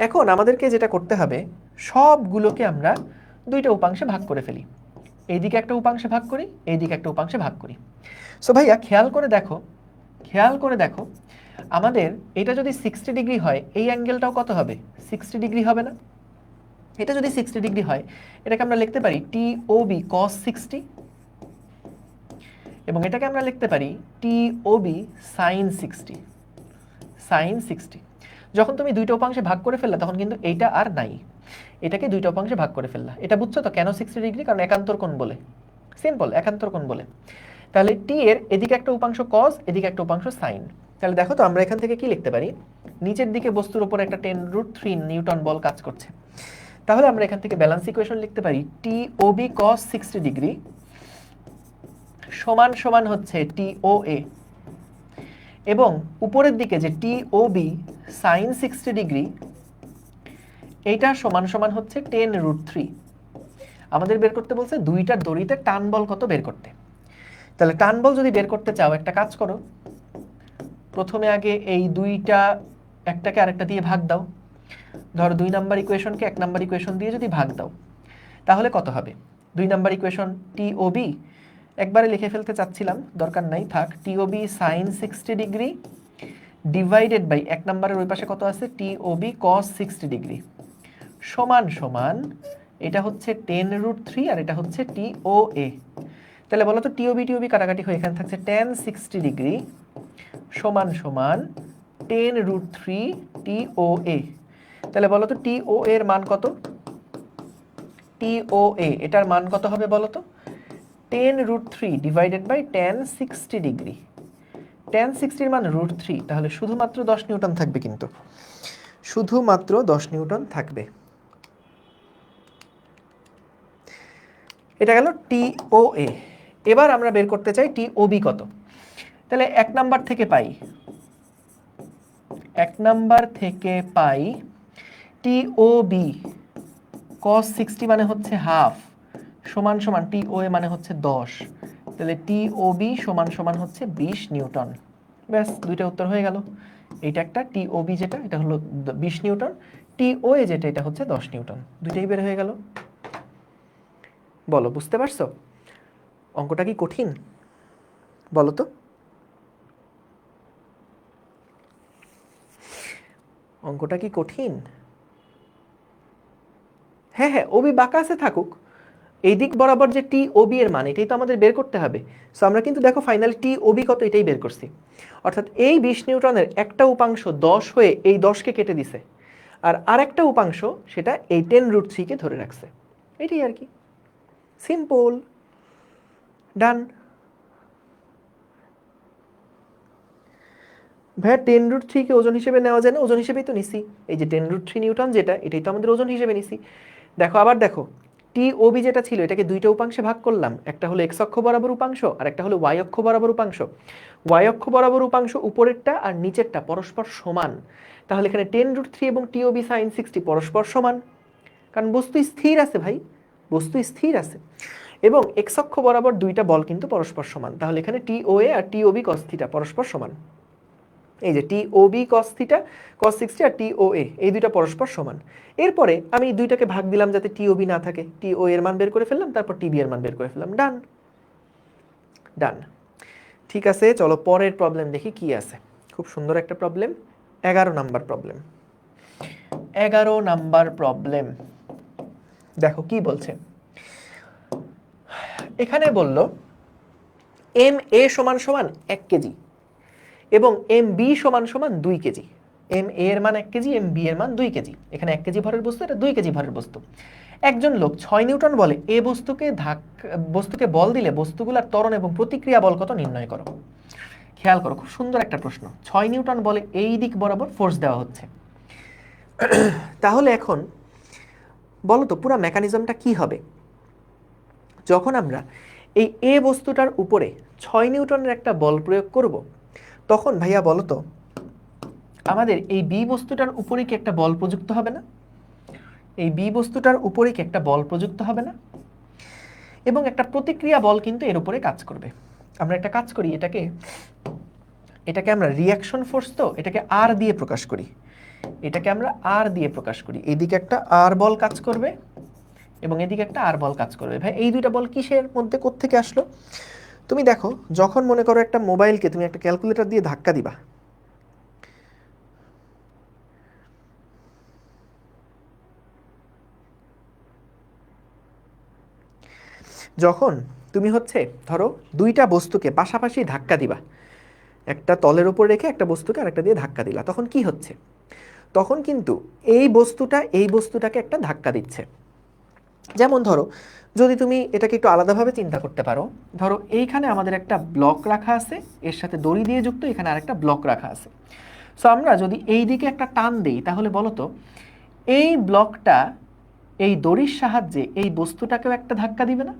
এখন আমাদেরকে যেটা করতে হবে সবগুলোকে আমরা দুইটা উপাংশে ভাগ করে ফেলি। এইদিকে একটা উপাংশে ভাগ করি, এইদিকে একটা উপাংশে ভাগ করি। সো ভাইয়া খেয়াল করে দেখো, খেয়াল করে দেখো আমাদের এটা যদি 60 ডিগ্রি হয় এই অ্যাঙ্গেলটাও কত হবে 60 ডিগ্রি হবে না? এটা যদি 60 ডিগ্রি হয় এটাকে আমরা লিখতে পারি টি ও বি cos 60, এবং এটাকে আমরা লিখতে পারি টি ও বি sin 60, sin 60। যখন তুমি দুইটা উপাংশে ভাগ করে ফেললা তখন কিন্তু এইটা আর নাই, এটাকে দুইটা উপাংশে ভাগ করে ফেললা। এটা বুঝছো তো কেন 60 ডিগ্রি? কারণ একান্তর কোণ বলে, সিম্পল একান্তর কোণ বলে। তাহলে টি এর এদিকে একটা উপাংশ cos, এদিকে একটা উপাংশ sin। তাহলে দেখো তো আমরা এখান থেকে কি লিখতে পারি, নিচের দিকে বস্তুর উপর একটা 10√3 নিউটন বল কাজ করছে। তাহলে আমরা এখান থেকে ব্যালেন্স ইকুয়েশন লিখতে পারি টি ও বি cos 60 ডিগ্রি সমান সমান হচ্ছে টি ও এ, এবং উপরের দিকে যে টি ও বি sin 60 ডিগ্রি এইটা সমান সমান হচ্ছে 10√3। আমাদের বের করতে বলছে দুইটার দড়িতে টান বল কত বের করতে। তাহলে টান বল যদি বের করতে চাও একটা কাজ করো, প্রথমে আগে এই দুইটা একটাকে আরেকটা দিয়ে ভাগ দাও। ধরো 2 নাম্বার ইকুয়েশনকে 1 নাম্বার ইকুয়েশন দিয়ে যদি ভাগ দাও তাহলে কত হবে, 2 number equation T O B একবারে লিখে ফেলতে চাচ্ছিলাম, দরকার নাই থাক, T O B sin 60 degree divided by 1 নাম্বারের ওই পাশে কত আছে T O B cos 60 degree সমান সমান এটা হচ্ছে 10√3 আর এটা হচ্ছে টি ও এ। তাহলে বলো তো টি ও বি কাটাকাটি হয়ে এখানে থাকছে tan 60 ডিগ্রি সমান সমান 10√3 টি ও এ। তাহলে বলো তো টি ও এর মান কত, টি ও এ এটার মান কত হবে বলো তো, 10√3 divided by tan 60 degree. tan 60 এর মান √3, তাহলে শুধুমাত্র 10 নিউটন থাকবে, কিন্তু শুধুমাত্র 10 নিউটন থাকবে। এটা গেল টি ও এ। এবার আমরা বের করতে চাই টি ও বি কত। তাহলে 1 নাম্বার থেকে পাই, 1 নাম্বার থেকে পাই টি ও বি cos 60 মানে হচ্ছে হাফ সমান সমান টি ও এ মানে হচ্ছে 10। তাহলে টি ও বি সমান সমান হচ্ছে 20 নিউটন। ব্যাস দুইটা উত্তর হয়ে গেল। এইটা একটা টি ও বি যেটা এটা হলো 20 নিউটন, টি ও এ যেটা এটা হচ্ছে 10 নিউটন, দুইটাই বের হয়ে গেল। বলো বুঝতে পারছো? অঙ্কটা কি কঠিন বলো তো? অঙ্কটা কি কঠিন? হ্যাঁ হ্যাঁ, ওবি বাঁকা আছে থাকুক, এই দিক বরাবর যে টি ওবি এর মান এটাই তো আমাদের বের করতে হবে। সো আমরা কিন্তু দেখো ফাইনালি টি ওবি কত এটাই বের করছি, অর্থাৎ এই 20 নিউটনের একটা উপাংশ 10 হয়ে এই 10কে কেটে দিছে, আর আরেকটা উপাংশ সেটা এই 10√3 কে ধরে রাখছে। এটাই আর কি, সিম্পল, ডান। ভাইয়া 10√3 কে ওজন হিসেবে নেওয়া যায় না? ওজন হিসেবেই তো নিছি। এই যে 10√3 নিউটন যেটা, এটাই তো আমাদের ওজন হিসেবে নিছি। দেখো আবার দেখো, টিওবি যেটা ছিল এটাকে দুইটা উপাংশে ভাগ করলাম, একটা হলো এক্স অক্ষ বরাবর উপাংশ আর একটা হলো ওয়াই অক্ষ বরাবর উপাংশ। ওয়াই অক্ষ বরাবর উপাংশ উপরেরটা আর নিচেরটা পরস্পর সমান, তাহলে এখানে 10√3 এবং টিওবি সাইন 60 পরস্পর সমান, কারণ বস্তু স্থির আছে ভাই, বস্তু স্থির আছে। এবং এক্স অক্ষ বরাবর দুইটা বল কিন্তু পরস্পর সমান, তাহলে এখানে টিওএ আর টিওবি কস থিটা পরস্পর সমান। এই যে টিওবি কস থিটা কস 60 আর টিওএ এই দুইটা পরস্পর সমান। এরপরে আমি এই দুইটাকে ভাগ দিলাম যাতে টিওবি না থাকে, টিও এর মান বের করে ফেললাম, তারপর টিবি এর মান বের করে ফেললাম, ডান। ডান, ঠিক আছে। চলো পরের প্রবলেম দেখি কি আছে। খুব সুন্দর একটা problem, 11 number problem. 11 number problem, দেখো কি বলছে। এখানে বলল এম এ সমান সমান 1 কেজি এবং এম বি সমান সমান 2 কেজি। এম এ এর মান 1 কেজি, এম বি এর মান 2 কেজি। এখানে 1 কেজি ভরের বস্তু, এটা 2 কেজি ভরের বস্তু। একজন লোক 6 নিউটন বলে এ বস্তুকে বল দিলে বস্তুগুলোর ত্বরণ এবং প্রতিক্রিয়া বল কত নির্ণয় করো। খেয়াল করো, খুব সুন্দর একটা প্রশ্ন। 6 নিউটন বলে এই দিক বরাবর ফোর্স দেওয়া হচ্ছে। তাহলে এখন বলো তো পুরো মেকানিজমটা কি হবে যখন আমরা এই এ বস্তুটার উপরে 6 নিউটনের একটা বল প্রয়োগ করব। তখন ভাইয়া বলো তো আমাদের এই বি বস্তুটার উপরে কি একটা বল প্রযুক্ত হবে না? এই বি বস্তুটার উপরে কি একটা বল প্রযুক্ত হবে না? এবং একটা প্রতিক্রিয়া বল কিন্তু এর উপরে কাজ করবে। আমরা একটা কাজ করি, এটাকে আমরা রিঅ্যাকশন ফোর্স, তো এটাকে আর দিয়ে প্রকাশ করি, এটাকে আমরা আর দিয়ে প্রকাশ করি। এইদিকে একটা আর বল কাজ করবে এবং এদিকে একটা আর বল কাজ করবে। ভাই এই দুইটা বল কিসের মধ্যে কোত্থেকে আসলো? তুমি দেখো, যখন মনে করো একটা মোবাইলকে তুমি একটা ক্যালকুলেটর দিয়ে ধাক্কা দিবা, যখন তুমি হচ্ছে ধরো দুইটা বস্তুকে পাশাপাশি ধাক্কা দিবা, একটা তলের উপর রেখে একটা বস্তুকে আরেকটা দিয়ে ধাক্কা দিলা, তখন কি হচ্ছে? তখন কিন্তু এই বস্তুটাকে একটা ধাক্কা দিচ্ছে। যেমন ধরো, যদি তুমি এটাকে একটু আলাদাভাবে চিন্তা করতে পারো, ধরো এইখানে আমাদের একটা ব্লক রাখা আছে, এর সাথে দড়ি দিয়ে যুক্ত, এখানে আরেকটা ব্লক রাখা আছে। সো আমরা যদি এই দিকে একটা টান দেই, তাহলে বলো তো এই ব্লকটা এই দড়ির সাহায্যে এই বস্তুটাকেও একটা ধাক্কা দিবে না?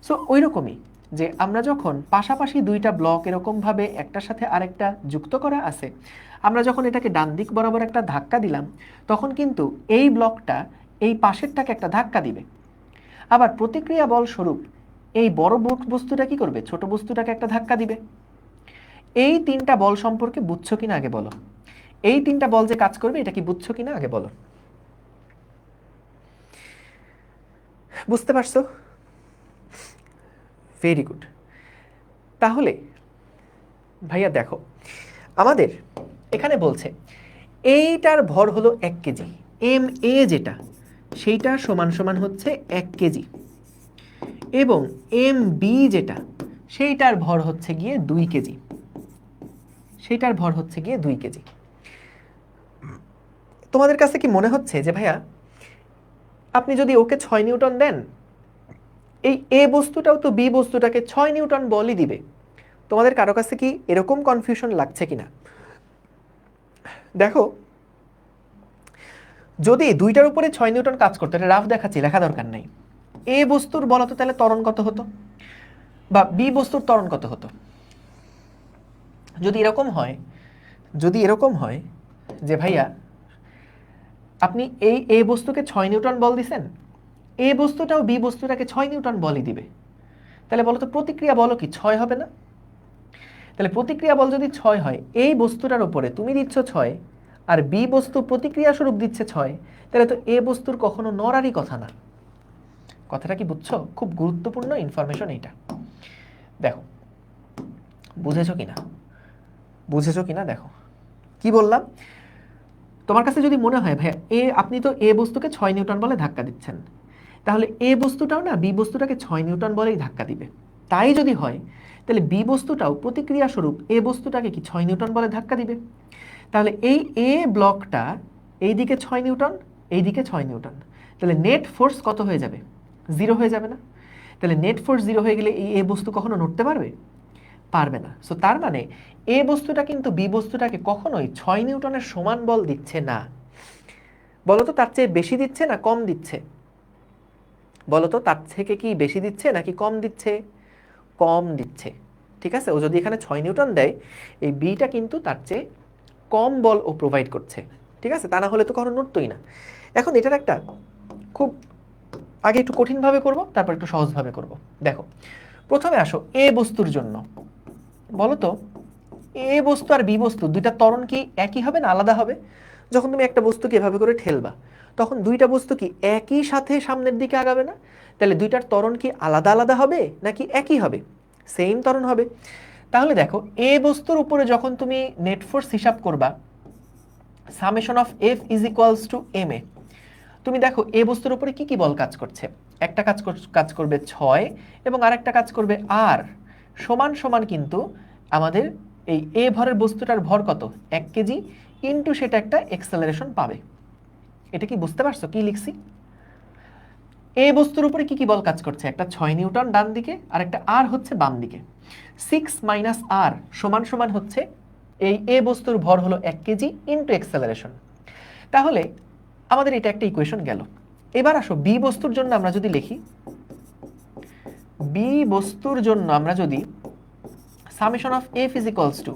সো ওই রকমই, যে আমরা যখন পাশাপাশি দুইটা ব্লক এরকমভাবে একটার সাথে আরেকটা যুক্ত করা আছে, আমরা যখন এটাকে ডান দিক বরাবর একটা ধাক্কা দিলাম, তখন কিন্তু এই ব্লকটা এই পাশেরটাকে একটা ধাক্কা দিবে। আবার প্রতিক্রিয়া বল স্বরূপ এই বড় বস্তুটা কি করবে? ছোট বস্তুটাকে একটা ধাক্কা দিবে। এই তিনটা বল সম্পর্কে বুঝছো কিনা আগে বলো। এই তিনটা বল যে কাজ করবে এটা কি বুঝছো কিনা আগে বলো। বুঝতে পারছো? Very good. তাহলে ভাইয়া দেখো, আমাদের এখানে বলছে এইটার ভর হলো 1 কেজি, এম এ যেটা সেইটা সমান সমান হচ্ছে 1 কেজি, এবং এম বি যেটা সেইটার ভর হচ্ছে গিয়ে 2 কেজি, সেইটার ভর হচ্ছে গিয়ে 2 কেজি। তোমাদের কাছে কি মনে হচ্ছে যে ভাইয়া আপনি যদি ওকে 6 নিউটন দেন, এই এ বস্তুটাও তো বি বস্তুটাকে 6 নিউটন বলই দিবে? তোমাদের কারো কাছে কি এরকম কনফিউশন লাগছে কিনা? দেখো, যদি দুইটার উপরে 6 নিউটন কাজ করতো, এটা রাফ দেখাচ্ছি, লেখা দরকার নাই। এ বস্তুর বল হতো তাহলে ত্বরণ কত হতো, বা বি বস্তুর ত্বরণ কত হতো? যদি এরকম হয় যে ভাইয়া আপনি এই এ বস্তুকে 6 নিউটন বল দিছেন, এ বস্তুটাও বি বস্তুটাকে 6 নিউটন বলই দিবে, তাহলে বলো তো প্রতিক্রিয়া বলও কি 6 হবে না? তাহলে প্রতিক্রিয়া বল যদি 6 হয়, এই বস্তুটার উপরে তুমি দিচ্ছ 6 আর বি বস্তু প্রতিক্রিয়া স্বরূপ দিচ্ছে 6, তাহলে তো এ বস্তুর কখনো নড়ারই কথা না। কথাটা কি বুঝছো? খুব গুরুত্বপূর্ণ ইনফরমেশন এইটা। দেখো বুঝেছো কিনা দেখো কি বললাম। তোমার কাছে যদি মনে হয় ভাইয়া আপনি তো এ বস্তুকে 6 নিউটন বলে ধাক্কা দিচ্ছেন, তাহলে এ বস্তুটাও না বি বস্তুটাকে 6 নিউটন বলেই ধাক্কা দিবে। তাই যদি হয়, তাহলে বি বস্তুটাও প্রতিক্রিয়া স্বরূপ এ বস্তুটাকে কি 6 নিউটন বলে ধাক্কা দিবে। তাহলে এই এ ব্লকটা এইদিকে 6 নিউটন, এইদিকে 6 নিউটন, তাহলে নেট ফোর্স কত হয়ে যাবে? 0 হয়ে যাবে না? তাহলে নেট ফোর্স 0 হয়ে গেলে এই এ বস্তু কখনো নড়তে পারবে? পারবে না। সো তার মানে এ বস্তুটা কিন্তু বি বস্তুটাকে কখনোই 6 নিউটনের সমান বল দিচ্ছে না। বলতো তার চেয়ে বেশি দিচ্ছে না কম দিচ্ছে? বলতো তার থেকে কি বেশি দিচ্ছে নাকি কম দিচ্ছে? কম দিচ্ছে। ঠিক আছে, ও যদি এখানে 6 নিউটন দেয়, এই বিটা কিন্তু তার চেয়ে কম বল ও প্রোভাইড করছে। ঠিক আছে, তা না হলে তো কখনো নড়তই না। এখন এটার একটা খুব আগে একটু কঠিনভাবে করব, তারপর একটু সহজভাবে করব। দেখো, প্রথমে আসো এ বস্তুর জন্য। বলো তো এ বস্তু আর বি বস্তু দুইটা ত্বরণ কি একই হবে না আলাদা হবে? যখন তুমি একটা বস্তুকে এভাবে করে ঠেলবা, তখন দুইটা বস্তু কি একই সাথে সামনের দিকে আগাবে না? তাহলে দুইটার ত্বরণ কি আলাদা আলাদা হবে নাকি একই হবে? সেম ত্বরণ হবে। তাহলে দেখো, এ বস্তুর উপরে যখন তুমি নেট ফোর্স হিসাব করবা, summation of F is equals to M A, তুমি দেখো এ বস্তুর উপরে কি কি বল কাজ করছে। একটা কাজ করবে 6 এবং আরেকটা কাজ করবে আর। সমান সমান কিন্তু আমাদের এই এ ভরের বস্তুটার ভর কত? 1 কেজি, ইনটু সেটা একটা এক্সেলারেশন পাবে। এটা কি বুঝতে পারছো কি লিখছি? এ বস্তুর উপরে কি কি বল কাজ করছে? একটা 6 নিউটন ডান দিকে আর একটা আর হচ্ছে বাম দিকে। 6 মাইনাস আর সমান সমান হচ্ছে এই এ বস্তুর ভর হলো 1 কেজি ইনটু এক্সেলারেশন। তাহলে আমাদের এটা একটা ইকুয়েশন গেল। এবার আসো বি বস্তুর জন্য আমরা যদি লিখি, বি বস্তুর জন্য আমরা যদি summation of F is equals to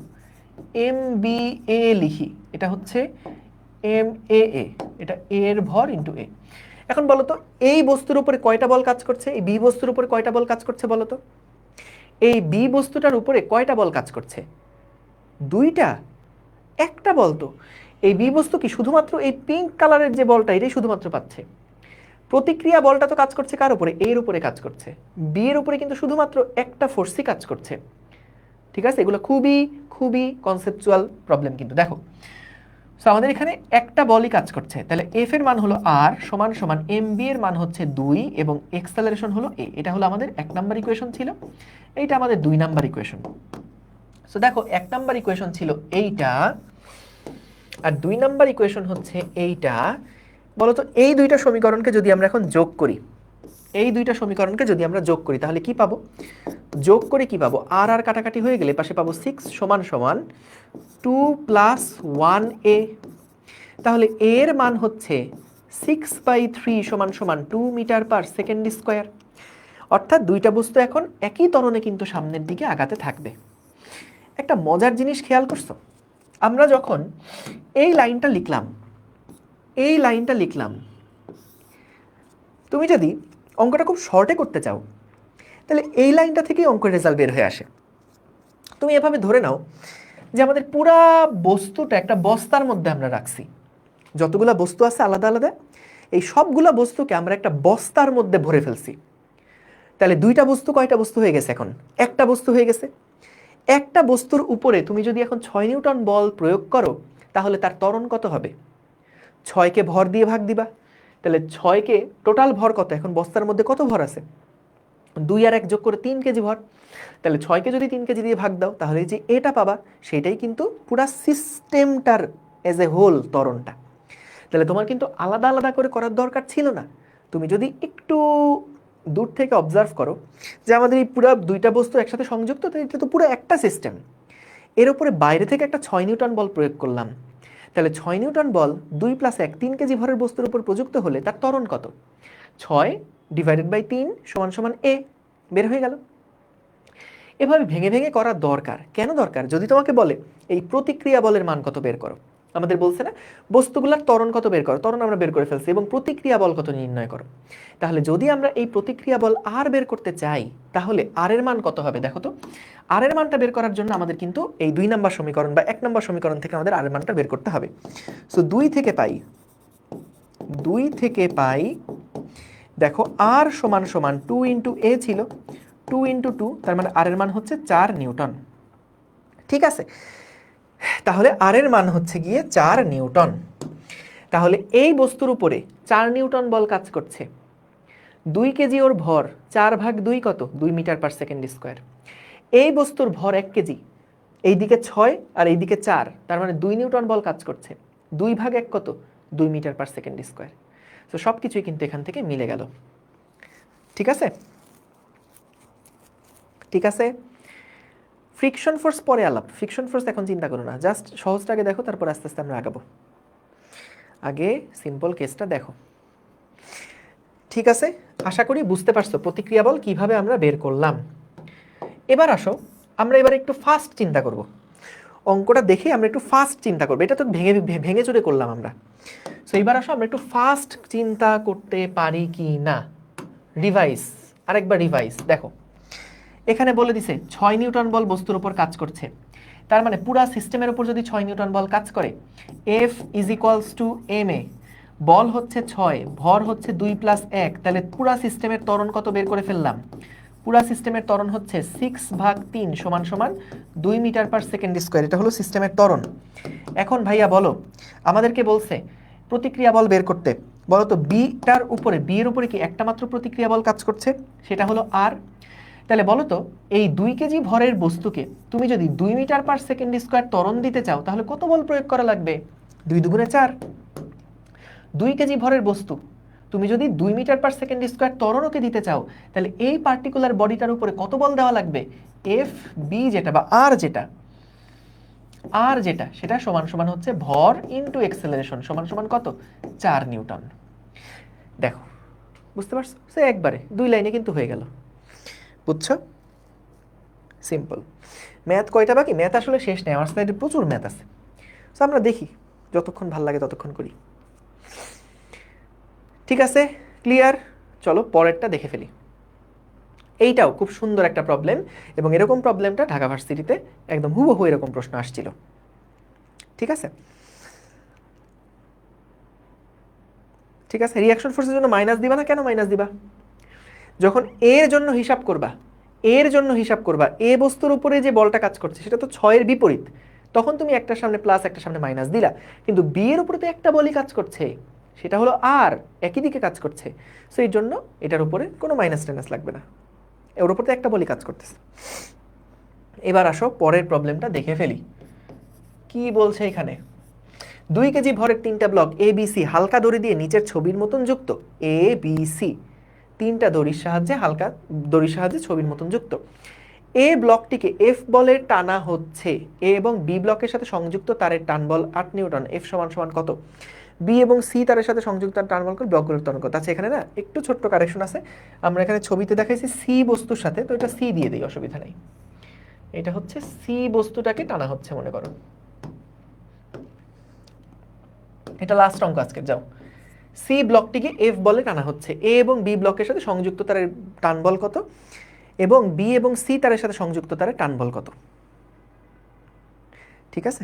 M B A লিখি, এটা হচ্ছে এম এ এ, এটা এ এর ভর ইন্টু এ। এখন বলো তো এই বস্তুর উপরে কয়টা বল কাজ করছে? এই বি বস্তুর উপরে কয়টা বল কাজ করছে বলো তো? এই বি বস্তুটার উপরে কয়টা বল কাজ করছে? দুইটা? একটা বল তো। এই বি বস্তু কি শুধুমাত্র এই পিঙ্ক কালারের যে বলটা এটাই শুধুমাত্র পাচ্ছে? প্রতিক্রিয়া বলটা তো কাজ করছে কার উপরে? এর উপরে কাজ করছে। বি এর উপরে কিন্তু শুধুমাত্র একটা ফোর্সই কাজ করছে। ঠিক আছে, এগুলো খুবই খুবই কনসেপচুয়াল প্রবলেম কিন্তু। দেখো, সো আমাদের এখানে একটা বলই কাজ করছে, তাহলে এফ এর মান হলো আর সমান সমান এম বি এর মান হচ্ছে 2 এবং এক্সেলারেশন হলো এ। এটা হলো আমাদের 1 নাম্বার ইকুয়েশন ছিল, এইটা আমাদের 2 নাম্বার ইকুয়েশন। সো দেখো, 1 নাম্বার ইকুয়েশন ছিল এইটা আর 2 নাম্বার ইকুয়েশন হচ্ছে এইটা। বলতো এই দুইটা সমীকরণকে যদি আমরা এখন যোগ করি, এই দুইটা সমীকরণকে যদি আমরা যোগ করি তাহলে কি পাবো? যোগ করে কি পাবো? আর আর কাটাকাটি হয়ে গেলে পাশে পাবো 6 সমান সমান 2 প্লাস 1a। তাহলে এর মান হচ্ছে 6/3 সমান সমান 2 মিটার পার সেকেন্ড স্কোয়ার। অর্থাৎ দুইটা বস্তু এখন একই ত্বরণে কিন্তু সামনের দিকে আগাতে থাকবে। একটা মজার জিনিস খেয়াল করছো? আমরা যখন এই লাইনটা লিখলাম, এই লাইনটা লিখলাম, তুমি যদি অঙ্কটা খুব শর্টে করতে চাও তাহলে এই লাইনটা থেকেই অঙ্কের রেজাল্ট বের হয়ে আসে। তুমি এভাবে ধরে নাও যে আমাদের পুরা বস্তুটা একটা বস্তার মধ্যে আমরা রাখছি, যতগুলা বস্তু আছে আলাদা আলাদা, এই সবগুলা বস্তুকে আমরা একটা বস্তার মধ্যে ভরে ফেলছি। তাহলে দুইটা বস্তু কয়টা বস্তু হয়ে গেছে? এখন একটা বস্তু হয়ে গেছে। একটা বস্তুর উপরে তুমি যদি এখন 6 নিউটন বল প্রয়োগ করো তাহলে তার ত্বরণ কত হবে? 6কে ভর দিয়ে ভাগ দিবা। তাহলে 6কে টোটাল ভর কত? এখন বস্তার মধ্যে কত ভর আছে? 2 আর 1 যোগ করে 3 কেজি ভর। তাহলে 6কে যদি 3 কেজি দিয়ে ভাগ দাও তাহলে যে এটা পাবা সেটাই কিন্তু পুরা সিস্টেমটার এজ এ হোল ত্বরণটা। তাহলে তোমার কিন্তু আলাদা আলাদা করে করার দরকার ছিল না। তুমি যদি একটু দূর থেকে অবজার্ভ করো যে আমাদের এই পুরো দুইটা বস্তু একসাথে সংযুক্ত, তো এটা তো পুরো একটা সিস্টেম। এর উপরে বাইরে থেকে একটা 6 নিউটন বল প্রয়োগ করলাম। তাহলে 6 নিউটন বল 2 + 1 3 কেজি ভরের বস্তুর উপর প্রযুক্ত হলে তার ত্বরণ কত? 6 ডিভাইডেড বাই 3 সমান সমান এ। বের হয়ে গেল। এভাবে ভেঙে ভেঙে করার দরকার কেন? দরকার যদি তোমাকে বলে এই প্রতিক্রিয়া বলের মান কত বের করো, আমাদের বলছে না বস্তুগুলোর ত্বরণ কত বের করো, ত্বরণ আমরা বের করে ফেলছি, এবং প্রতিক্রিয়া বল কত নির্ণয় করো। তাহলে যদি আমরা এই প্রতিক্রিয়া বল আর বের করতে চাই তাহলে আর এর মান কত হবে? দেখো তো, আর এর মানটা বের করার জন্য আমাদের কিন্তু এই 2 নাম্বার সমীকরণ বা 1 নাম্বার সমীকরণ থেকে আমাদের আর এর মানটা বের করতে হবে। সো 2 থেকে পাই, দেখো আর সমান সমান 2 ইন্টু এ ছিল, 2 ইন্টু 2, তার মানে আর এর মান হচ্ছে 4 নিউটন। ঠিক আছে, তাহলে আর এর মান হচ্ছে গিয়ে 4 নিউটন। তাহলে এই বস্তুর উপরে 4 নিউটন বল কাজ করছে। 2 কেজি ওর ভর, 4/2 কত? 2 মিটার পার সেকেন্ড স্কোয়ার। এই বস্তুর ভর 1 কেজি, এইদিকে 6 আর এইদিকে 4, তার মানে 2 নিউটন বল কাজ করছে। 2/1 কত? 2 মিটার পার সেকেন্ড স্কোয়ার। তো সব কিছুই কিন্তু এখান থেকে মিলে গেল। ঠিক আছে, ঠিক আছে। ফ্রিকশন ফোর্স পরে আলাপ, ফ্রিকশন ফোর্স এখন চিন্তা করো না, জাস্ট সহজটাকে দেখো, তারপর আস্তে আস্তে আমরা আগাবো। আগে সিম্পল কেসটা দেখো, ঠিক আছে? আশা করি বুঝতে পারছো প্রতিক্রিয়া বল কিভাবে আমরা বের করলাম। এবার আসো আমরা এবার একটু ফাস্ট চিন্তা করব, অঙ্কটা দেখে আমরা একটু ফাস্ট চিন্তা করবো, এটা তো ভেঙে ভেঙে চুরে করলাম আমরা। সো এবার আসো আমরা একটু ফাস্ট চিন্তা করতে পারি কি না। রিভাইজ, আরেকবার রিভাইজ। দেখো এখানে বলে দিছে 6 নিউটন বল বস্তুর উপর কাজ করছে, তার মানে পুরা সিস্টেমের উপর যদি 6 নিউটন বল কাজ করে, F is equals to M A, বল হচ্ছে 6, ভর হচ্ছে 2 + 1, তাহলে পুরা সিস্টেমের ত্বরণ কত বের করে ফেললাম? পুরা সিস্টেমের ত্বরণ হচ্ছে 6/3 = 2 মিটার পার সেকেন্ড স্কোয়ার। এটা হলো সিস্টেমের ত্বরণ। এখন ভাইয়া বলো, আমাদেরকে বলছে প্রতিক্রিয়া বল বের করতে, বলো তো বিটার উপরে, বি এর উপরে কি একটা মাত্র প্রতিক্রিয়া বল কাজ করছে, সেটা হলো আর। তাহলে বলো তো এই 2 কেজি ভরের বস্তুকে তুমি যদি 2 মিটার পার সেকেন্ড স্কোয়ার ত্বরণ দিতে চাও, তাহলে কত বল প্রয়োগ করা লাগবে? 2 × 4। 2 কেজি ভরের বস্তু তুমি যদি 2 মিটার পার সেকেন্ড স্কোয়ার ত্বরণ ওকে দিতে চাও, তাহলে এই পার্টিকুলার বডিটার উপরে কত বল দেওয়া লাগবে? এফ বি যেটা বা আর যেটা সেটা সমান সমান হচ্ছে ভর ইনটু এক্সেলারেশন সমান সমান কত? 4 নিউটন। দেখো বুঝতে পারছো? সে একবারে 2 লাইনে কিন্তু হয়ে গেল। বুঝছো? সিম্পল। ম্যাথ কয়টা বাকি? ম্যাথ আসলে শেষ নেই, আমার সাইডে প্রচুর ম্যাথ আছে। সো আমরা দেখি, যতক্ষণ ভাল লাগে ততক্ষণ করি। ঠিক আছে, ক্লিয়ার? চলো পরেরটা দেখে ফেলি। এইটাও খুব সুন্দর একটা প্রবলেম, এবং এরকম প্রবলেমটা ঢাকা ভার্সিটিতে একদম হুবহু এরকম প্রশ্ন আসছিল। ঠিক আছে, ঠিক আছে। রিঅ্যাকশন ফোর্সের জন্য মাইনাস দিবা না? কেন মাইনাস দিবা? যখন এর জন্য হিসাব করবা, এ বস্তুর উপরে যে বলটা কাজ করছে সেটা তো 6 এর বিপরীত, তখন তুমি একটার সামনে প্লাস একটার সামনে মাইনাস দিলা। কিন্তু বি এর উপরে তো একটা বলই কাজ করছে, সেটা হলো আর, একই দিকে কাজ করছে। সো এই জন্য এটার উপরে কোনো মাইনাস টাইনাস লাগবে না, এর উপর তো একটা বলই কাজ করতেছে। এবার আসো পরের প্রবলেমটা দেখে ফেলি। কি বলছে এখানে? 2 কেজি ভরের 3টা ব্লক এ বি সি হালকা দড়ি দিয়ে নিচের ছবির মতন যুক্ত। এ বি সি 3টা দড়ির সাহায্যে, হালকা দড়ির সাহায্যে ছবির মতন যুক্ত। এ ব্লকটিকে এফ বলে টানা হচ্ছে, এ এবং বি ব্লকের সাথে সংযুক্ত তারের টান বল 8 নিউটন। এফ সমান সমান কত? বি এবং সি তারের সাথে সংযুক্ত টান বল করে ব্লকগুলোর ত্বরণ কত? আচ্ছা এখানে না একটু ছোট্ট কারেকশন আছে, আমরা এখানে ছবিতে দেখাইছি সি বস্তুর সাথে, তো এটা সি দিয়ে দিই, অসুবিধা নেই। এটা হচ্ছে সি বস্তুটাকে টানা হচ্ছে মনে করো। এটা লাস্ট অঙ্ক আজকের, যাও। সি ব্লকটিকে এফ বলে টানা হচ্ছে, এ এবং বি ব্লকের সাথে সংযুক্ত তারের টান বল কত, এবং বি এবং সি তারের সাথে সংযুক্ত তারের টান বল কত? ঠিক আছে,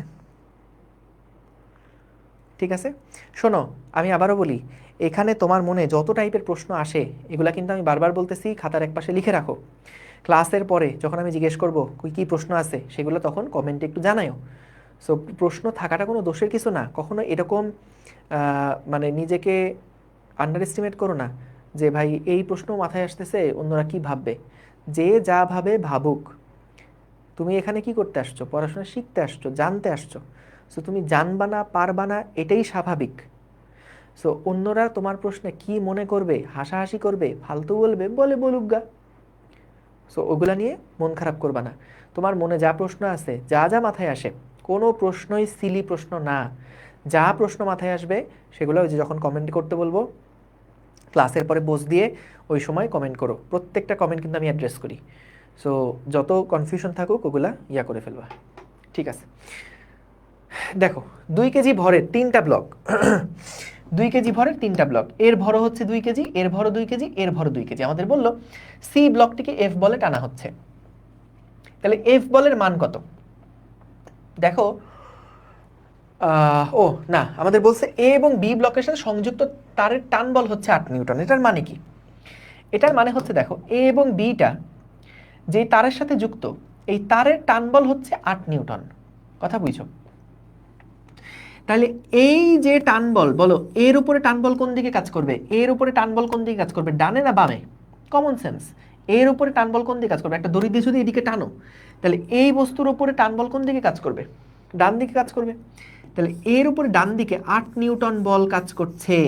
ঠিক আছে। শোনো আমি আবারও বলি, এখানে তোমার মনে যত টাইপের প্রশ্ন আসে এগুলা কিন্তু আমি বারবার বলতেছি, খাতার একপাশে লিখে রাখো। ক্লাসের পরে যখন আমি জিজ্ঞেস করবো কী প্রশ্ন আছে, সেগুলো তখন কমেন্টে একটু জানায়ও। সো প্রশ্ন থাকাটা কোনো দোষের কিছু না, কখনো এরকম মানে নিজেকে আন্ডার এস্টিমেট করো না যে ভাই এই প্রশ্ন মাথায় আসতেছে অন্যরা কি ভাববে। যে যা ভাবে ভাবুক, তুমি এখানে কি করতে আসছো? পড়াশোনা শিখতে আসছো, জানতে আসছো। সো তুমি জানবা না, পারবা না, এটাই স্বাভাবিক। সো অন্যরা তোমার প্রশ্নে কি মনে করবে, হাসাহাসি করবে, ফালতু বলবে, বলুক গা। সো ওগুলা নিয়ে মন খারাপ করবা না। তোমার মনে যা প্রশ্ন আছে, যা যা মাথায় আসে, কোনো প্রশ্নই সিলি প্রশ্ন না। যা প্রশ্ন মাথায় আসবে সেগুলো ওই যে যখন কমেন্ট করতে বলবো ক্লাসের পরে বোঝ দিয়ে ওই সময় কমেন্ট করো। প্রত্যেকটা কমেন্ট কিন্তু আমি অ্যাড্রেস করি। সো যত কনফিউশন থাকুক ওগুলা ইয়া করে ফেলবা। ঠিক আছে, দেখো 2 কেজি ভরের 3টা ব্লক 2 কেজি ভরের 3টা ব্লক, এর ভর হচ্ছে 2 কেজি, এর ভর 2 কেজি, এর ভর 2 কেজি। আমাদের বললো সি ব্লকটিকে এফ বলে টানা হচ্ছে, তাহলে এফ বলের মান কত? দেখো ও না, আমাদের বলছে এ এবং বি ব্লকের সাথে সংযুক্ত তারের টান বল হচ্ছে 8 নিউটন। এটার মানে কি? এটার মানে হচ্ছে দেখো এ এবং বিটা যে তারের সাথে যুক্ত, এই তারের টান বল হচ্ছে 8 নিউটন। কথা বুঝছো? তাহলে এই যে টান বল, বলো এর উপরে টান বল কোন দিকে কাজ করবে? এর উপরে টান বল কোন দিকে কাজ করবে, ডানে না বামে? Common sense. এর উপরে টান বল কোন দিকে কাজ করবে? একটা দড়ি দিয়ে যদি এদিকে টানো, তাহলে এই বস্তুর উপরে টান বল কোন দিকে কাজ করবে? ডান দিকে কাজ করবে। তাহলে এর উপরে ডান দিকে 8 নিউটন বল কাজ করছে।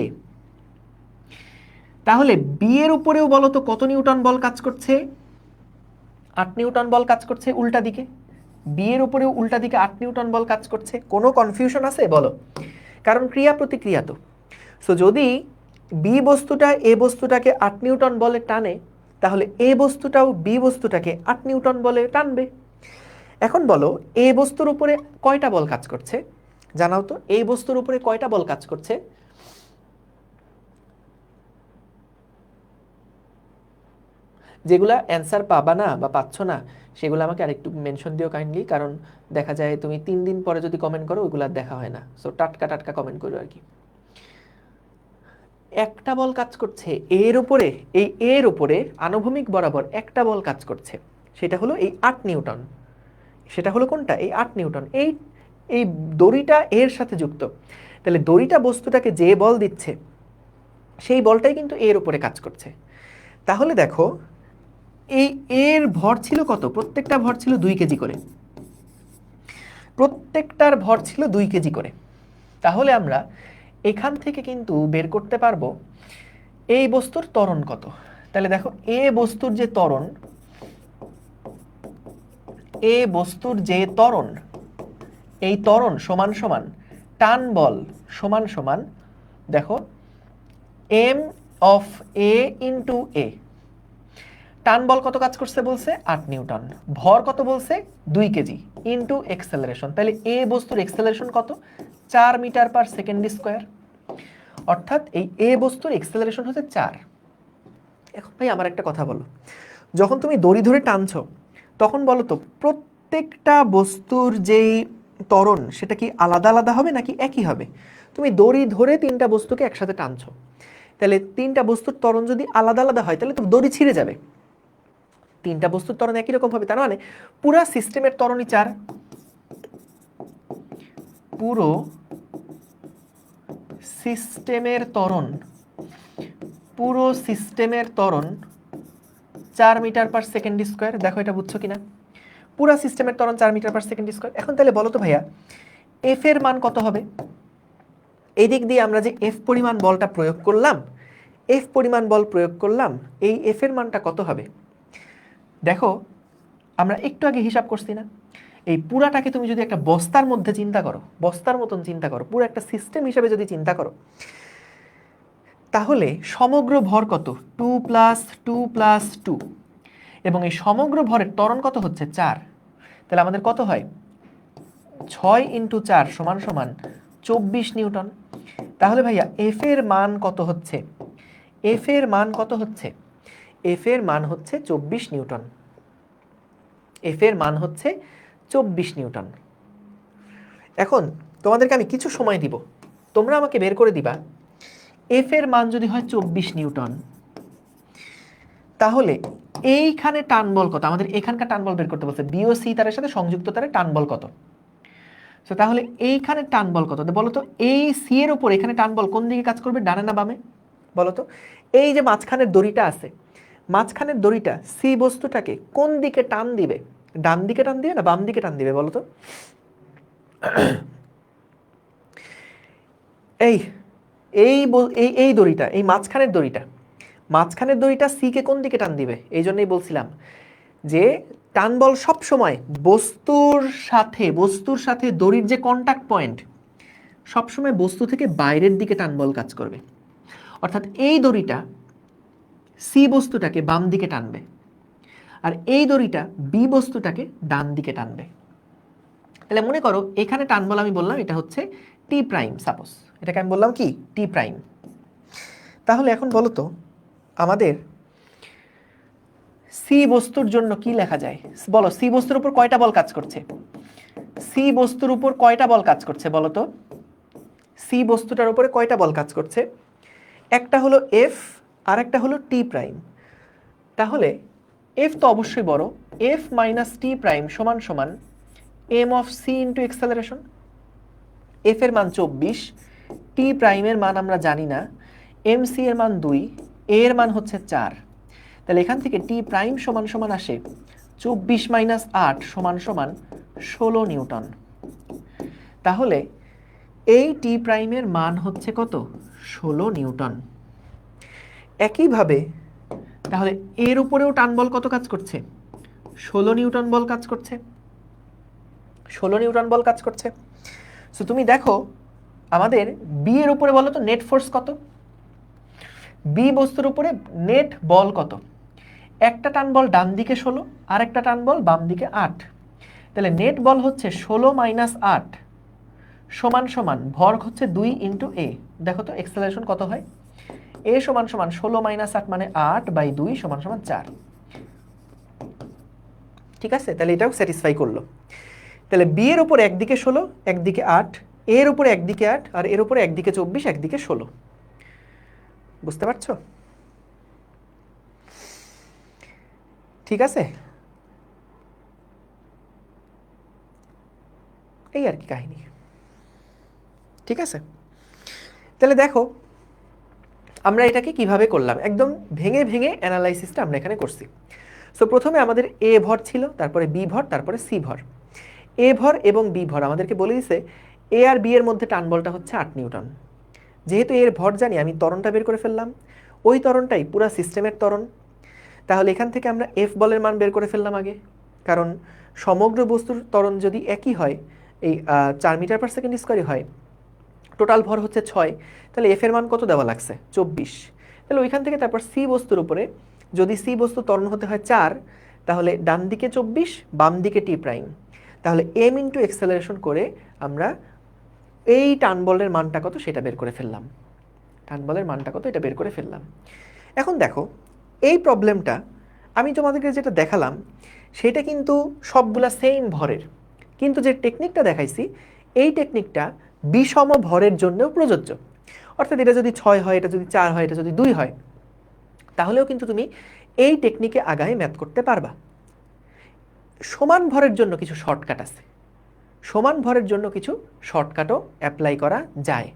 তাহলে বি এর উপরেও বলো তো কত নিউটন বল কাজ করছে? 8 নিউটন বল কাজ করছে উল্টা দিকে। বি এর উপরেও উল্টা দিকে 8 নিউটন বল কাজ করছে। কোনো কনফিউশন আছে বলো? কারণ ক্রিয়া প্রতিক্রিয়া তো। সো যদি বি বস্তুটা এ বস্তুটাকে 8 নিউটন বলে টানে, তাহলে এ বস্তুটাও বি বস্তুটাকে 8 নিউটন বলে টানবে। এখন বলো এ বস্তুর উপরে কয়টা বল কাজ করছে জানাও তো, এই বস্তুর উপরে কয়টা বল কাজ করছে? যেগুলা অ্যান্সার পাবা না বা পাচ্ছ না সেগুলো আমাকে আরেকটু মেনশন দিও কাইন্ডলি, কারণ দেখা যায় তুমি 3 দিন পরে যদি কমেন্ট করো ওইগুলো আর দেখা হয় না। সো টাটকা টাটকা কমেন্ট করো আর কি। একটা বল কাজ করছে এর উপরে, এই এর উপরে আনুভূমিক বরাবর একটা বল কাজ করছে, সেটা হলো এই 8 নিউটন। সেটা হলো কোনটা? এই 8 নিউটন। এই এই দড়িটা এর সাথে যুক্ত, তাহলে দড়িটা বস্তুটাকে যে বল দিচ্ছে সেই বলটাই কিন্তু এর উপরে কাজ করছে। তাহলে দেখো এই এর ভর ছিল কত? প্রত্যেকটা ভর ছিল 2 কেজি করে, প্রত্যেকটার ভর ছিল 2 কেজি করে। তাহলে আমরা এখান থেকে কিন্তু বের করতে পারবো এই বস্তুর ত্বরণ কত। তাহলে দেখো এ বস্তুর যে ত্বরণ, এ বস্তুর যে ত্বরণ, এই ত্বরণ সমান সমান টান বল সমান সমান দেখো এম অফ এ ইন্টু এ। টান বল কত কাজ করছে বলছে? 8 নিউটন। ভর কত বলছে? 2 কেজি ইন্টু এক্সেলারেশন। তাহলে এ বস্তুর এক্সেলারেশন কত? 4 মিটার পার সেকেন্ড স্কোয়ার। অর্থাৎ এই এ বস্তুর এক্সেলারেশন হচ্ছে 4। এখন ভাই আমার একটা কথা বলো, যখন তুমি দড়ি ধরে টানছো তখন বলো তো প্রত্যেকটা বস্তুর যেই ত্বরণ সেটা কি আলাদা আলাদা হবে নাকি একই হবে? তুমি দড়ি ধরে 3টা বস্তুকে একসাথে টানছো, তাহলে 3টা বস্তুর ত্বরণ যদি আলাদা আলাদা হয় তাহলে তো দড়ি ছিঁড়ে যাবে। 3টা বস্তুর ত্বরণ একই রকম হবে, তার মানে পুরো সিস্টেমের ত্বরণই 4। পুরো সিস্টেমের ত্বরণ, পুরো সিস্টেমের ত্বরণ 4 মিটার পার সেকেন্ড স্কোয়ার। দেখো এটা বুঝছো কিনা? পুরো সিস্টেমের ত্বরণ 4 মিটার পার সেকেন্ড স্কোয়ার। এখন তাহলে বলো তো ভাইয়া এফ এর মান কত হবে? এই দিক দিয়ে আমরা যে এফ পরিমাণ বলটা প্রয়োগ করলাম, এফ পরিমাণ বল প্রয়োগ করলাম, এই এফ এর মানটা কত হবে? দেখো আমরা একটু আগে হিসাব করছি না, এই পুরাটাকে তুমি যদি একটা বস্তার মধ্যে চিন্তা করো, বস্তার মতন চিন্তা করো, পুরো একটা সিস্টেম হিসেবে যদি চিন্তা করো, তাহলে সমগ্র ভর কত? 2 প্লাস 2 প্লাস 2, এবং এই সমগ্র ভরের ত্বরণ কত হচ্ছে? 4। তাহলে আমাদের কত হয়? 6 ইন্টু 4 সমান সমান 24 নিউটন। তাহলে ভাইয়া এফ এর মান কত হচ্ছে? এফ এর মান কত হচ্ছে? এফ এর মান হচ্ছে 24 নিউটন। এফ এর মান হচ্ছে 24 নিউটন। এখন তোমাদেরকে আমি কিছু সময় দিব, তোমরা আমাকে বের করে দিবা এফ এর মান যদি হয় 24 নিউটন, তাহলে এইখানে টান বল কত? আমাদের এখানকার টান বল বের করতে বলছে, বি ও সি তারের সাথে সংযুক্ত তারে টান বল কত। তো তাহলে এইখানে টান বল কত বলো তো? এই সি এর উপর এখানে টান বল কোন দিকে কাজ করবে, ডানে না বামে বলো তো? এই যে মাঝখানের দড়িটা আছে, মাঝখানের দড়িটা সি বস্তুটাকে কোন দিকে টান দিবে? ডান দিকে টান দিবে না বাম দিকে টান দিবে বলো তো? এই এই এই এই দড়িটা, এই মাঝখানের দড়িটা, মাঝখানের দড়িটা সি কে কোন দিকে টান দিবে? এই জন্যই বলছিলাম যে টান বল সব সময় বস্তুর সাথে দড়ির যে কন্টাক্ট পয়েন্ট, সবসময় বস্তু থেকে বাইরের দিকে টান বল কাজ করবে। অর্থাৎ এই দড়িটা সি বস্তুটাকে বাম দিকে টানবে, আর এই দড়িটা বি বস্তুটাকে ডান দিকে টানবে। তাহলে মনে করো এখানে টান বল আমি বললাম এটা হচ্ছে টি প্রাইম, সাপোজ এটাকে আমি বললাম কি টি প্রাইম। তাহলে এখন বলো তো আমাদের সি বস্তুর জন্য কি লেখা যায়? বলো সি বস্তুর উপর কয়টা বল কাজ করছে? সি বস্তুর উপর কয়টা বল কাজ করছে বলো তো? সি বস্তুটার উপরে কয়টা বল কাজ করছে? একটা হলো এফ আর একটা হলো টি প্রাইম। তাহলে এফ তো অবশ্যই বড়, এফ মাইনাস টি প্রাইম সমান সমান m of c into acceleration. F এর মান 24, টি প্রাইমের মান আমরা জানি না, এম সি এর মান 2, এর মান হচ্ছে 4। তাহলে এখান থেকে টি প্রাইম সমান সমান আসে 24 মাইনাস 8 সমান সমান 16 নিউটন। তাহলে এই টি প্রাইমের মান হচ্ছে কত? 16 নিউটন। একইভাবে তাহলে এর উপরেও টান বল কত কাজ করছে? 16 নিউটন বল কাজ করছে। 16 নিউটন বল কাজ করছে। সো তুমি দেখো আমাদের বি এর উপরে বলো তো নেট ফোর্স কত, বি বস্তুর উপরে নেট বল কত। একটা টান বল ডান দিকে 16 আর একটা টান বল বাম দিকে 8, তাহলে নেট বল হচ্ছে 16 মাইনাস 8 সমান সমান ভর হচ্ছে 2 ইন্টু এ। দেখো তো এক্সেলারেশন কত হয়, এ সমান সমান 16 মাইনাস 8 মানে 8/2 সমান সমান 4। ঠিক আছে, তাহলে এটাও স্যাটিসফাই করলো। তাহলে বি এর উপরে একদিকে 16 একদিকে 8, এর উপরে একদিকে 8 আর এর উপরে একদিকে 24 একদিকে 16। বুঝতে পারছো? ঠিক আছে, এই আর কি কাহিনী। ঠিক আছে, তাহলে দেখো আমরা এটাকে কিভাবে করলাম, একদম ভেঙে ভেঙে অ্যানালাইসিসটা আমরা এখানে করছি। সো প্রথমে আমাদের এ ভর ছিল, তারপরে বি ভর, তারপরে সি ভর। এ ভর এবং বি ভর আমাদেরকে বলে দিছে এ আর বি এর মধ্যে টান বলটা হচ্ছে 8 নিউটন। যেহেতু এর ভর জানি, আমি ত্বরণটা বের করে ফেললাম, ওই ত্বরণটাই পুরো সিস্টেমের ত্বরণ। তাহলে এখান থেকে আমরা এফ বলের মান বের করে ফেললাম আগে, কারণ সমগ্র বস্তুর ত্বরণ যদি একই হয়, এই 4 মিটার পার সেকেন্ড স্কোয়ারই হয়, টোটাল ভর হচ্ছে 6, তাহলে এফ এর মান কত দেওয়া লাগছে 24। তাহলে ওইখান থেকে তারপর সি বস্তুর উপরে যদি সি বস্তু ত্বরণ হতে হয় 4, তাহলে ডান দিকে 24 বাম দিকে টি প্রাইম, তাহলে এম ইন্টু এক্সেলারেশন করে আমরা এই টান বলের মানটা কত সেটা বের করে ফেললাম। টান বলের মানটা কত এটা বের করে ফেললাম। এখন দেখো এই প্রবলেমটা আমি তোমাদেরকে যেটা দেখালাম সেটা কিন্তু সবগুলা সেম ভরের, কিন্তু যে টেকনিকটা দেখাইছি এই টেকনিকটা বিষম ভরের জন্যও প্রযোজ্য। অর্থাৎ এটা যদি 6 হয়, এটা যদি 4 হয়, এটা যদি 2 হয়, তাহলেও কিন্তু তুমি এই টেকনিকে আগায় ম্যাথ করতে পারবা। সমান ভরের জন্য কিছু শর্টকাট আছে, সমান ভরের জন্য কিছু শর্টকাটও অ্যাপ্লাই করা যায়।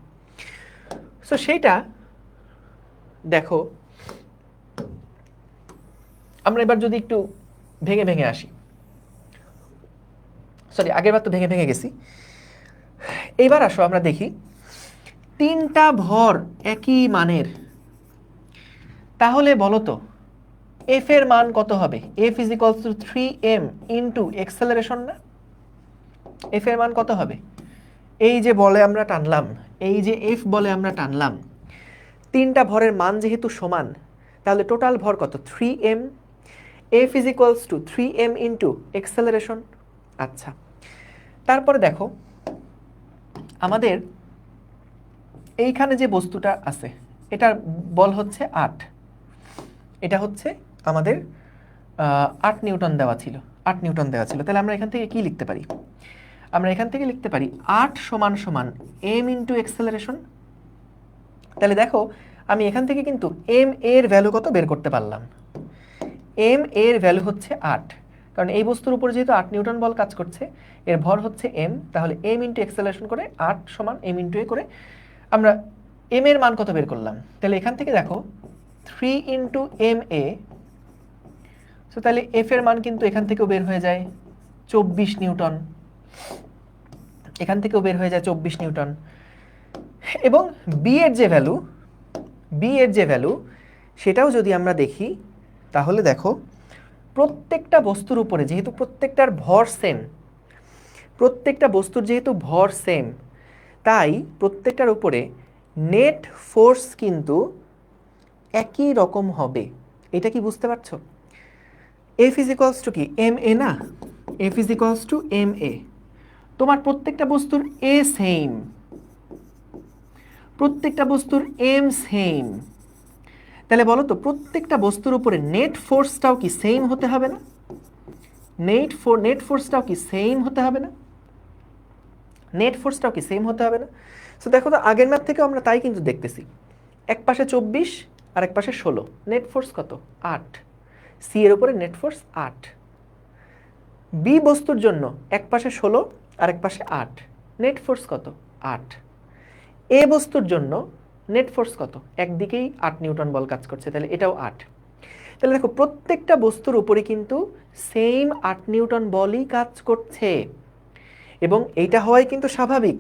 সো সেইটা দেখো, আমরা এবার যদি একটু ভেঙে ভেঙে আসি, সরি আগের বার তো ভেঙে ভেঙে গেছি, এইবার আসো আমরা দেখি তিনটা ভর একই মানের, তাহলে বলো তো এফ এর মান কত হবে? F is equals two 3m into acceleration না? এফ এর মান কত হবে? এই যে বলে আমরা টানলাম, এই যে এফ বলে আমরা টানলাম, তিনটা ভরের মান যেহেতু সমান, তাহলে টোটাল ভর কত 3m, F is equals two 3m into acceleration. আচ্ছা, তারপরে দেখো আমাদের এইখানে যে বস্তুটা আছে এটার বল হচ্ছে 8, এটা হচ্ছে আমাদের 8 নিউটন দেওয়া ছিল, 8 নিউটন দেওয়া ছিল। তাহলে আমরা এখান থেকে কি লিখতে পারি? আমরা এখান থেকে লিখতে পারি 8 সমান সমান m ইন্টু এক্সেলারেশন। তাহলে দেখো আমি এখান থেকে কিন্তু m এর ভ্যালু কত বের করতে পারলাম। m এর ভ্যালু হচ্ছে 8, কারণ এই বস্তুর উপর যেহেতু 8 নিউটন বল কাজ করছে, এর ভর হচ্ছে m, তাহলে m ইন্টু এক্সেলারেশন করে 8 সমান m ইন্টু a করে আমরা m এর মান কত বের করলাম। তাহলে এখান থেকে দেখো 3 ইন্টু এম এ, সো তাহলে এফ এর মান কিন্তু এখান থেকেও বের হয়ে যায় 24 নিউটন, এখান থেকেও বের হয়ে যায় 24 নিউটন। এবং বি এর যে ভ্যালু, বি এর যে ভ্যালু সেটাও যদি আমরা দেখি, তাহলে দেখো প্রত্যেকটা বস্তুর উপরে যেহেতু প্রত্যেকটার ভর সেম, প্রত্যেকটা বস্তুর যেহেতু ভর সেম, তাই প্রত্যেকটার উপরে নেট ফোর্স কিন্তু একই রকম হবে। এটা কি বুঝতে পারছো? এফ ইজ ইকুয়ালস টু কি এম এ না, F is equals to M A. তোমার প্রত্যেকটা বস্তুর এ সেম, প্রত্যেকটা বস্তুর এম সেম, তাহলে বলো তো প্রত্যেকটা বস্তুর উপরে নেট ফোর্সটাও কি সেম হতে হবে না? নেট ফোর্সটাও কি সেম হতে হবে না? নেট ফোর্সটাও কি সেম হতে হবে না? সো দেখো তো আগের ম্যাথ থেকে আমরা তাই কিন্তু দেখতেছি, এক পাশে 24 আর এক পাশে 16, নেট ফোর্স কত 8, সি এর উপরে নেট ফোর্স 8। বি বস্তুর জন্য এক পাশে 16 আর এক পাশে 8, নেট ফোর্স কত 8। এ বস্তুর জন্য নেট ফোর্স কত, একদিকেই 8 নিউটন বল কাজ করছে, তাহলে এটাও 8। তাহলে দেখো প্রত্যেকটা বস্তুর উপরে কিন্তু সেম 8 নিউটন বলই কাজ করছে, এবং এইটা হওয়াই কিন্তু স্বাভাবিক,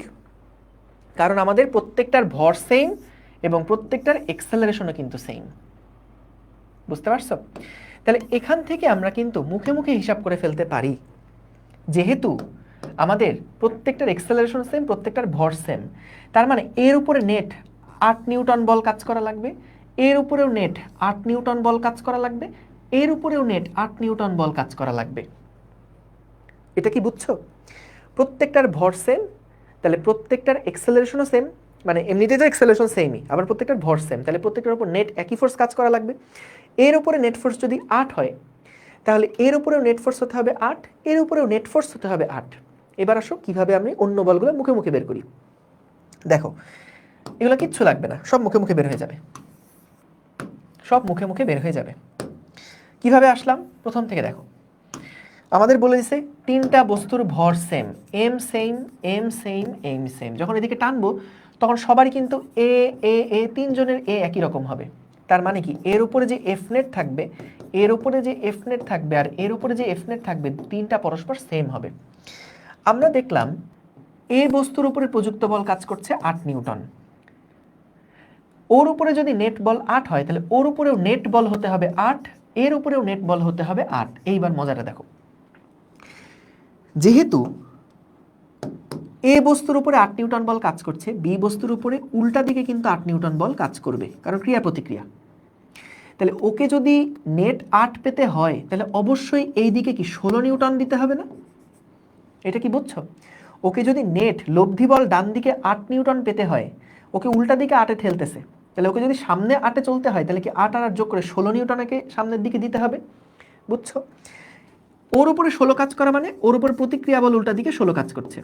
কারণ আমাদের প্রত্যেকটার ভর সেম এবং প্রত্যেকটার এক্সেলারেশনও কিন্তু সেম। বুঝতে পারছো? তাহলে এখান থেকে আমরা কিন্তু মুখে মুখে হিসাব করে ফেলতে পারি, যেহেতু আমাদের প্রত্যেকটার এক্সেলারেশন সেম, প্রত্যেকটার ভর সেম। তার মানে এর উপরে নেট 8 নিউটন বল কাজ করা লাগবে, এর উপরেও নেট 8 নিউটন বল কাজ করা লাগবে, এর উপরেও নেট 8 নিউটন বল কাজ করা লাগবে। এটা কি বুঝছো? প্রত্যেকটার ভর সেম, তাহলে প্রত্যেকটার এক্সেলারেশনও সেম, মানে এমনিতে তো এক্সেলারেশন সেমই, আবার প্রত্যেকটার ভর সেম, তাহলে প্রত্যেকটার উপর নেট একই ফোর্স কাজ করা লাগবে। এর উপরে নেট ফোর্স যদি 8 হয়, তাহলে এর উপরেও নেট ফোর্স হতে হবে 8, এর উপরেও নেট ফোর্স হতে হবে 8। এবার আসো কিভাবে আমি অন্য বলগুলো মুখে মুখে বের করি। দেখো এগুলো কিচ্ছু লাগবে না, সব মুখে মুখে বের হয়ে যাবে, সব মুখে মুখে বের হয়ে যাবে। কিভাবে আসলাম প্রথম থেকে দেখো, আমাদের বলে দিছে তিনটা বস্তুর ভর same, m same, m same, m same. যখন এদিকে টানবো তখন সবারই কিন্তু এ এ এ তিনজনের এ একই রকম হবে। তার মানে কি এর উপরে যে এফ নেট থাকবে, এর উপরে যে এফ নেট থাকবে আর এর উপরে যে এফ নেট থাকবে, তিনটা পরস্পর সেম হবে। আমরা দেখলাম এ বস্তুর উপরে প্রযুক্ত বল কাজ করছে 8 নিউটন, ওর উপরে যদি নেট বল 8 হয় তাহলে ওর উপরেও নেট বল হতে হবে 8, এর উপরেও নেট বল হতে হবে 8। এইবার মজাটা দেখো, যেহেতু এ বস্তুর উপরে 8 নিউটন বল কাজ করছে, বি বস্তুর উপরে উল্টা দিকে কিন্তু 8 নিউটন বল কাজ করবে, কারণ ক্রিয়া প্রতিক্রিয়া। তাহলে ওকে যদি নেট 8 পেতে হয় তাহলে অবশ্যই এই দিকে কি 16 নিউটন দিতে হবে না? এটা কি বুঝছো? ওকে যদি নেট লব্ধি বল ডান দিকে 8 নিউটন পেতে হয়, ওকে উল্টা দিকে 8-এ ঠেলতেছে, তাহলে ওকে যদি সামনে 8-এ চলতে হয় তাহলে কি 8 আর 8 যোগ করে 16 নিউটনকে সামনের দিকে দিতে হবে। বুঝছো? ওর উপরে 16 কাজ করা মানে ওর উপর প্রতিক্রিয়া বল উল্টা দিকে 16 কাজ করছে।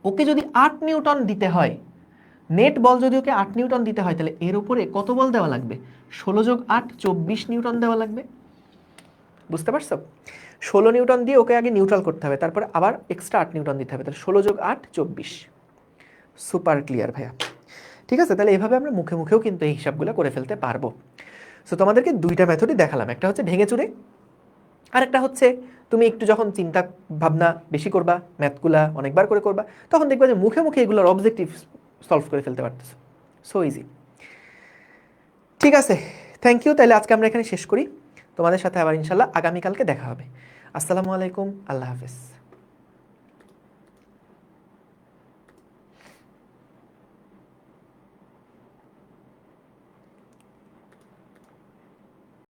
ওকে যদি 8 নিউটন দিতে হয়, নেট বল যদি ওকে 8 নিউটন দিতে হয়, তাহলে এর উপরে কত বল দেওয়া লাগবে? 16 যোগ 8 24 নিউটন দেওয়া লাগবে। বুঝতে পারছো? 16 নিউটন দিয়ে ওকে আগে নিউট্রাল করতে হবে, তারপরে আবার এক্সট্রা 8 নিউটন দিতে হবে, তাহলে 16 যোগ 8 24। সুপার ক্লিয়ার ভাইয়া। ঠিক আছে, তাহলে এভাবে আমরা মুখে মুখেও কিন্তু এই হিসাবগুলো করে ফেলতে পারবো। সো তোমাদেরকে দুইটা মেথডই দেখালাম, একটা হচ্ছে ভেঙে চুরে, আর একটা হচ্ছে তুমি একটু যখন চিন্তা ভাবনা বেশি করবা, ম্যাথগুলা অনেকবার করে করবা, তখন দেখবা যে মুখে মুখে এগুলোর অবজেক্টিভ সলভ করে ফেলতে পারতেছো। So easy. ঠিক আছে, থ্যাংক ইউ। তাহলে আজকে আমরা এখানে শেষ করি, তোমাদের সাথে আবার ইনশাল্লাহ আগামীকালকে দেখা হবে। আসসালামু আলাইকুম, আল্লাহ হাফেজ।